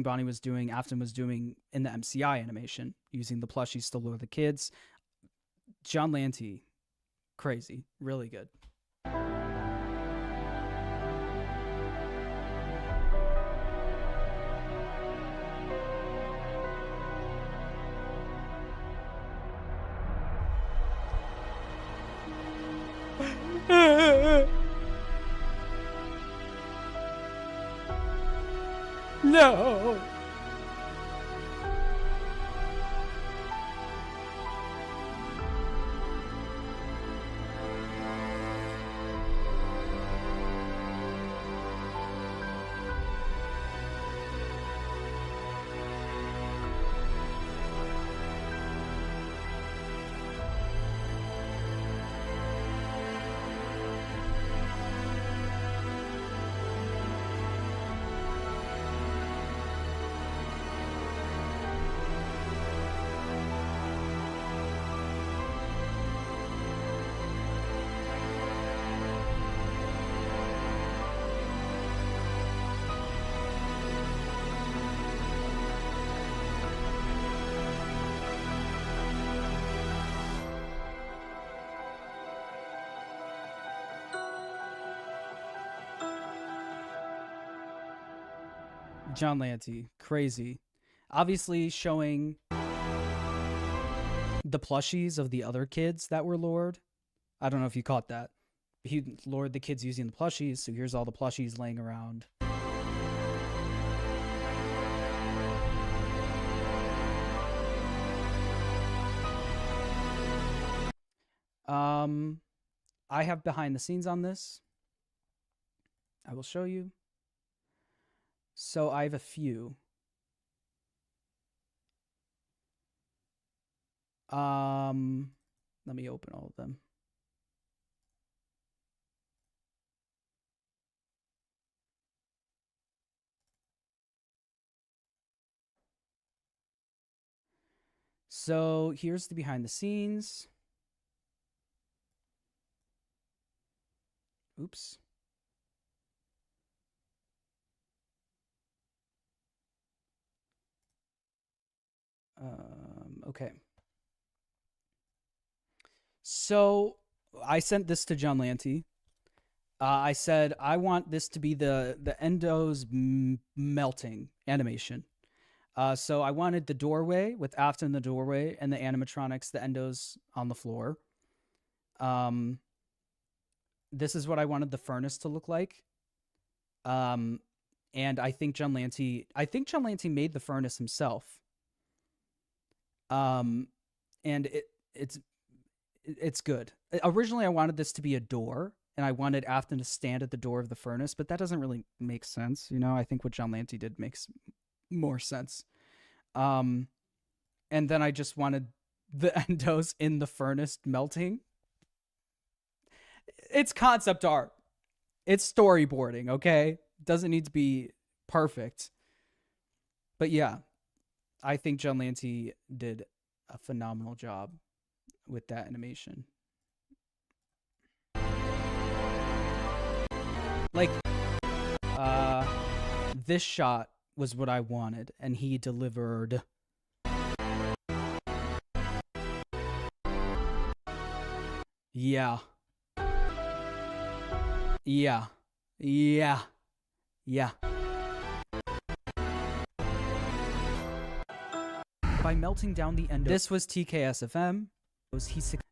Bonnie was doing, Afton was doing in the MCI animation, using the plushies to lure the kids. John Lanty, crazy, really good. No. John Lanty, crazy. Obviously showing the plushies of the other kids that were lured. I don't know if you caught that. He lured the kids using the plushies, so here's all the plushies laying around. I have behind the scenes on this. I will show you. So I have a few. Let me open all of them. So here's the behind the scenes. Oops. Okay. So I sent this to John Lanty. I said, I want this to be the endos melting animation. So I wanted the doorway with Afton in the doorway and the animatronics, the endos on the floor. This is what I wanted the furnace to look like. And I think John Lanty made the furnace himself. And it's good. Originally, I wanted this to be a door, and I wanted Afton to stand at the door of the furnace, but that doesn't really make sense. You know, I think what John Lanty did makes more sense. And then I just wanted the endos in the furnace melting. It's concept art. It's storyboarding, okay? Doesn't need to be perfect. But yeah, I think John Lanty did a phenomenal job with that animation. Like, this shot was what I wanted, and he delivered. Yeah. Yeah. Yeah. Yeah. By melting down the end of this was TKSFM.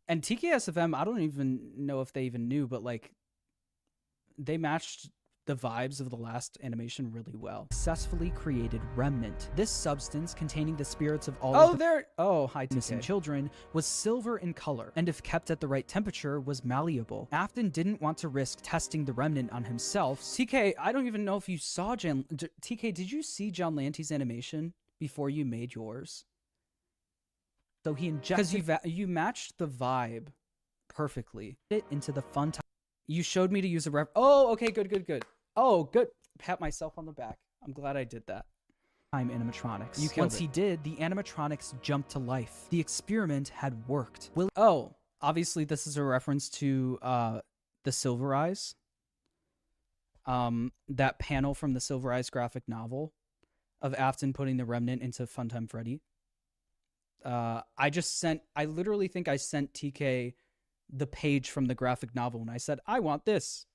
And TKSFM, I don't even know if they even knew, but like they matched the vibes of the last animation really well. Successfully created Remnant. This substance containing the spirits of all missing children was silver in color, and if kept at the right temperature was malleable. Afton didn't want to risk testing the Remnant on himself. TK, I don't even know if you saw TK, did you see John Lanty's animation before you made yours? So he injected, because you matched the vibe perfectly it into the fun time. You showed me to use a oh, okay, good. Oh, good. Pat myself on the back. I'm glad I did that. Animatronics. Once he did, the animatronics jumped to life. The experiment had worked. Obviously this is a reference to the Silver Eyes. That panel from the Silver Eyes graphic novel of Afton putting the Remnant into Funtime Freddy. I literally think I sent TK the page from the graphic novel and I said, I want this.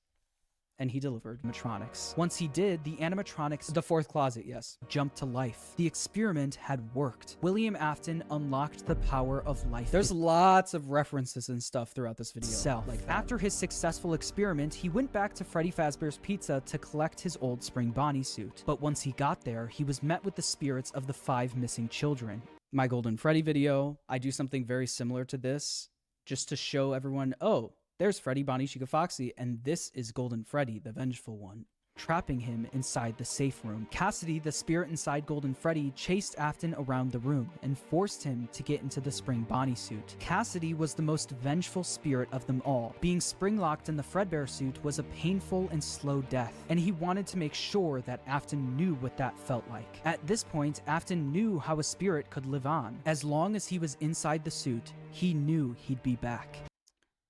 And he delivered animatronics. Once he did, the animatronics, the fourth closet, yes, jumped to life. The experiment had worked. William Afton unlocked the power of life. There's lots of references and stuff throughout this video. After his successful experiment, he went back to Freddy Fazbear's Pizza to collect his old Spring Bonnie suit. But once he got there, he was met with the spirits of the 5 missing children. My Golden Freddy video, I do something very similar to this, just to show everyone, oh, there's Freddy, Bonnie, Chica, Foxy, and this is Golden Freddy, the vengeful one, trapping him inside the safe room. Cassidy, the spirit inside Golden Freddy, chased Afton around the room and forced him to get into the Spring Bonnie suit. Cassidy was the most vengeful spirit of them all. Being spring-locked in the Fredbear suit was a painful and slow death, and he wanted to make sure that Afton knew what that felt like. At this point, Afton knew how a spirit could live on. As long as he was inside the suit, he knew he'd be back.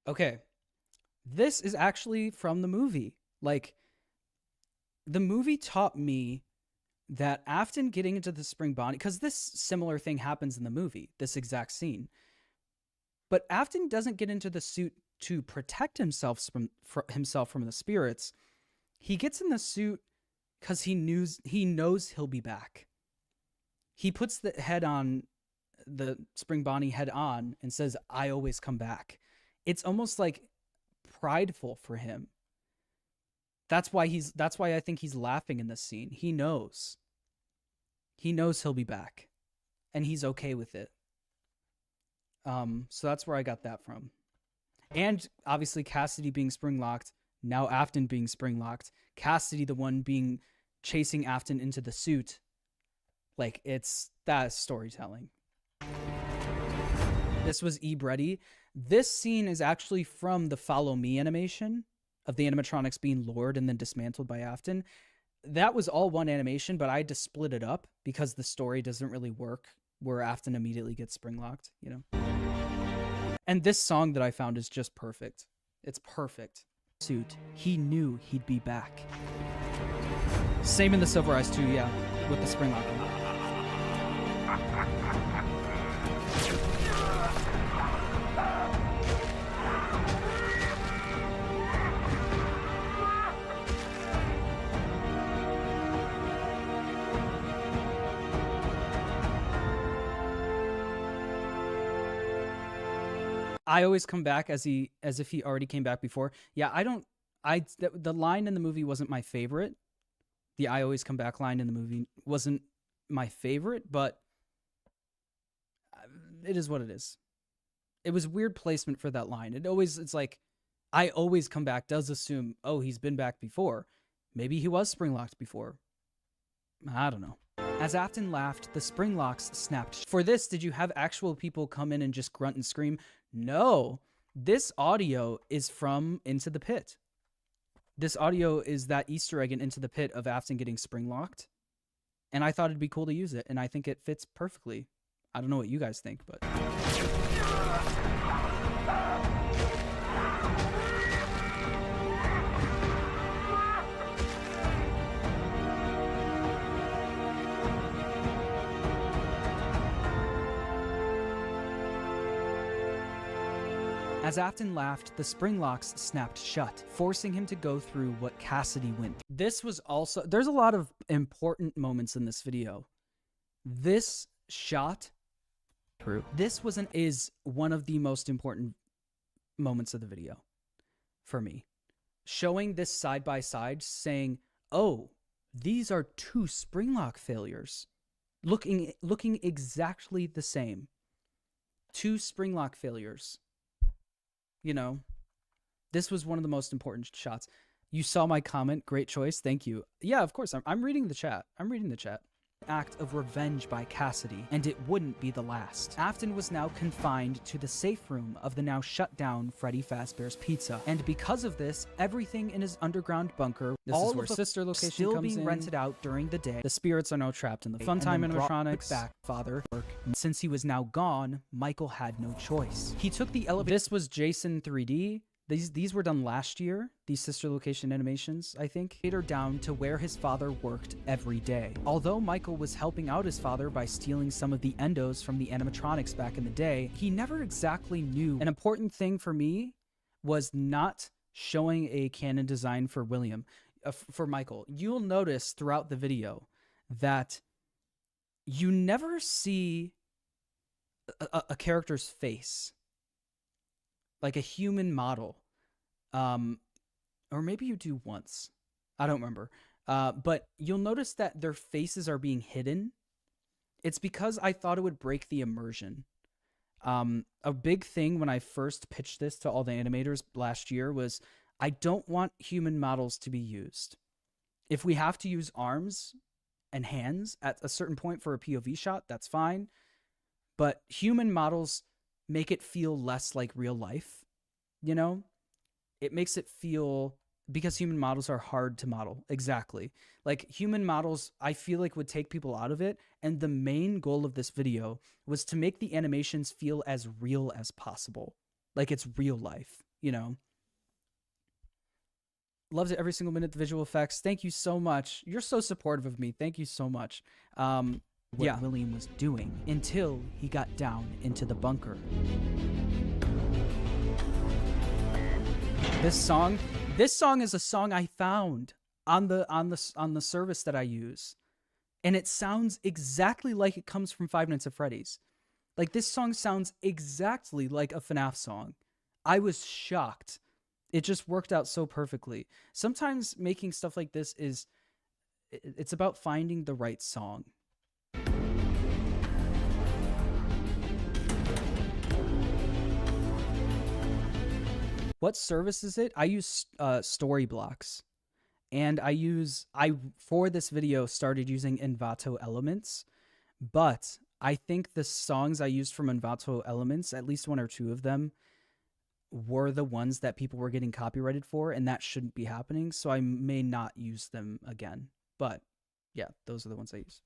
Okay. This is actually from the movie. Like, the movie taught me that Afton getting into the Spring Bonnie, because this similar thing happens in the movie, this exact scene. But Afton doesn't get into the suit to protect himself from the spirits. He gets in the suit because he knows he'll be back. He puts the head on, the Spring Bonnie head on, and says, I always come back. It's almost like prideful for him. That's why I think he's laughing in this scene. He knows he'll be back, and he's okay with it. So that's where I got that from. And obviously Cassidy being spring locked, now Afton being spring locked, Cassidy the one being chasing Afton into the suit. Like, that's storytelling. This was Ready. This scene is actually from the Follow Me animation of the animatronics being lured and then dismantled by Afton. That was all one animation, but I had to split it up because the story doesn't really work where Afton immediately gets spring locked, you know? And this song that I found is just perfect. It's perfect. Suit. He knew he'd be back. Same in the Silver Eyes too, yeah, with the spring lock. I always come back as if he already came back before. Yeah, the line in the movie wasn't my favorite. The I always come back line in the movie wasn't my favorite, but it is what it is. It was weird placement for that line. It's like, I always come back does assume, oh, he's been back before. Maybe he was spring locked before. I don't know. As Afton laughed, the spring locks snapped. For this, did you have actual people come in and just grunt and scream? No. This audio is from Into the Pit. This audio is that Easter egg in Into the Pit of Afton getting spring locked. And I thought it'd be cool to use it, and I think it fits perfectly. I don't know what you guys think, but... As Afton laughed, the spring locks snapped shut, forcing him to go through what Cassidy went through. This was also... There's a lot of important moments in this video. This shot... This is one of the most important moments of the video for me. Showing this side by side, saying, oh, these are two spring lock failures. Looking exactly the same. Two spring lock failures. You know, this was one of the most important shots. You saw my comment. Great choice. Thank you. Yeah, of course. I'm reading the chat. I'm reading the chat. Act of revenge by Cassidy, and it wouldn't be the last. Afton was now confined to the safe room of the now shut down Freddy Fazbear's Pizza, and because of this, everything in his underground bunker, all of the sister location still being rented out during the day. The spirits are now trapped in the Funtime animatronics. Back father, since he was now gone, Michael had no choice. He took the elevator. This was Jason 3D. These were done last year, these sister location animations, I think. Down to where his father worked every day. Although Michael was helping out his father by stealing some of the endos from the animatronics back in the day, he never exactly knew. An important thing for me was not showing a canon design for for Michael. You'll notice throughout the video that you never see a character's face. Like a human model. Or maybe you do once. I don't remember. But you'll notice that their faces are being hidden. It's because I thought it would break the immersion. A big thing when I first pitched this to all the animators last year was I don't want human models to be used. If we have to use arms and hands at a certain point for a POV shot, that's fine. But human models make it feel less like real life, you know? It makes it feel, because human models are hard to model. Exactly. Like human models, I feel like would take people out of it. And the main goal of this video was to make the animations feel as real as possible. Like it's real life, you know? Loves it every single minute, the visual effects. Thank you so much. You're so supportive of me. Thank you so much. What William was doing until he got down into the bunker. This song is a song I found on the service that I use, and it sounds exactly like it comes from Five Nights at Freddy's. Like this song sounds exactly like a FNAF song. I was shocked. It just worked out so perfectly. Sometimes making stuff like this it's about finding the right song. What service is it? I use Storyblocks. And for this video, started using Envato Elements. But I think the songs I used from Envato Elements, at least one or two of them, were the ones that people were getting copyrighted for, and that shouldn't be happening, so I may not use them again. But yeah, those are the ones I use.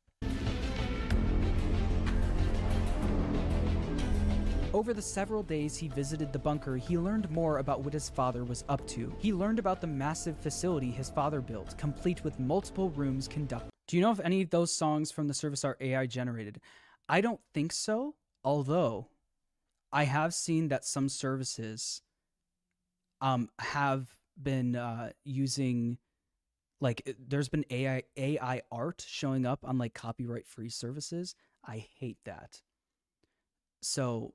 Over the several days he visited the bunker, he learned more about what his father was up to. He learned about the massive facility his father built, complete with multiple rooms conducted. Do you know if any of those songs from the service are AI generated? I don't think so, although I have seen that some services have been using, like, there's been AI art showing up on like copyright-free services. I hate that. So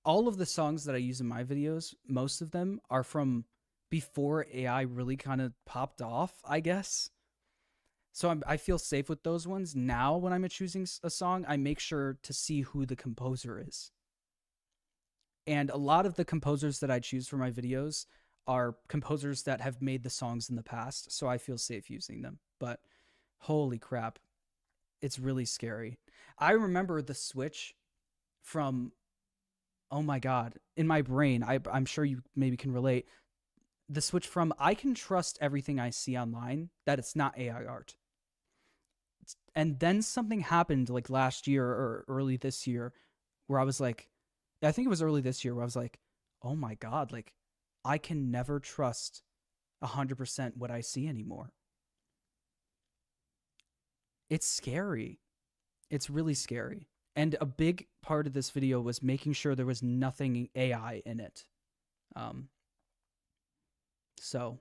all of the songs that I use in my videos, most of them are from before AI really kind of popped off, I guess. So I feel safe with those ones. Now when I'm choosing a song, I make sure to see who the composer is. And a lot of the composers that I choose for my videos are composers that have made the songs in the past, so I feel safe using them. But holy crap, it's really scary. I remember the switch from, oh my god, in my brain, I'm sure you maybe can relate, the switch from I can trust everything I see online, that it's not AI art. And then something happened like last year or early this year where I was like, I think it was early this year where I was like, oh my god, like I can never trust 100% what I see anymore. It's scary. It's really scary. And a big part of this video was making sure there was nothing AI in it. So,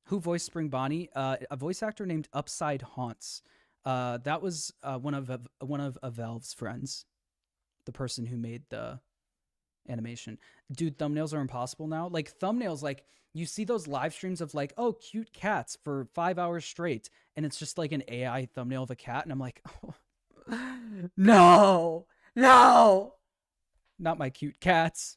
who voiced Spring Bonnie? A voice actor named Upside Haunts. That was one of Valve's friends, the person who made the animation. Dude, thumbnails are impossible now. Like thumbnails, like you see those live streams of like, oh, cute cats for 5 hours straight, and it's just like an AI thumbnail of a cat, and I'm like, oh, no, not my cute cats.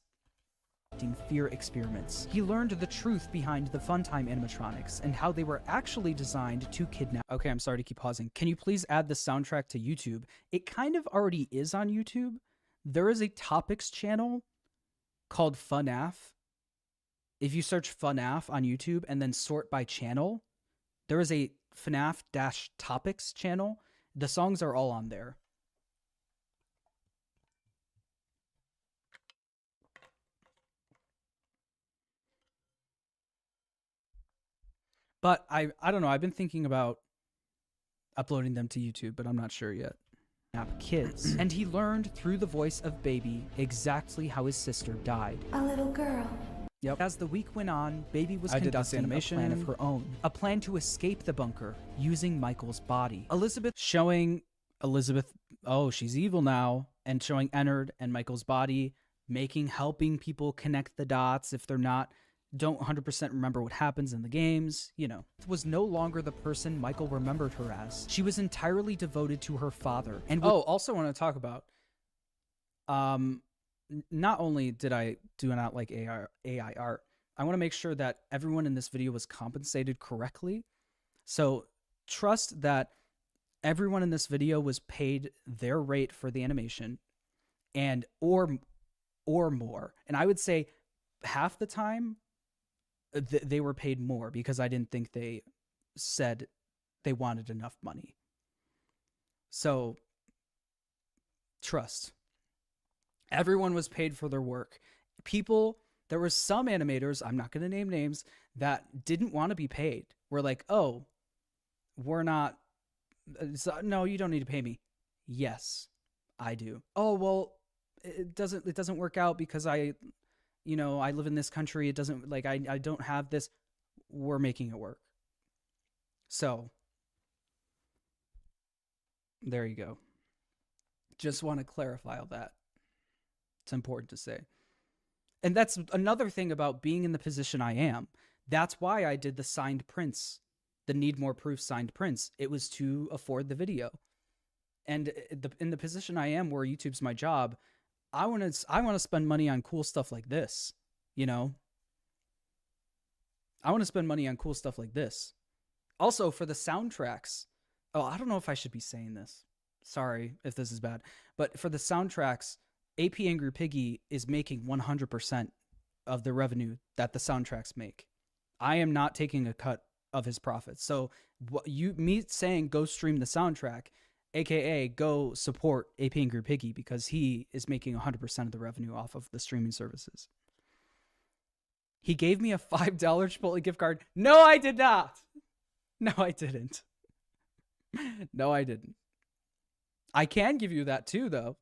Fear experiments. He learned the truth behind the Funtime animatronics and how they were actually designed to kidnap. Okay, I'm sorry to keep pausing. Can you please add the soundtrack to YouTube? It kind of already is on YouTube. There is a topics channel called FuhNaff. If you search FuhNaff on YouTube and then sort by channel, there is a FNAF-topics channel. The songs are all on there. But I don't know. I've been thinking about uploading them to YouTube, but I'm not sure yet. Kids. And he learned through the voice of Baby exactly how his sister died. A little girl. Yep. As the week went on, Baby was conducting a plan of her own. A plan to escape the bunker using Michael's body. Showing Elizabeth, oh, she's evil now, and showing Ennard and Michael's body, helping people connect the dots if they're don't 100% remember what happens in the games, you know. Was no longer the person Michael remembered her as. She was entirely devoted to her father. And also want to talk about, not only did I do not like AI art, I want to make sure that everyone in this video was compensated correctly. So trust that everyone in this video was paid their rate for the animation and or more. And I would say half the time they were paid more because I didn't think they said they wanted enough money. So trust. Everyone was paid for their work. There were some animators, I'm not going to name names, that didn't want to be paid. We're like, oh, no, you don't need to pay me. Yes, I do. Oh, well, it doesn't work out because I live in this country. It doesn't, like, I don't have this. We're making it work. So there you go. Just want to clarify all that. It's important to say. And that's another thing about being in the position I am. That's why I did the signed prints, the need more proof signed prints. It was to afford the video. And in the position I am where YouTube's my job, I want to spend money on cool stuff like this, you know? I want to spend money on cool stuff like this. Also, for the soundtracks. Oh, I don't know if I should be saying this. Sorry if this is bad. But for the soundtracks, AP Angry Piggy is making 100% of the revenue that the soundtracks make. I am not taking a cut of his profits. So me saying go stream the soundtrack, aka go support AP Angry Piggy, because he is making 100% of the revenue off of the streaming services. He gave me a $5 Chipotle gift card. No, I did not. No, I didn't. No, I didn't. I can give you that too, though.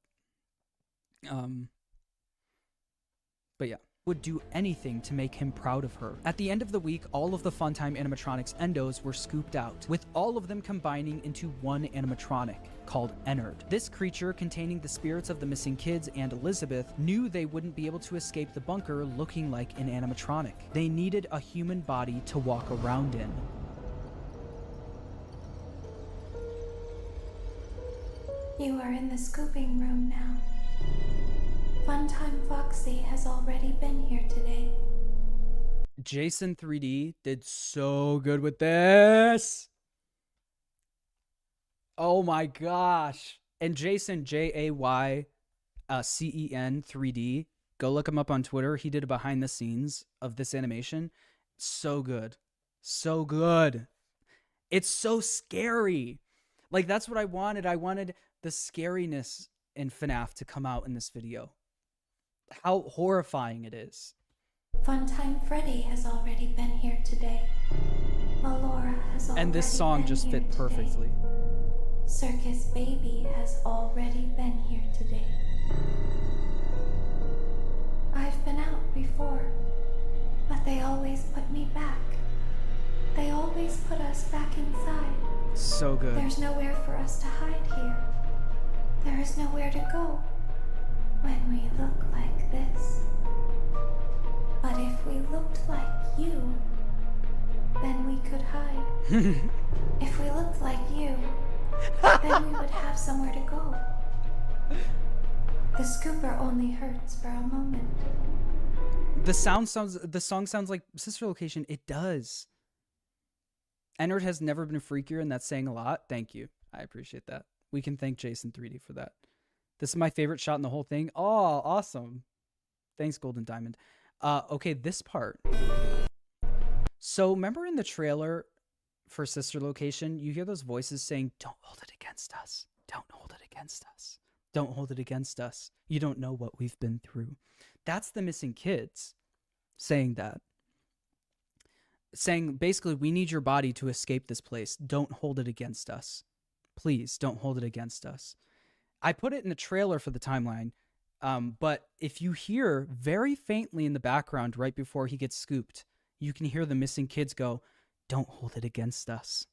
But yeah. Would do anything to make him proud of her. At the end of the week, all of the Funtime animatronics endos were scooped out, with all of them combining into one animatronic called Ennard. This creature, containing the spirits of the missing kids and Elizabeth, knew they wouldn't be able to escape the bunker looking like an animatronic. They needed a human body to walk around in. You are in the scooping room now. Funtime Foxy has already been here today. Jason 3D did so good with this. Oh my gosh. And Jason, Jaycen 3D, go look him up on Twitter. He did a behind the scenes of this animation. So good. So good. It's so scary. Like, that's what I wanted. I wanted the scariness in FNAF to come out in this video. How horrifying it is. Funtime Freddy has already been here today. Melora has already And this song been just here fit perfectly. Today. Circus Baby has already been here today. I've been out before, but they always put me back. They always put us back inside. So good. There's nowhere for us to hide here. There is nowhere to go when we look like this. But if we looked like you, then we could hide. If we looked like you, then we would have somewhere to go. The scooper only hurts for a moment. The song sounds like Sister Location. It does. Ennard has never been freakier, and that's saying a lot. Thank you. I appreciate that. We can thank Jason 3D for that. This is my favorite shot in the whole thing. Oh, awesome. Thanks, Golden Diamond. Okay, this part. So remember in the trailer for Sister Location, you hear those voices saying, "Don't hold it against us. Don't hold it against us. Don't hold it against us. You don't know what we've been through." That's the missing kids saying that. Saying, basically, we need your body to escape this place. Don't hold it against us. Please, don't hold it against us. I put it in the trailer for the timeline, but if you hear very faintly in the background right before he gets scooped, you can hear the missing kids go, "Don't hold it against us."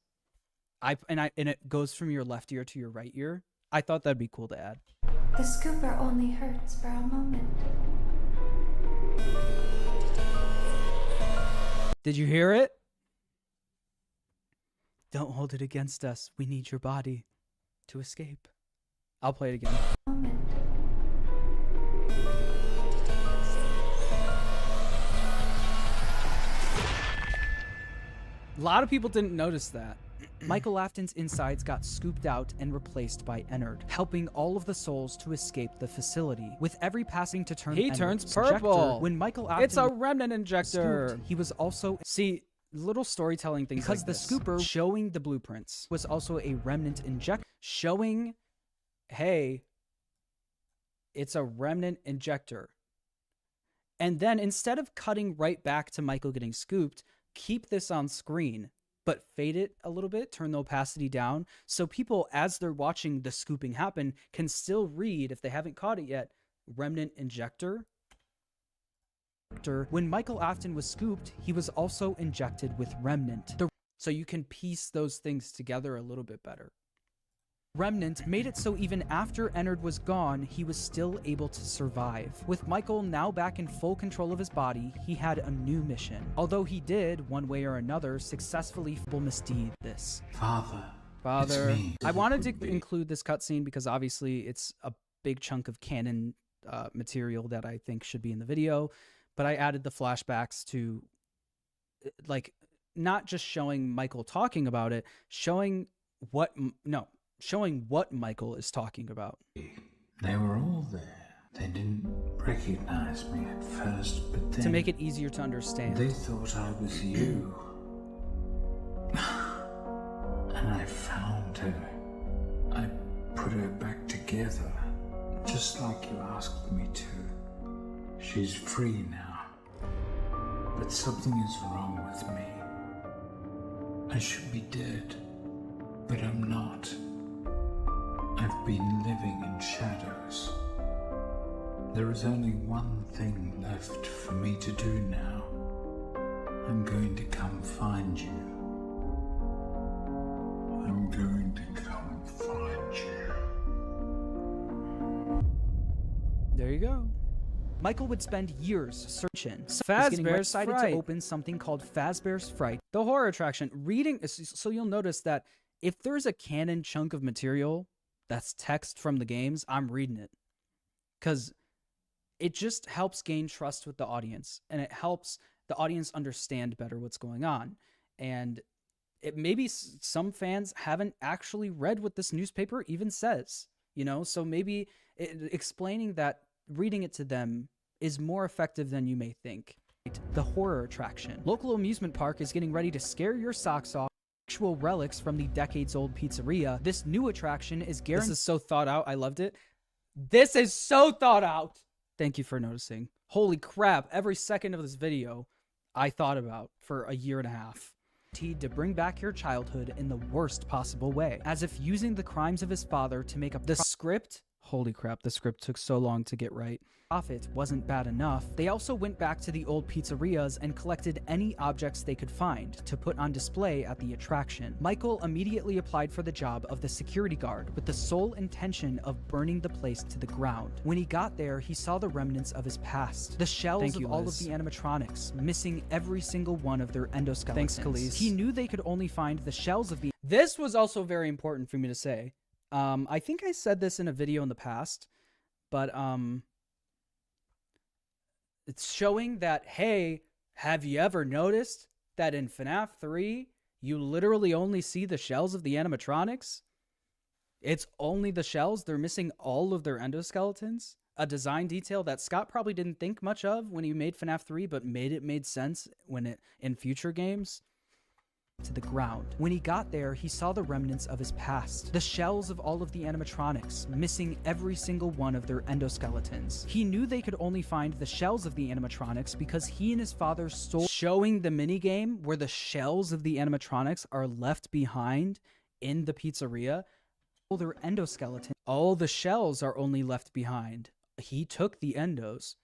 And it goes from your left ear to your right ear. I thought that'd be cool to add. The scooper only hurts for a moment. Did you hear it? Don't hold it against us. We need your body to escape. I'll play it again. A lot of people didn't notice that. Michael Afton's insides got scooped out and replaced by Ennard, helping all of the souls to escape the facility. With every passing to turn, He Ennard's turns injector, purple. when Michael Afton It's a remnant injector. scooped, he was also Little storytelling things because like the this. scooper showing the blueprints was also a remnant injector, showing, hey, it's a remnant injector. And then instead of cutting right back to Michael getting scooped, keep this on screen, but fade it a little bit, turn the opacity down, so people, as they're watching the scooping happen, can still read, if they haven't caught it yet, remnant injector. When Michael Afton was scooped, he was also injected with remnant. So you can piece those things together a little bit better. Remnant made it so even after Ennard was gone, he was still able to survive. With Michael now back in full control of his body, he had a new mission. Although he did, one way or another, successfully misdeed this. Father. Father. It's me. I wanted to include this cutscene because obviously it's a big chunk of canon material that I think should be in the video, but I added the flashbacks to, like, not just showing Michael talking about it, showing what Michael is talking about. They were all there. They didn't recognize me at first, but then... To make it easier to understand. They thought I was you. And I found her. I put her back together, just like you asked me to. She's free now. But something is wrong with me. I should be dead, but I'm not. I've been living in shadows. There is only one thing left for me to do now. I'm going to come find you. I'm going to come find you. There you go. Michael would spend years searching. Fazbear's decided to open something called Fazbear's Fright, the horror attraction. So you'll notice that if there's a canon chunk of material that's text from the games, I'm reading it. Because it just helps gain trust with the audience, and it helps the audience understand better what's going on. And it maybe some fans haven't actually read what this newspaper even says, you know? So maybe explaining that, reading it to them is more effective than you may think. The horror attraction. Local amusement park is getting ready to scare your socks off. Actual relics from the decades-old pizzeria. This new attraction is guaranteed. This is so thought out. I loved it. This is so thought out. Thank you for noticing. Holy crap. Every second of this video I thought about for a year and a half. To bring back your childhood in the worst possible way. As if using the crimes of his father to make up the script. Holy crap, the script took so long to get right. Profit wasn't bad enough. They also went back to the old pizzerias and collected any objects they could find to put on display at the attraction. Michael immediately applied for the job of the security guard with the sole intention of burning the place to the ground. When he got there, he saw the remnants of his past. The shells of all of the animatronics, missing every single one of their endoskeletons. Thanks, Khalees. He knew they could only find the shells of the... This was also very important for me to say. I think I said this in a video in the past, but it's showing that, hey, have you ever noticed that in FNAF 3, you literally only see the shells of the animatronics? It's only the shells. They're missing all of their endoskeletons. A design detail that Scott probably didn't think much of when he made FNAF 3, but made sense in future games. To the ground. When he got there, he saw the remnants of his past. The shells of all of the animatronics, missing every single one of their endoskeletons. He knew they could only find the shells of the animatronics because he and his father stole... Showing the minigame where the shells of the animatronics are left behind in the pizzeria. All their endoskeletons. All the shells are only left behind. He took the endos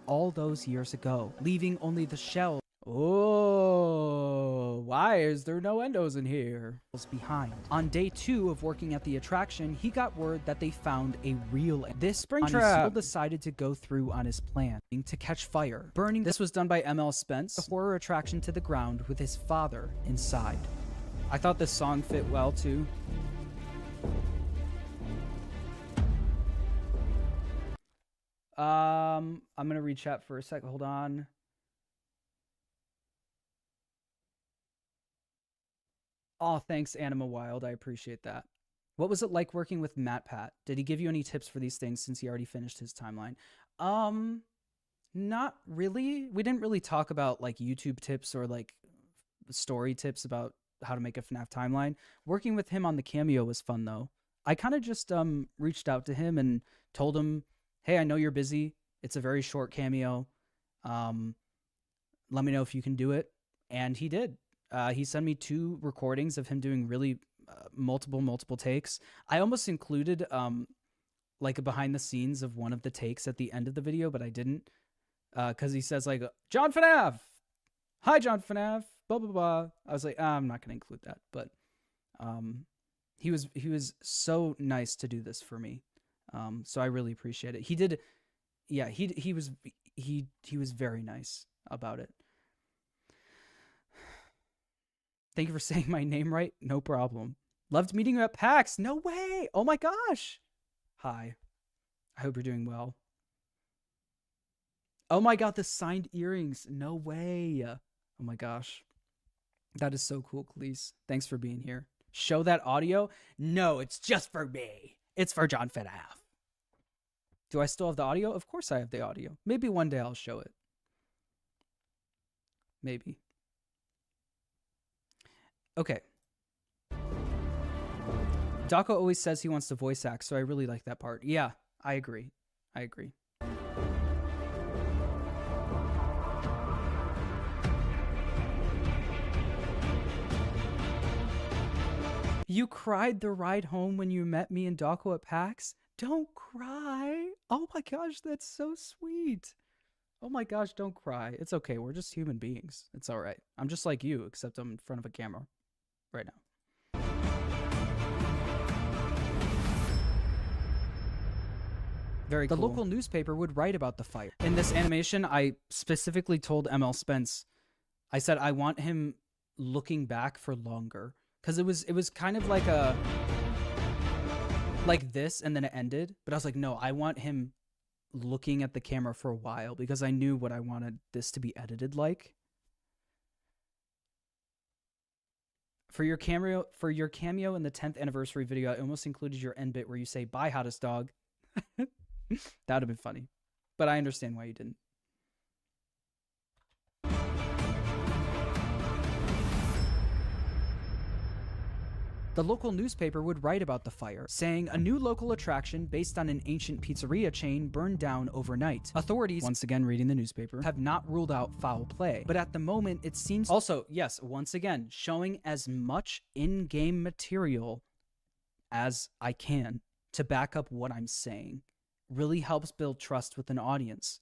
all those years ago, leaving only the shells. Oh, why is there no endos in here? Behind. On day 2 of working at the attraction, he got word that they found a real... This Springtrap decided to go through on his plan to catch fire, burning... This was done by ML Spence. The horror attraction to the ground with his father inside. I thought this song fit well too. I'm gonna read chat for a sec. Hold on. Oh, thanks, Anima Wild. I appreciate that. What was it like working with MatPat? Did he give you any tips for these things since he already finished his timeline? Not really. We didn't really talk about like YouTube tips or like story tips about how to make a FNAF timeline. Working with him on the cameo was fun though. I kind of just reached out to him and told him, hey, I know you're busy. It's a very short cameo. Let me know if you can do it. And he did. He sent me 2 recordings of him doing really multiple takes. I almost included like a behind the scenes of one of the takes at the end of the video, but I didn't because he says like, John FNAF, hi John FNAF, blah blah blah. I was like, I'm not gonna include that, but he was so nice to do this for me, so I really appreciate it. He did, yeah. He was very nice about it. Thank you for saying my name right. No problem. Loved meeting you at PAX. No way. Oh my gosh. Hi. I hope you're doing well. Oh my god, the signed earrings. No way. Oh my gosh. That is so cool, Khalees. Thanks for being here. Show that audio? No, it's just for me. It's for John FNAF. Do I still have the audio? Of course I have the audio. Maybe one day I'll show it. Maybe. Okay. Daco always says he wants to voice act, so I really like that part. Yeah, I agree. I agree. You cried the ride home when you met me and Daco at PAX? Don't cry. Oh my gosh, that's so sweet. Oh my gosh, don't cry. It's okay. We're just human beings. It's all right. I'm just like you, except I'm in front of a camera right now. Very cool. The local newspaper would write about the fire. In this animation, I specifically told ML Spence, I said I want him looking back for longer. Because it was kind of like this, and then it ended. But I was like, no, I want him looking at the camera for a while because I knew what I wanted this to be edited like. For your cameo in the 10th anniversary video, I almost included your end bit where you say, "Bye, hottest dog." That would have been funny. But I understand why you didn't. The local newspaper would write about the fire, saying a new local attraction based on an ancient pizzeria chain burned down overnight. Authorities, once again reading the newspaper, have not ruled out foul play, but at the moment it seems... Also, yes, once again, showing as much in-game material as I can to back up what I'm saying really helps build trust with an audience.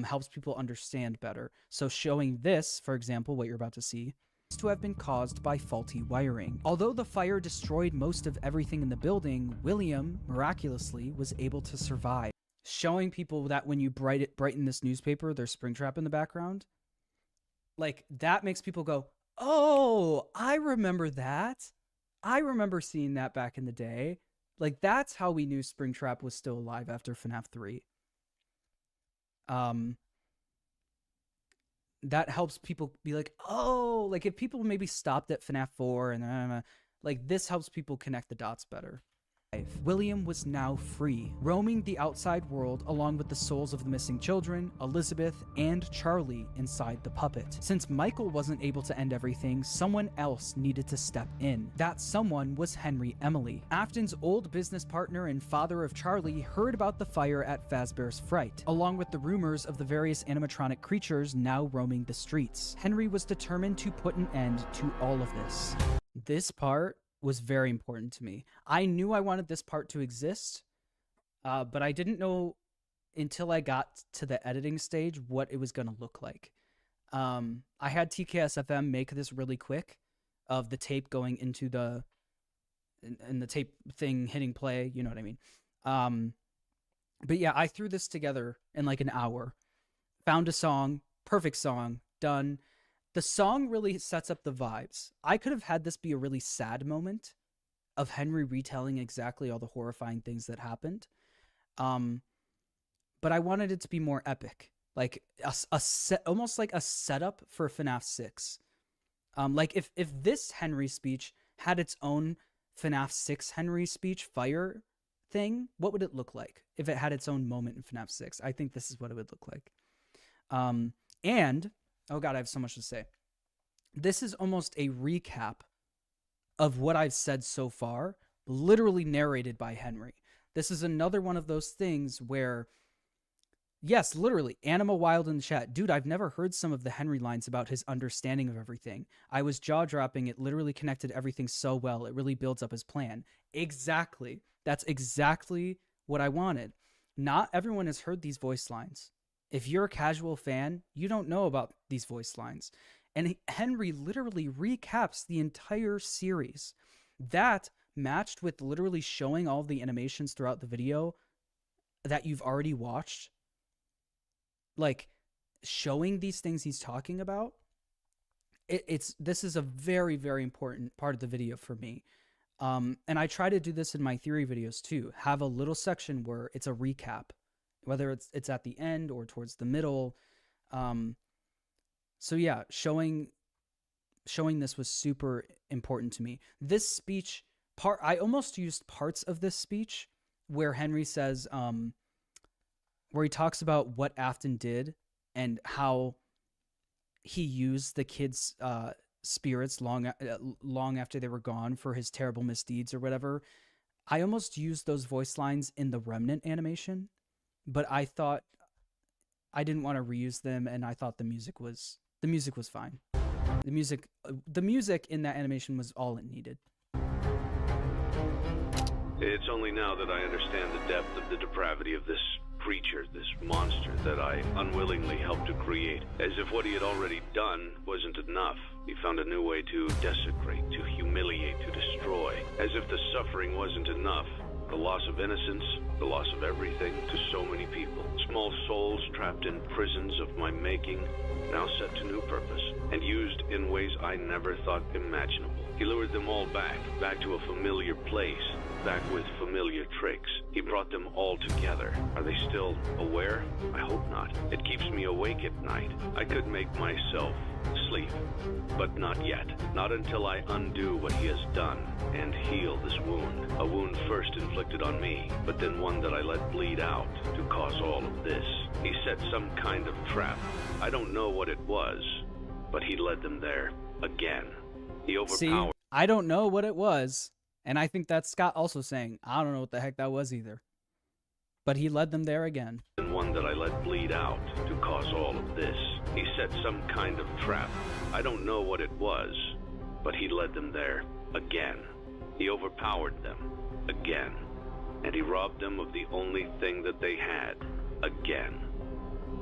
Helps people understand better. So showing this, for example, what you're about to see, to have been caused by faulty wiring. Although the fire destroyed most of everything in the building, William, miraculously, was able to survive. Showing people that when you brighten this newspaper, there's Springtrap in the background, like, that makes people go, oh, I remember that. I remember seeing that back in the day. Like, that's how we knew Springtrap was still alive after FNAF 3. That helps people be like, oh, like if people maybe stopped at FNAF 4 and like this helps people connect the dots better. William was now free, roaming the outside world along with the souls of the missing children, Elizabeth, and Charlie inside the puppet. Since Michael wasn't able to end everything, someone else needed to step in. That someone was Henry Emily. Afton's old business partner and father of Charlie heard about the fire at Fazbear's Fright, along with the rumors of the various animatronic creatures now roaming the streets. Henry was determined to put an end to all of this. This part was very important to me. I knew I wanted this part to exist, but I didn't know until I got to the editing stage what it was going to look like. I had TKSFM make this really quick of the tape going into the tape thing hitting play, you know what I mean? But yeah, I threw this together in like an hour, found a song, perfect song, done. The song really sets up the vibes. I could have had this be a really sad moment of Henry retelling exactly all the horrifying things that happened. But I wanted it to be more epic. Like almost like a setup for FNAF 6. Like if this Henry speech had its own FNAF 6 Henry speech fire thing, what would it look like if it had its own moment in FNAF 6? I think this is what it would look like. And... oh god, I have so much to say. This is almost a recap of what I've said so far, literally narrated by Henry. This is another one of those things where, yes, literally, Anima Wild in the chat. Dude, I've never heard some of the Henry lines about his understanding of everything. I was jaw-dropping. It literally connected everything so well. It really builds up his plan. Exactly. That's exactly what I wanted. Not everyone has heard these voice lines. If you're a casual fan, you don't know about these voice lines. And Henry literally recaps the entire series. That, matched with literally showing all of the animations throughout the video that you've already watched, like, showing these things he's talking about, this is a very, very important part of the video for me. And I try to do this in my theory videos too. Have a little section where it's a recap. whether it's at the end or towards the middle. So yeah, showing this was super important to me. This speech I almost used parts of this speech where Henry says, where he talks about what Afton did and how he used the kids' spirits long after they were gone for his terrible misdeeds or whatever. I almost used those voice lines in the Remnant animation, but I thought I didn't want to reuse them, and I thought the music was fine. The music in that animation was all it needed. It's only now that I understand the depth of the depravity of this creature, this monster that I unwillingly helped to create. As if what he had already done wasn't enough. He found a new way to desecrate, to humiliate, to destroy. As if the suffering wasn't enough. The loss of innocence, the loss of everything to so many people. Small souls trapped in prisons of my making, now set to new purpose, and used in ways I never thought imaginable. He lured them all back to a familiar place, back with familiar tricks. He brought them all together. Are they still aware? I hope not. It keeps me awake at night. I could make myself sleep, but not yet. Not until I undo what he has done and heal this wound. A wound first inflicted on me, but then one that I let bleed out to cause all of this. He set some kind of trap. I don't know what it was, but he led them there again. He overpowered. See, I don't know what it was. And I think that's Scott also saying, I don't know what the heck that was either. But he led them there again. And one that I let bleed out to cause all of this. He set some kind of trap. I don't know what it was, but he led them there again. He overpowered them again. And he robbed them of the only thing that they had again.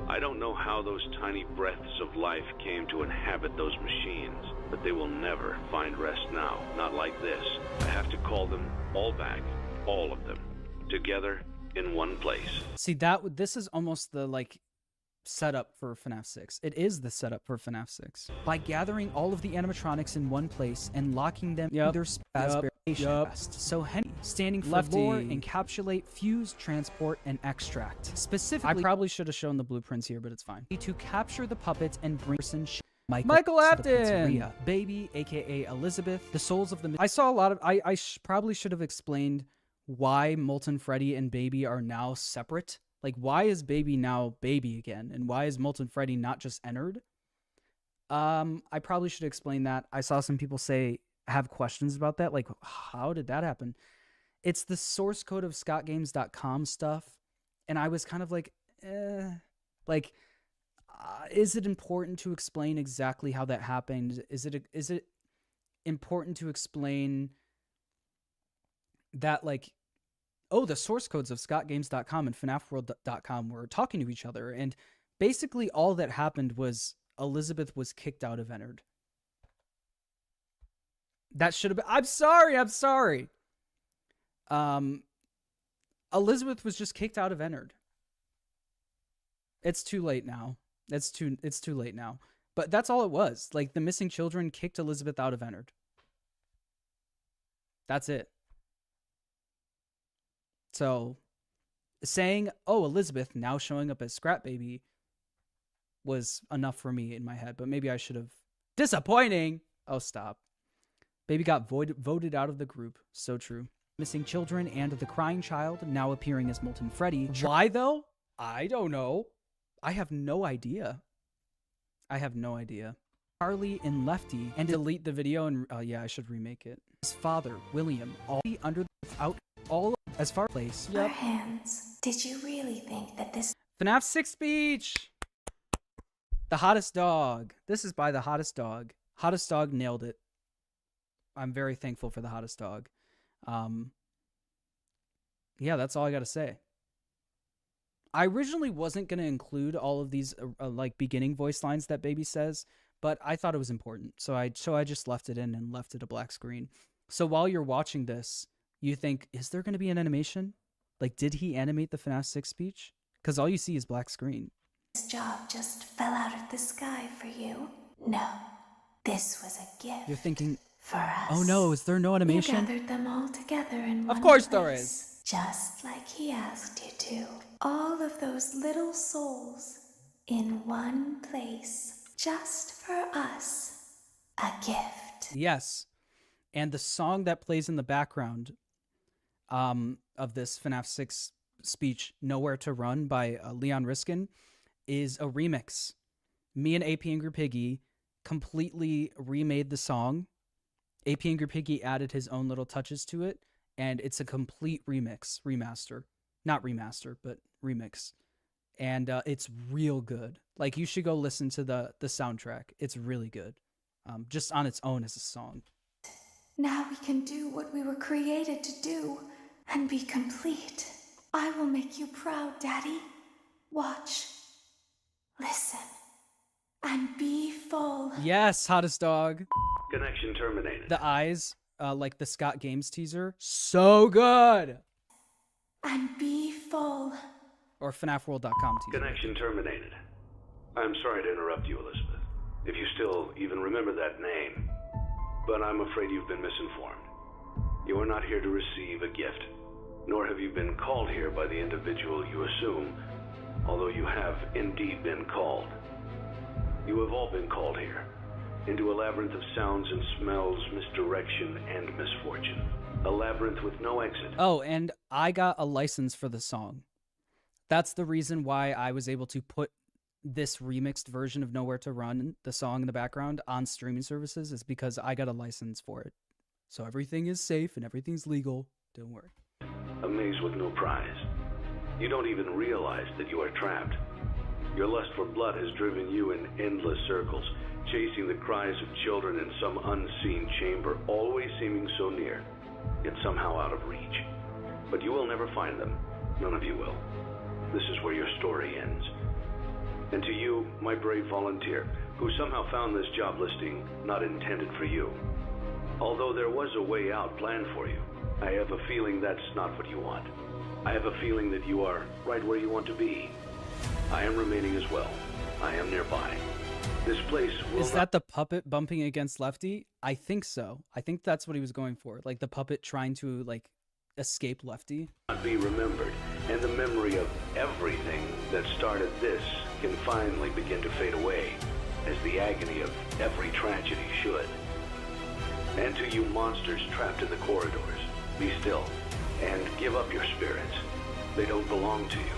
I don't know how those tiny breaths of life came to inhabit those machines, but they will never find rest now. Not like this. I have to call them all back, all of them, together in one place. See, this is almost the setup for FNAF 6. It is the setup for FNAF 6. By gathering all of the animatronics in one place and locking them in their So Henry, standing for lore, encapsulate, fuse, transport, and extract. Specifically, I probably should have shown the blueprints here, but it's fine. To capture the puppets and bring Michael Afton, Baby, aka Elizabeth, the souls of the. I saw a lot of. I probably should have explained why Molten Freddy and Baby are now separate. Like, why is Baby now Baby again, and why is Molten Freddy not just Ennard? I probably should explain that. I saw some people have questions about that. Like, how did that happen? It's the source code of scottgames.com stuff, and I was kind of like, is it important to explain exactly how that happened? Is it important to explain that, the source codes of scottgames.com and FNAFworld.com were talking to each other, and basically all that happened was Elizabeth was kicked out of Ennard. That should have been. I'm sorry. Elizabeth was just kicked out of Ennard. It's too late now. It's too late now. But that's all it was. Like, the missing children kicked Elizabeth out of Ennard. That's it. So, saying, "Oh, Elizabeth now showing up as Scrap Baby," was enough for me in my head. But maybe I should have. Disappointing. Oh, stop. Baby got voted out of the group. So true. Missing children and the crying child now appearing as Molten Freddy. Why though? I don't know. I have no idea. Charlie and Lefty, and delete the video and I should remake it. His father, William, all under without all as far place. Our hands. Did you really think that this FNAF 6 speech? The Hottest Dog. This is by the Hottest Dog. Hottest Dog nailed it. I'm very thankful for the Hottest Dog. Yeah, that's all I got to say. I originally wasn't going to include all of these beginning voice lines that Baby says, but I thought it was important. So I just left it in and left it a black screen. So while you're watching this, you think, is there going to be an animation? Like, did he animate the FNAF 6 speech? Because all you see is black screen. This job just fell out of the sky for you? No, this was a gift. You're thinking, for us. Oh no, is there no animation? You gathered them all together in one Of course place. there is. just like he asked you to. All of those little souls in one place, just for us. A gift. Yes. And the song that plays in the background of this FNAF 6 speech, Nowhere to Run by Leon Riskin, is a remix. Me and AP Angry Piggy completely remade the song. AP Angry Piggy added his own little touches to it, and it's a complete remaster. Not remaster, but remix. And it's real good. Like, you should go listen to the soundtrack. It's really good. Just on its own as a song. Now we can do what we were created to do and be complete. I will make you proud, Daddy. Watch, listen, and be full. Yes, Hottest Dog. Connection terminated. The eyes, like the Scott Games teaser, so good. And be full. Or FNAFworld.com teaser. Connection terminated. I'm sorry to interrupt you, Elizabeth, if you still even remember that name, but I'm afraid you've been misinformed. You are not here to receive a gift, nor have you been called here by the individual you assume, although you have indeed been called. You have all been called here, into a labyrinth of sounds and smells, misdirection, and misfortune. A labyrinth with no exit. Oh, and I got a license for the song. That's the reason why I was able to put this remixed version of Nowhere to Run, the song in the background, on streaming services, is because I got a license for it. So everything is safe and everything's legal. Don't worry. A maze with no prize. You don't even realize that you are trapped. Your lust for blood has driven you in endless circles, chasing the cries of children in some unseen chamber, always seeming so near, yet somehow out of reach. But you will never find them. None of you will. This is where your story ends. And to you, my brave volunteer, who somehow found this job listing not intended for you. Although there was a way out planned for you, I have a feeling that's not what you want. I have a feeling that you are right where you want to be. I am remaining as well. I am nearby. This place will Is that the puppet bumping against Lefty? I think so. I think that's what he was going for. Like the puppet trying to like escape Lefty. Not be remembered, and the memory of everything that started this can finally begin to fade away, as the agony of every tragedy should. And to you monsters trapped in the corridors, be still, and give up your spirits. They don't belong to you.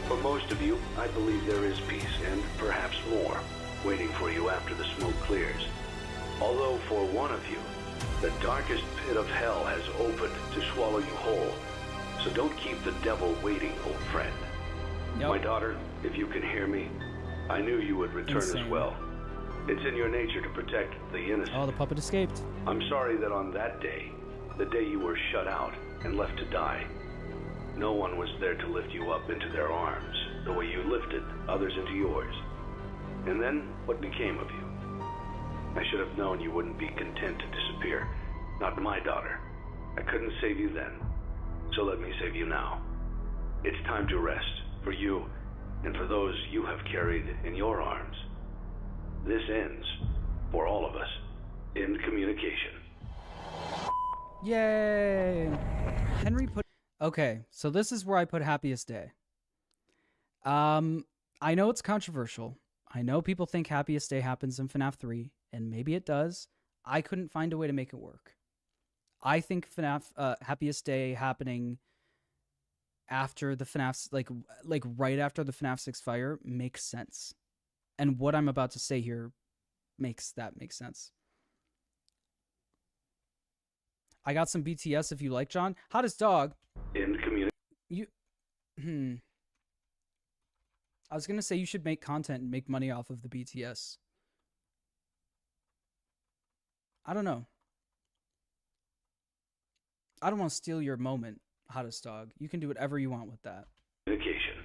For most of you, I believe there is peace, and perhaps more, waiting for you after the smoke clears. Although for one of you, the darkest pit of hell has opened to swallow you whole. So don't keep the devil waiting, old friend. Yep. My daughter, if you can hear me, I knew you would return Insane. as well. It's in your nature to protect the innocent. Oh, the puppet escaped. I'm sorry that on that day, the day you were shut out and left to die, no one was there to lift you up into their arms, the way you lifted others into yours. And then, what became of you? I should have known you wouldn't be content to disappear. Not my daughter. I couldn't save you then, so let me save you now. It's time to rest, for you, and for those you have carried in your arms. This ends, for all of us, in communication. Yay! Henry put... Okay, so this is where I put Happiest Day. I know it's controversial. I know people think Happiest Day happens in FNAF 3, and maybe it does. I couldn't find a way to make it work. I think FNAF Happiest Day happening after the FNAF, like right after the FNAF 6 fire makes sense. And what I'm about to say here makes sense. I got some BTS if you like, John. Hottest Dog. In communication. I was gonna say you should make content and make money off of the BTS. I don't know. I don't want to steal your moment, Hottest Dog. You can do whatever you want with that. Communication.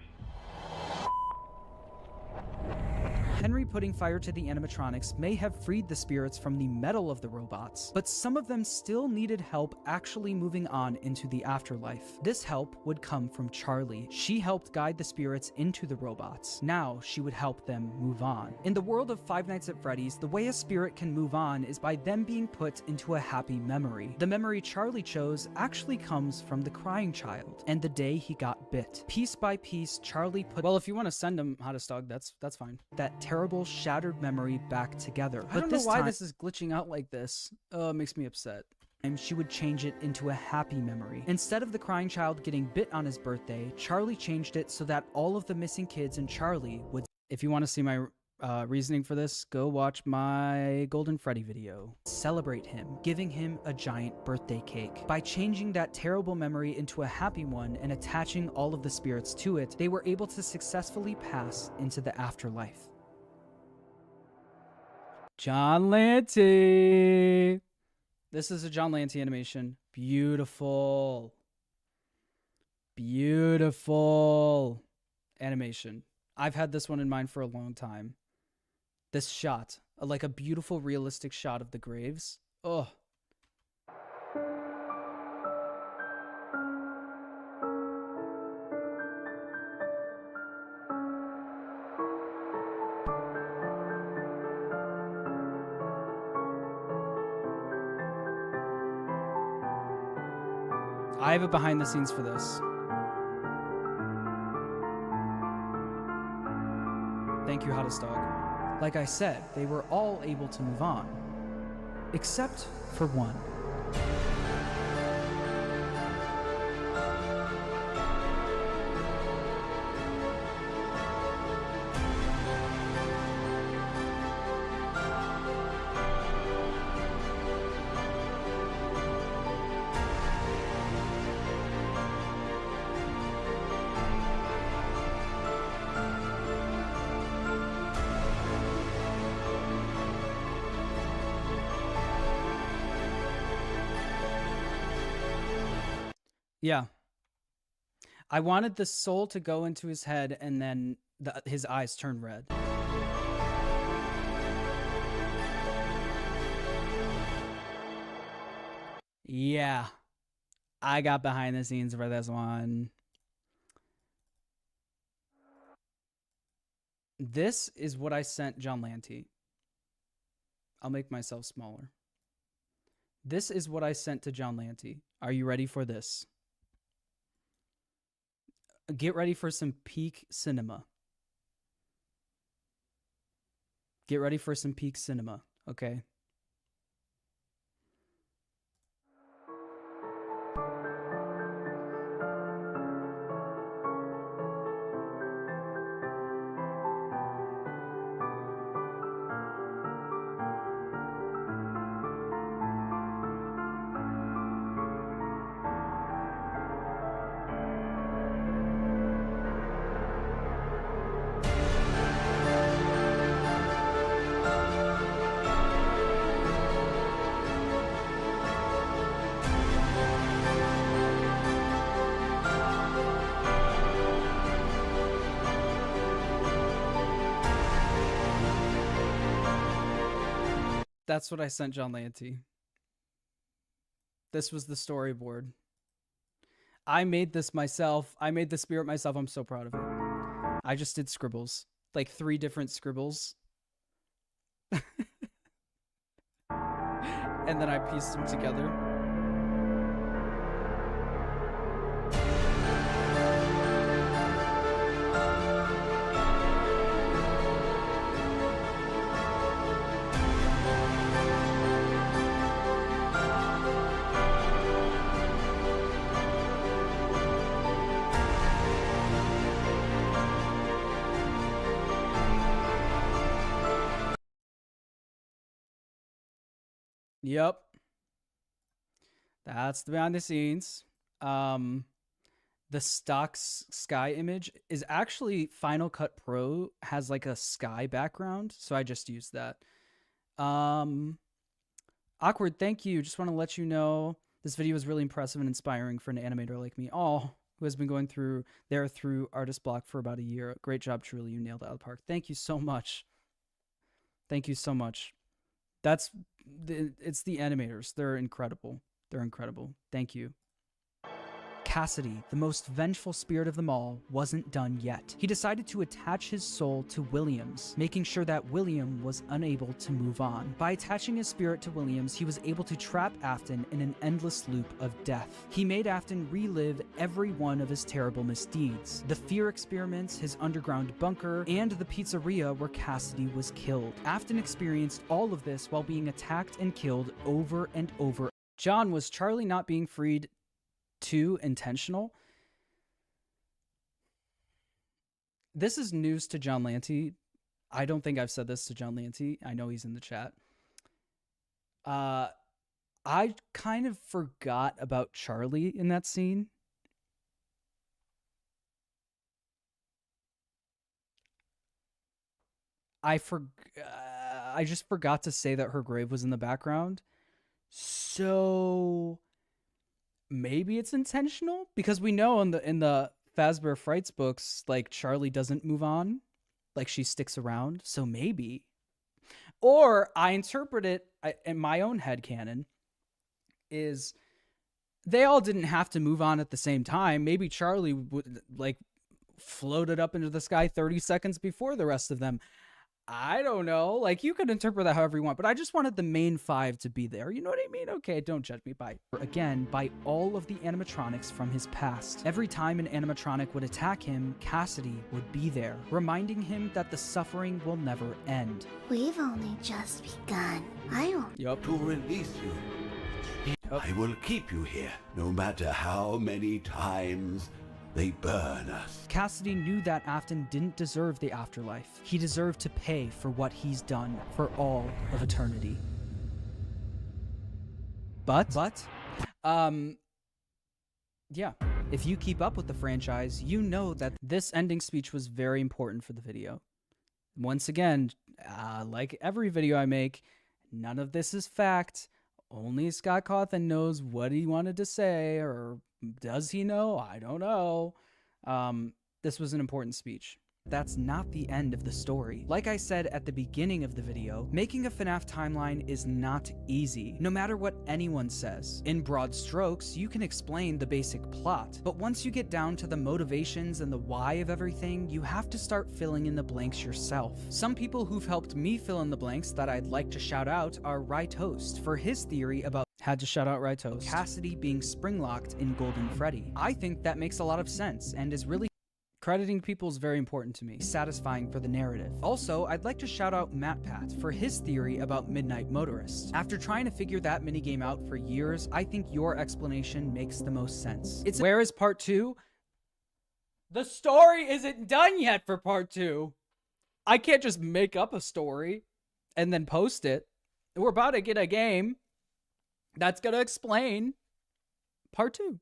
Henry putting fire to the animatronics may have freed the spirits from the metal of the robots, but some of them still needed help actually moving on into the afterlife. This help would come from Charlie. She helped guide the spirits into the robots. Now she would help them move on. In the world of Five Nights at Freddy's, the way a spirit can move on is by them being put into a happy memory. The memory Charlie chose actually comes from the crying child and the day he got bit. Piece by piece, Charlie put— Well, if you want to send him Hottest Dog, that's fine. that terrible, shattered memory back together. I don't know why this is glitching out like this. It makes me upset. And she would change it into a happy memory. Instead of the crying child getting bit on his birthday, Charlie changed it so that all of the missing kids and Charlie would— If you want to see my reasoning for this, go watch my Golden Freddy video. celebrate him, giving him a giant birthday cake. By changing that terrible memory into a happy one and attaching all of the spirits to it, they were able to successfully pass into the afterlife. John Lanty. This is a John Lanty animation. Beautiful. Beautiful animation. I've had this one in mind for a long time. This shot, like a beautiful, realistic shot of the graves. Oh. I have a behind the scenes for this. Thank you, Hottest Dog. Like I said, they were all able to move on, except for one. Yeah. I wanted the soul to go into his head and then his eyes turn red. Yeah. I got behind the scenes for this one. This is what I sent John Lanty. I'll make myself smaller. This is what I sent to John Lanty. Are you ready for this? Get ready for some peak cinema. Get ready for some peak cinema, okay? That's what I sent John Lanty. This was the storyboard. I made this myself. I made the spirit myself. I'm so proud of it. I just did scribbles. Like 3 different scribbles. And then I pieced them together. Yep. That's the behind the scenes. The stock sky image is actually Final Cut Pro has like a sky background, so I just used that. Awkward, thank you. Just want to let you know this video is really impressive and inspiring for an animator like me, who has been going through artist block for about a year. Great job, truly. You nailed it out of the park. Thank you so much. Thank you so much. It's the animators. They're incredible. They're incredible. Thank you. Cassidy, the most vengeful spirit of them all, wasn't done yet. He decided to attach his soul to Williams, making sure that William was unable to move on. By attaching his spirit to Williams, he was able to trap Afton in an endless loop of death. He made Afton relive every one of his terrible misdeeds. The fear experiments, his underground bunker, and the pizzeria where Cassidy was killed. Afton experienced all of this while being attacked and killed over and over. John, was Charlie not being freed too intentional? This is news to John Lanty. I don't think I've said this to John Lanty. I know he's in the chat. I kind of forgot about Charlie in that scene. I just forgot to say that her grave was in the background. So maybe it's intentional, because we know in the Fazbear Frights books, like, Charlie doesn't move on, like, she sticks around. So maybe, or I interpret it in my own headcanon is they all didn't have to move on at the same time. Maybe Charlie would, like, floated up into the sky 30 seconds before the rest of them. I don't know. Like, you can interpret that however you want, but I just wanted the main five to be there. You know what I mean? Okay, don't judge me by all of the animatronics from his past. Every time an animatronic would attack him, Cassidy would be there, reminding him that the suffering will never end. We've only just begun. I won't. To release you. I will keep you here, no matter how many times they burn us. Cassidy knew that Afton didn't deserve the afterlife. He deserved to pay for what he's done for all of eternity. But, yeah, if you keep up with the franchise, you know that this ending speech was very important for the video. Once again, like every video I make, none of this is fact. Only Scott Cawthon knows what he wanted to say, or does he know? I don't know. This was an important speech. That's not the end of the story. Like I said at the beginning of the video, making a FNAF timeline is not easy, no matter what anyone says. In broad strokes, you can explain the basic plot, but once you get down to the motivations and the why of everything, you have to start filling in the blanks yourself. Some people who've helped me fill in the blanks that I'd like to shout out are Rytoast for his theory about had to shout out Rytoast. Cassidy being spring-locked in Golden Freddy. I think that makes a lot of sense and is really crediting people is very important to me, satisfying for the narrative. Also, I'd like to shout out MatPat for his theory about Midnight Motorist. After trying to figure that minigame out for years, I think your explanation makes the most sense. Where is part 2? The story isn't done yet for part 2. I can't just make up a story and then post it. We're about to get a game that's gonna explain part 2.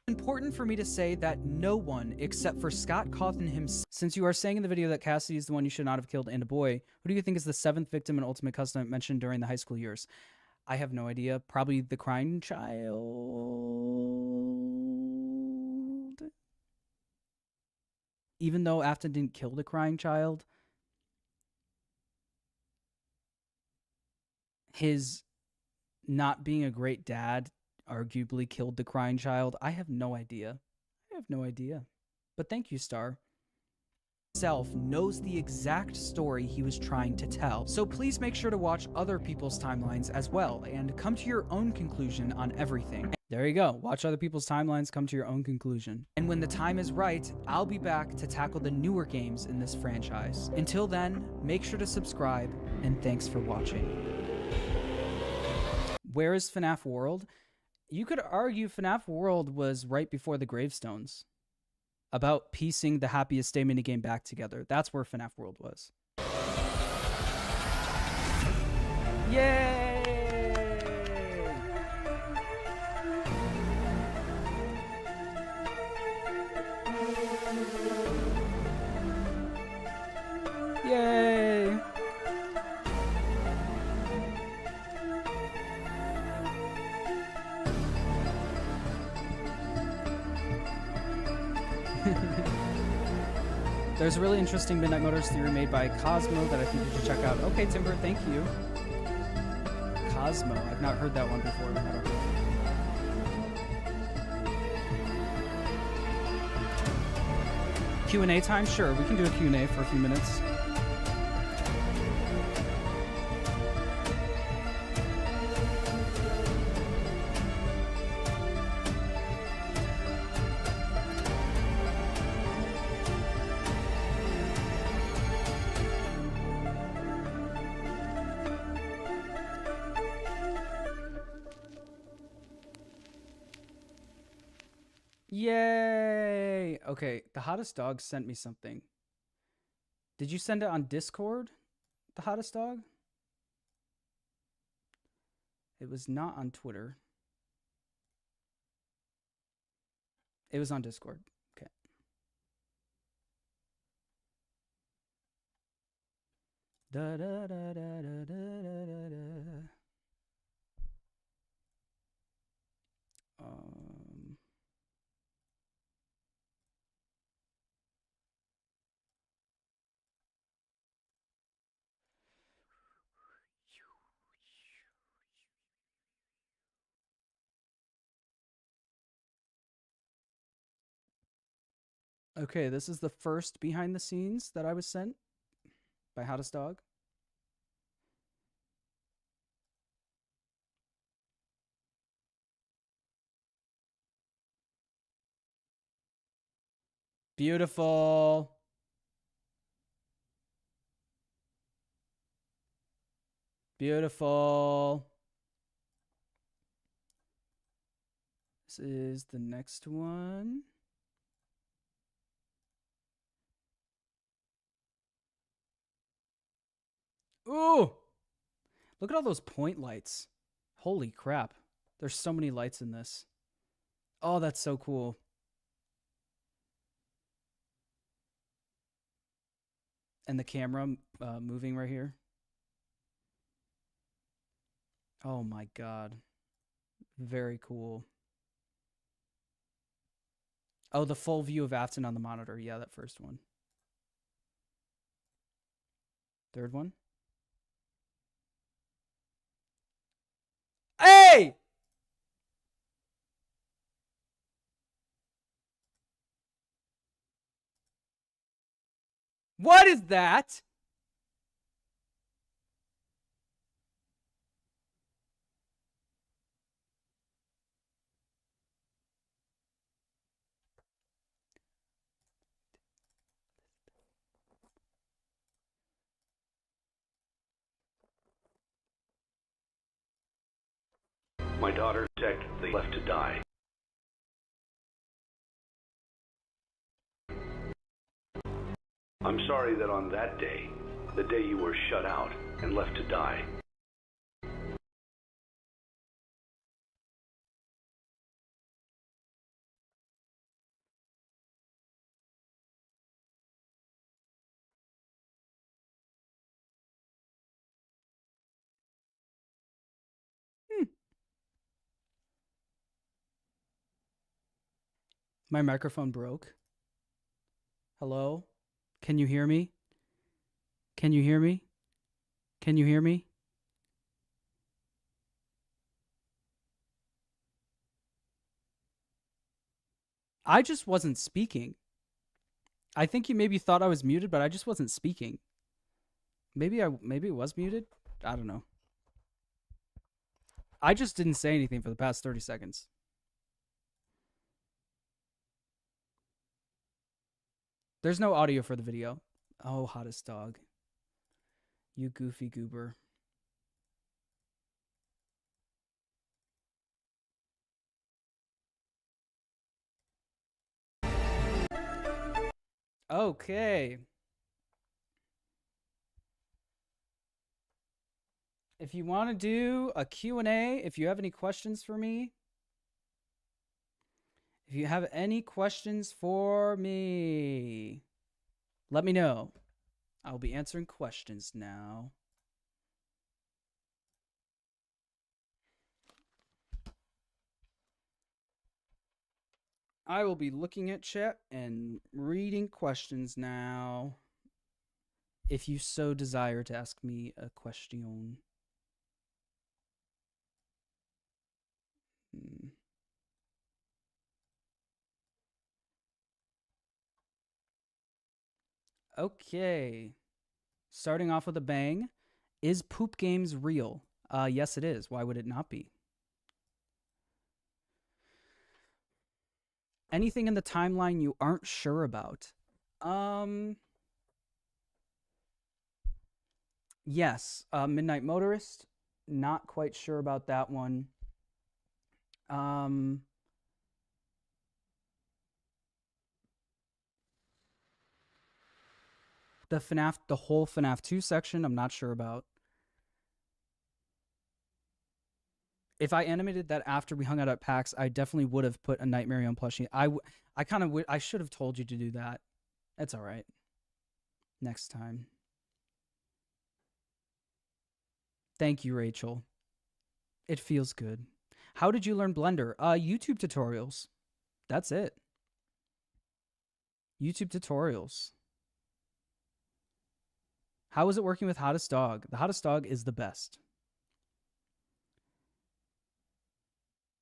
Important for me to say that no one except for Scott Cawthon himself. Since you are saying in the video that Cassidy is the one you should not have killed and a boy, who do you think is the 7th victim in Ultimate Custom mentioned during the high school years? I have no idea. Probably the crying child. Even though Afton didn't kill the crying child, his not being a great dad arguably killed the crying child. I have no idea. But thank you, Star. Himself knows the exact story he was trying to tell. So please make sure to watch other people's timelines as well and come to your own conclusion on everything. There you go. Watch other people's timelines, come to your own conclusion. And when the time is right, I'll be back to tackle the newer games in this franchise. Until then, make sure to subscribe, and thanks for watching. Where is FNAF World? You could argue FNAF World was right before the Gravestones. About piecing the Happiest Day minigame back together. That's where FNAF World was. Yay! Yay! There's a really interesting Midnight Motors theory made by Cosmo that I think you should check out. Okay, Timber, thank you. Cosmo. I've not heard that one before. Q&A time? Sure, we can do a Q&A for a few minutes. Yay! Okay, the hottest dog sent me something. Did you send it on Discord? The hottest dog? It was not on Twitter. It was on Discord. Okay. Da da da da da da da da. Okay, this is the first behind the scenes that I was sent by Hottest Dog. Beautiful. Beautiful. This is the next one. Ooh! Look at all those point lights. Holy crap. There's so many lights in this. Oh, that's so cool. And the camera moving right here. Oh my god. Very cool. Oh, the full view of Afton on the monitor. Yeah, that first one. Third one. Hey! What is that? My daughter technically left to die. I'm sorry that on that day, the day you were shut out and left to die, My microphone broke. Hello? Can you hear me? Can you hear me? Can you hear me? I just wasn't speaking. I think you maybe thought I was muted, but I just wasn't speaking. Maybe it was muted? I don't know. I just didn't say anything for the past 30 seconds. There's no audio for the video. Oh, Hottest Dog. You goofy goober. Okay. If you want to do a Q&A, if you have any questions for me, if you have any questions for me, let me know. I'll be answering questions now. I will be looking at chat and reading questions now. If you so desire to ask me a question. Okay. Starting off with a bang. Is poop games real? Yes, it is. Why would it not be? Anything in the timeline you aren't sure about? Yes. Midnight Motorist. Not quite sure about that one. The whole FNAF 2 section, I'm not sure about. If I animated that after we hung out at PAX, I definitely would have put a Nightmare on plushie. I should have told you to do that. That's all right. Next time. Thank you, Rachel. It feels good. How did you learn Blender? YouTube tutorials. That's it. YouTube tutorials. How is it working with Hottest Dog? The Hottest Dog is the best.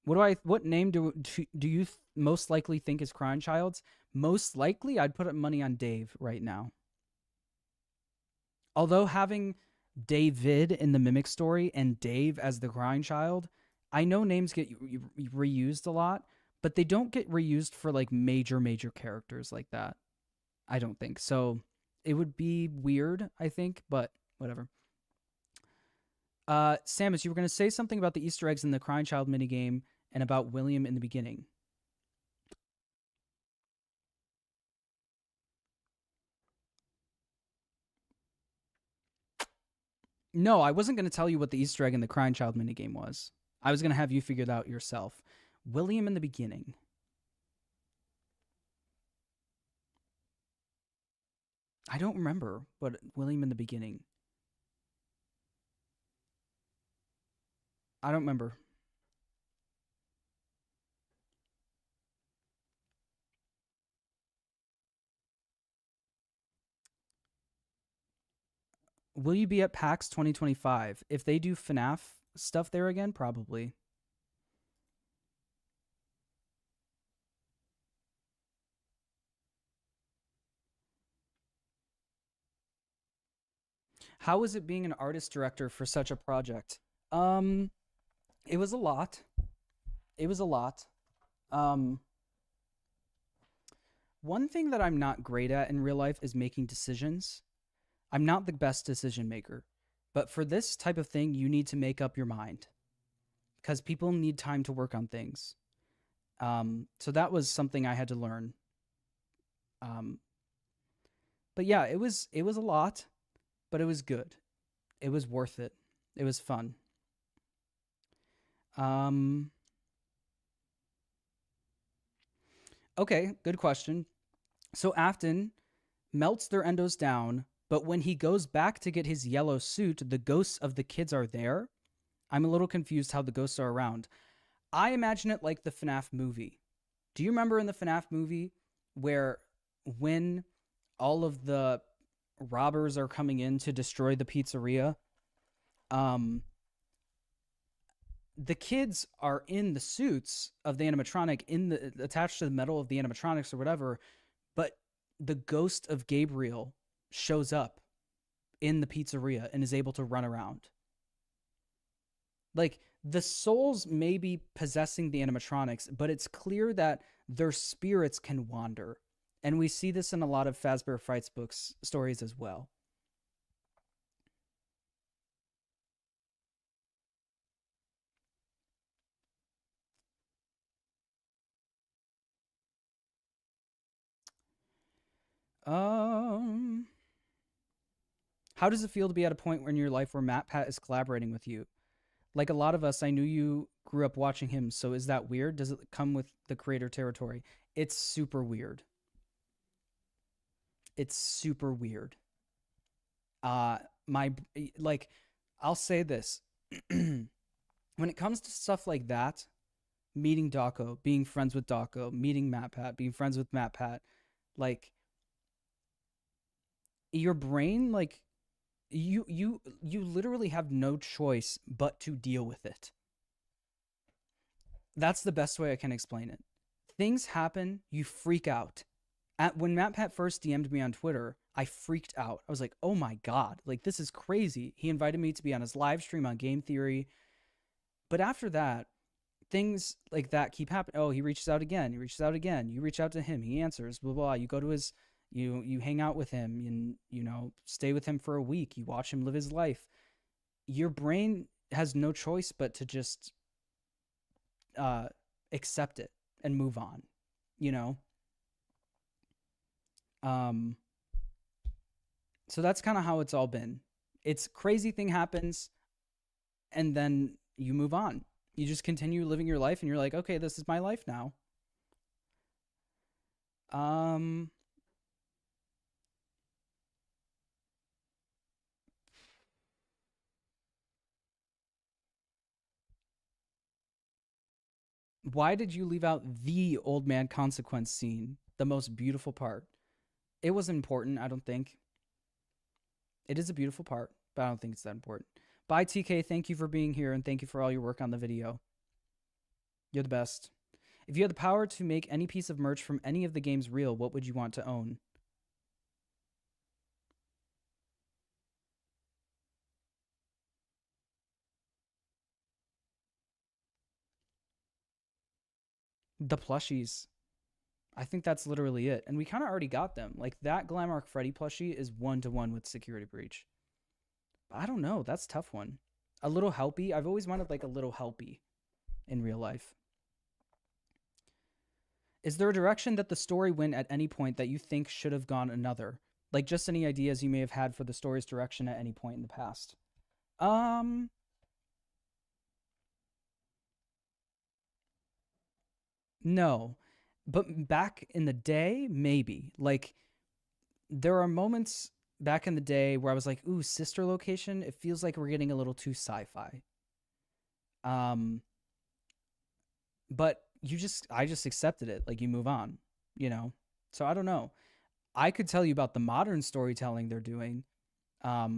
What name do you most likely think is Crying Child's? Most likely, I'd put money on Dave right now. Although having David in the Mimic story and Dave as the Crying Child, I know names get reused a lot, but they don't get reused for like major characters like that. I don't think so. It would be weird, I think, but whatever. Samus, you were going to say something about the Easter eggs in the Crying Child minigame and about William in the beginning. No, I wasn't going to tell you what the Easter egg in the Crying Child minigame was. I was going to have you figure it out yourself. William in the beginning. I don't remember, but William in the beginning. I don't remember. Will you be at PAX 2025? If they do FNAF stuff there again, probably. How was it being an artist director for such a project? It was a lot. It was a lot. One thing that I'm not great at in real life is making decisions. I'm not the best decision maker. But for this type of thing, you need to make up your mind. Because people need time to work on things. So that was something I had to learn. But yeah, it was a lot. But it was good. It was worth it. It was fun. Okay, good question. So Afton melts their endos down, but when he goes back to get his yellow suit, the ghosts of the kids are there. I'm a little confused how the ghosts are around. I imagine it like the FNAF movie. Do you remember in the FNAF movie where when all of the robbers are coming in to destroy the pizzeria, the kids are in the suits of the animatronic, attached to the metal of the animatronics or whatever, but the ghost of Gabriel shows up in the pizzeria and is able to run around. Like, the souls may be possessing the animatronics, but it's clear that their spirits can wander. And we see this in a lot of Fazbear Frights books stories as well. How does it feel to be at a point in your life where MatPat is collaborating with you? Like a lot of us, I knew you grew up watching him, so is that weird? Does it come with the creator territory? It's super weird. It's super weird. I'll say this. When it comes to stuff like that, meeting Dawko, being friends with Dawko, meeting MatPat, being friends with MatPat. Like, your brain, like, you literally have no choice but to deal with it. That's the best way I can explain it. Things happen, you freak out. When MatPat first DM'd me on Twitter, I freaked out. I was like, oh my God, like, this is crazy. He invited me to be on his live stream on Game Theory. But after that, things like that keep happening. Oh, he reaches out again. He reaches out again. You reach out to him. He answers, blah, blah. You go to his, you hang out with him and, you know, stay with him for a week. You watch him live his life. Your brain has no choice but to just accept it and move on, you know? So that's kind of how it's all been. It's crazy thing happens and then you move on. You just continue living your life and you're like, okay, this is my life now. Why did you leave out the old man consequence scene? The most beautiful part. It was important, I don't think. It is a beautiful part, but I don't think it's that important. Bye, TK. Thank you for being here, and thank you for all your work on the video. You're the best. If you had the power to make any piece of merch from any of the games real, what would you want to own? The plushies. I think that's literally it. And we kind of already got them. Like, that Glamrock Freddy plushie is 1-to-1 with Security Breach. But I don't know. That's a tough one. A little helpy. I've always wanted, like, a little helpy in real life. Is there a direction that the story went at any point that you think should have gone another? Like, just any ideas you may have had for the story's direction at any point in the past? No. But back in the day, maybe. Like, there are moments back in the day where I was like, ooh, sister location, it feels like we're getting a little too sci-fi. But I just accepted it. Like, you move on, you know? So I don't know. I could tell you about the modern storytelling they're doing. I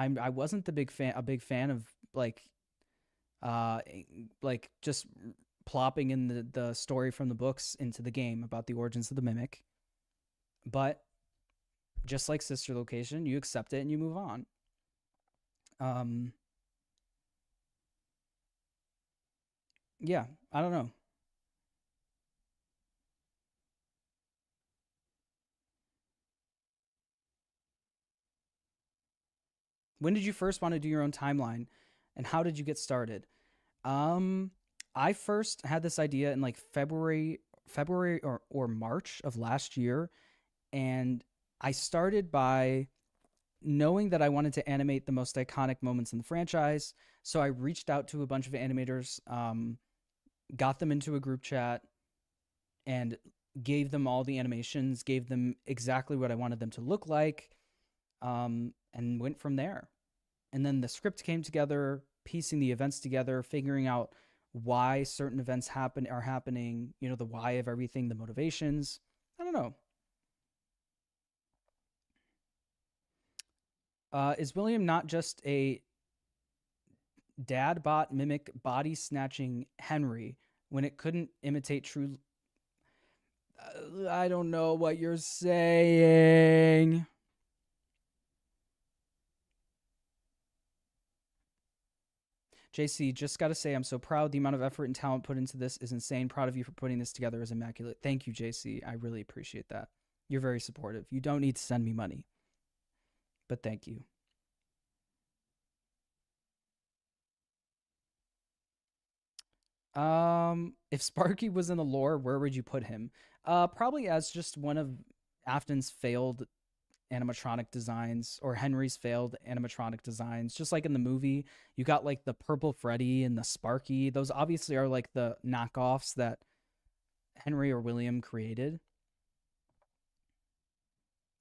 wasn't a big fan of like just plopping in the story from the books into the game about the origins of the Mimic. But just like sister location, you accept it and you move on. Yeah, I don't know. When did you first want to do your own timeline, and how did you get started? I first had this idea in like February or March of last year, and I started by knowing that I wanted to animate the most iconic moments in the franchise. So I reached out to a bunch of animators, got them into a group chat, and gave them all the animations, gave them exactly what I wanted them to look like, and went from there. And then the script came together, piecing the events together, figuring out why certain events are happening, you know, the why of everything, the motivations. I don't know. Is William not just a dad bot mimic body snatching Henry when it couldn't imitate true? I don't know what you're saying. JC, just got to say, I'm so proud. The amount of effort and talent put into this is insane. Proud of you for putting this together as immaculate. Thank you, JC. I really appreciate that. You're very supportive. You don't need to send me money, but thank you. If Sparky was in the lore, where would you put him? Probably as just one of Afton's failed animatronic designs, or Henry's failed animatronic designs. Just like in the movie, you got like the purple Freddy and the Sparky. Those obviously are like the knockoffs that Henry or William created.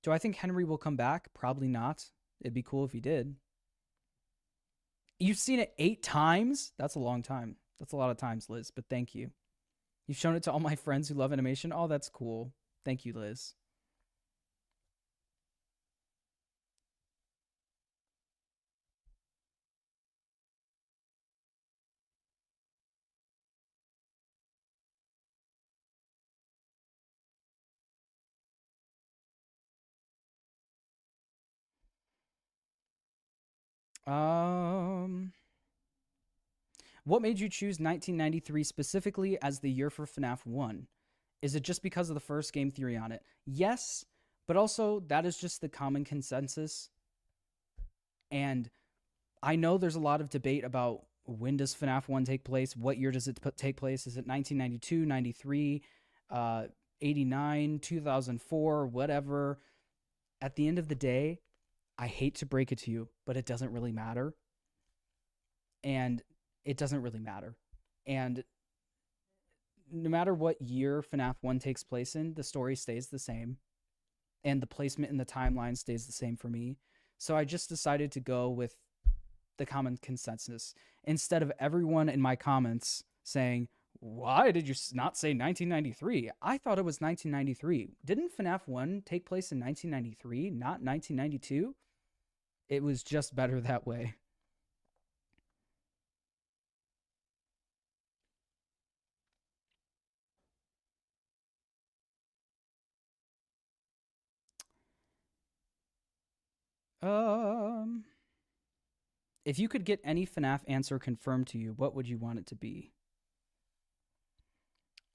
Do I think Henry will come back? Probably not. It'd be cool if he did. You've seen it 8 times? That's a long time. That's a lot of times, Liz, but thank you. You've shown it to all my friends who love animation. Oh, that's cool. Thank you, Liz. What made you choose 1993 specifically as the year for FNAF 1? Is it just because of the first game theory on it? Yes, but also that is just the common consensus. And I know there's a lot of debate about when does FNAF 1 take place? What year does it take place? Is it 1992, 93, 89, 2004, whatever? At the end of the day, I hate to break it to you, but it doesn't really matter. And it doesn't really matter. And no matter what year FNAF 1 takes place in, the story stays the same. And the placement in the timeline stays the same for me. So I just decided to go with the common consensus instead of everyone in my comments saying, why did you not say 1993? I thought it was 1993. Didn't FNAF 1 take place in 1993, not 1992? It was just better that way. If you could get any FNAF answer confirmed to you, what would you want it to be?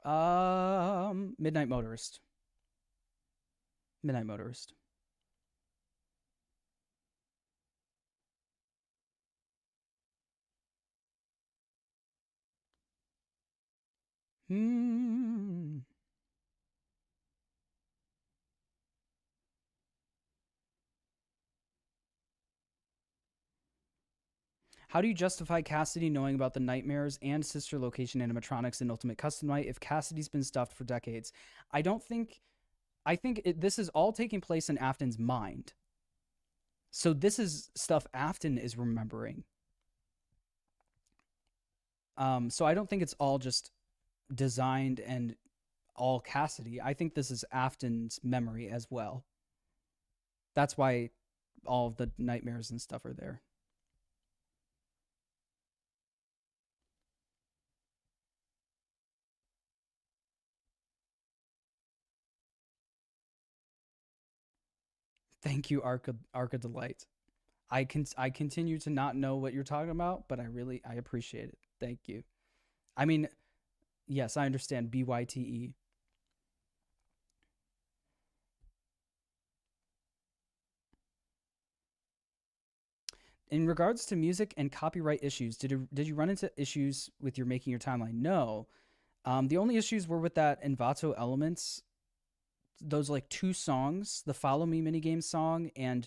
Midnight Motorist. Midnight Motorist. How do you justify Cassidy knowing about the nightmares and sister location animatronics in Ultimate Custom Night if Cassidy's been stuffed for decades? I think this is all taking place in Afton's mind. So this is stuff Afton is remembering. So I don't think it's all just designed and all Cassidy. I think this is Afton's memory as well. That's why all of the nightmares and stuff are there. Thank you, Arca Delight. I continue to not know what you're talking about, but I appreciate it. Thank you. I mean, yes, I understand BYTE. In regards to music and copyright issues, did you run into issues with your making your timeline? No. The only issues were with that Envato Elements, those like 2 songs, the Follow Me minigame song and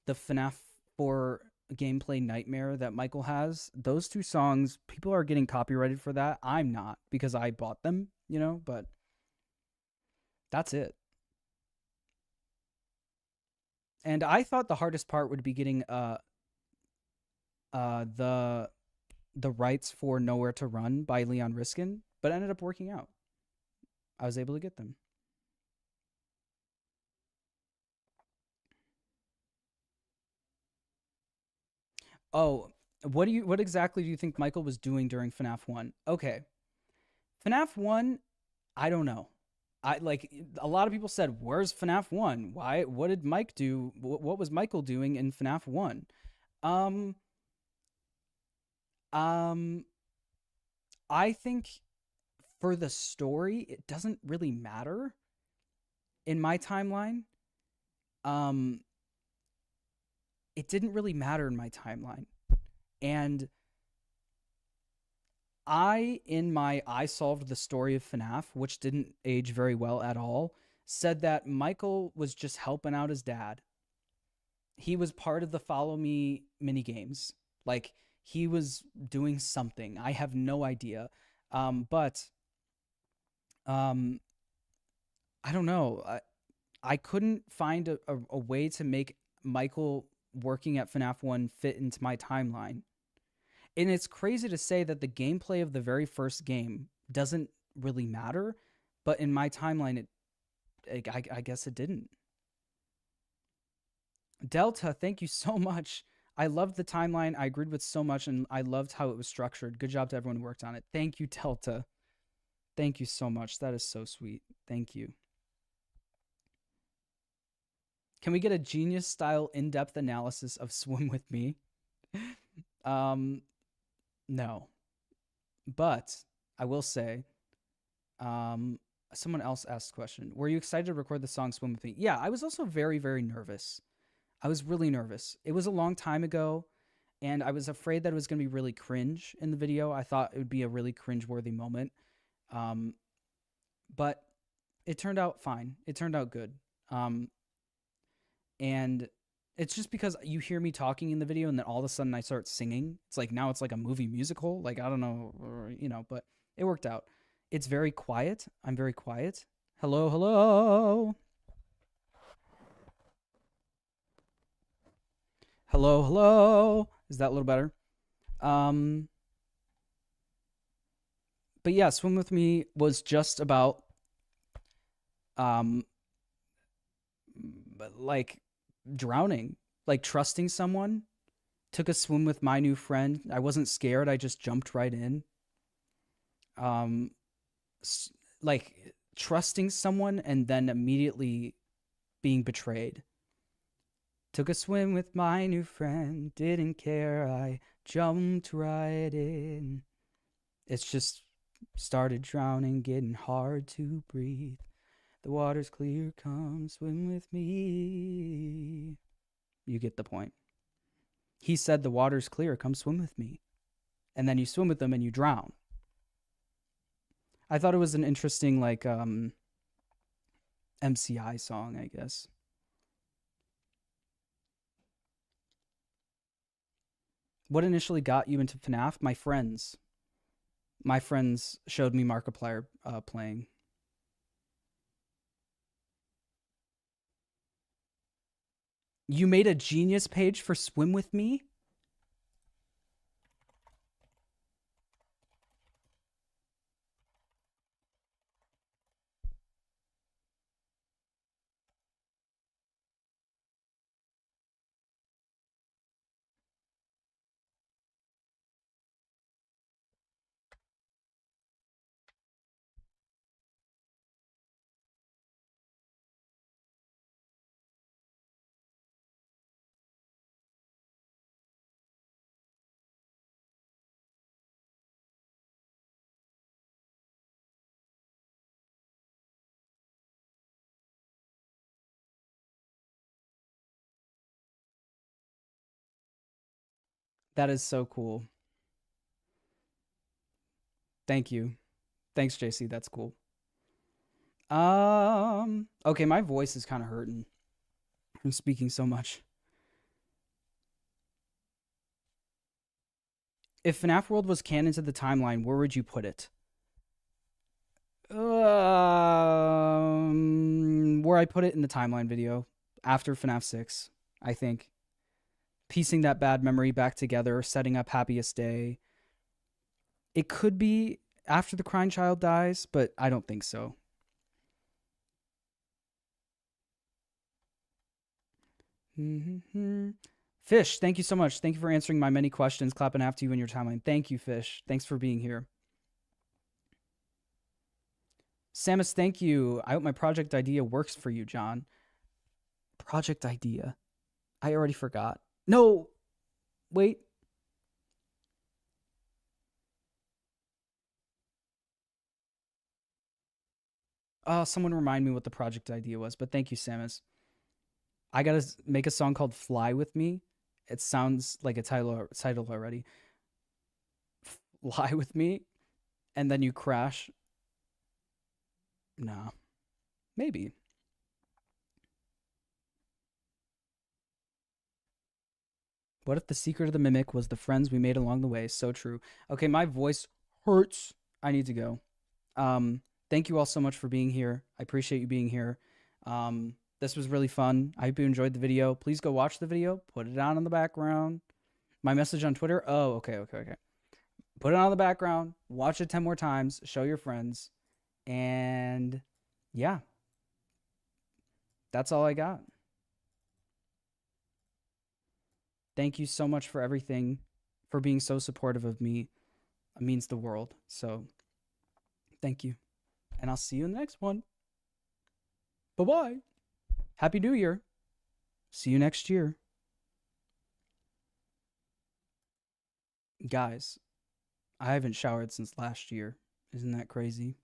the FNAF 4 gameplay Nightmare that Michael has. Those 2 songs, people are getting copyrighted for that. I'm not, because I bought them, but that's it. And I thought the hardest part would be getting the rights for Nowhere to Run by Leon Riskin, but it ended up working out. I was able to get them. Oh, what exactly do you think Michael was doing during FNAF 1? Okay. FNAF 1, I don't know. A lot of people said, "Where's FNAF 1? Why? What did Mike do? What was Michael doing in FNAF 1?" I think for the story, it doesn't really matter in my timeline. It didn't really matter in my timeline. And in my I Solved the Story of FNAF, which didn't age very well at all, said that Michael was just helping out his dad. He was part of the Follow Me minigames. Like, he was doing something. I have no idea. But I don't know. I couldn't find a way to make Michael working at FNAF 1 fit into my timeline. And it's crazy to say that the gameplay of the very first game doesn't really matter, but in my timeline, I guess it didn't. Delta, thank you so much. I loved the timeline. I agreed with so much, and I loved how it was structured. Good job to everyone who worked on it. Thank you, Delta. Thank you so much. That is so sweet. Thank you. Can we get a genius-style in-depth analysis of Swim With Me? No. But I will say, someone else asked the question, were you excited to record the song Swim With Me? Yeah, I was also very, very nervous. I was really nervous. It was a long time ago, and I was afraid that it was going to be really cringe in the video. I thought it would be a really cringe-worthy moment. But it turned out fine. It turned out good. And it's just because you hear me talking in the video and then all of a sudden I start singing. It's like now it's like a movie musical. Like, I don't know, but it worked out. It's very quiet. I'm very quiet. Hello, hello. Hello, hello. Is that a little better? But yeah, Swim With Me was just about, like drowning, like trusting someone. Took a swim with my new friend. I wasn't scared. I just jumped right in. Like trusting someone and then immediately being betrayed. Took a swim with my new friend. Didn't care. I jumped right in. It's just started drowning, getting hard to breathe. The water's clear, come swim with me. You get the point. He said the water's clear, come swim with me. And then you swim with them and you drown. I thought it was an interesting, like, MCI song, I guess. What initially got you into FNAF? My friends. My friends showed me Markiplier playing. You made a Genius page for Swim With Me? That is so cool. Thank you. Thanks, JC. That's cool. Okay, my voice is kind of hurting from speaking so much. If FNAF World was canon to the timeline, where would you put it? Where I put it in the timeline video after FNAF 6, I think. Piecing that bad memory back together, setting up Happiest Day. It could be after the crying child dies, but I don't think so. Fish, thank you so much. Thank you for answering my many questions. Clapping after you in your timeline. Thank you, Fish. Thanks for being here. Samus, thank you. I hope my project idea works for you, John. Project idea. I already forgot. No, wait. Someone remind me what the project idea was, but thank you, Samus. I gotta make a song called Fly With Me. It sounds like a title already. Fly with me, and then you crash. Nah, maybe. What if the secret of the mimic was the friends we made along the way? So true. Okay, my voice hurts. I need to go. Thank you all so much for being here. I appreciate you being here. This was really fun. I hope you enjoyed the video. Please go watch the video. Put it on in the background. My message on Twitter. Oh, okay. put it on the background, watch it 10 more times, show your friends, and yeah, that's all I got. Thank you so much for everything, for being so supportive of me. It means the world. So thank you. And I'll see you in the next one. Bye-bye. Happy New Year. See you next year. Guys, I haven't showered since last year. Isn't that crazy?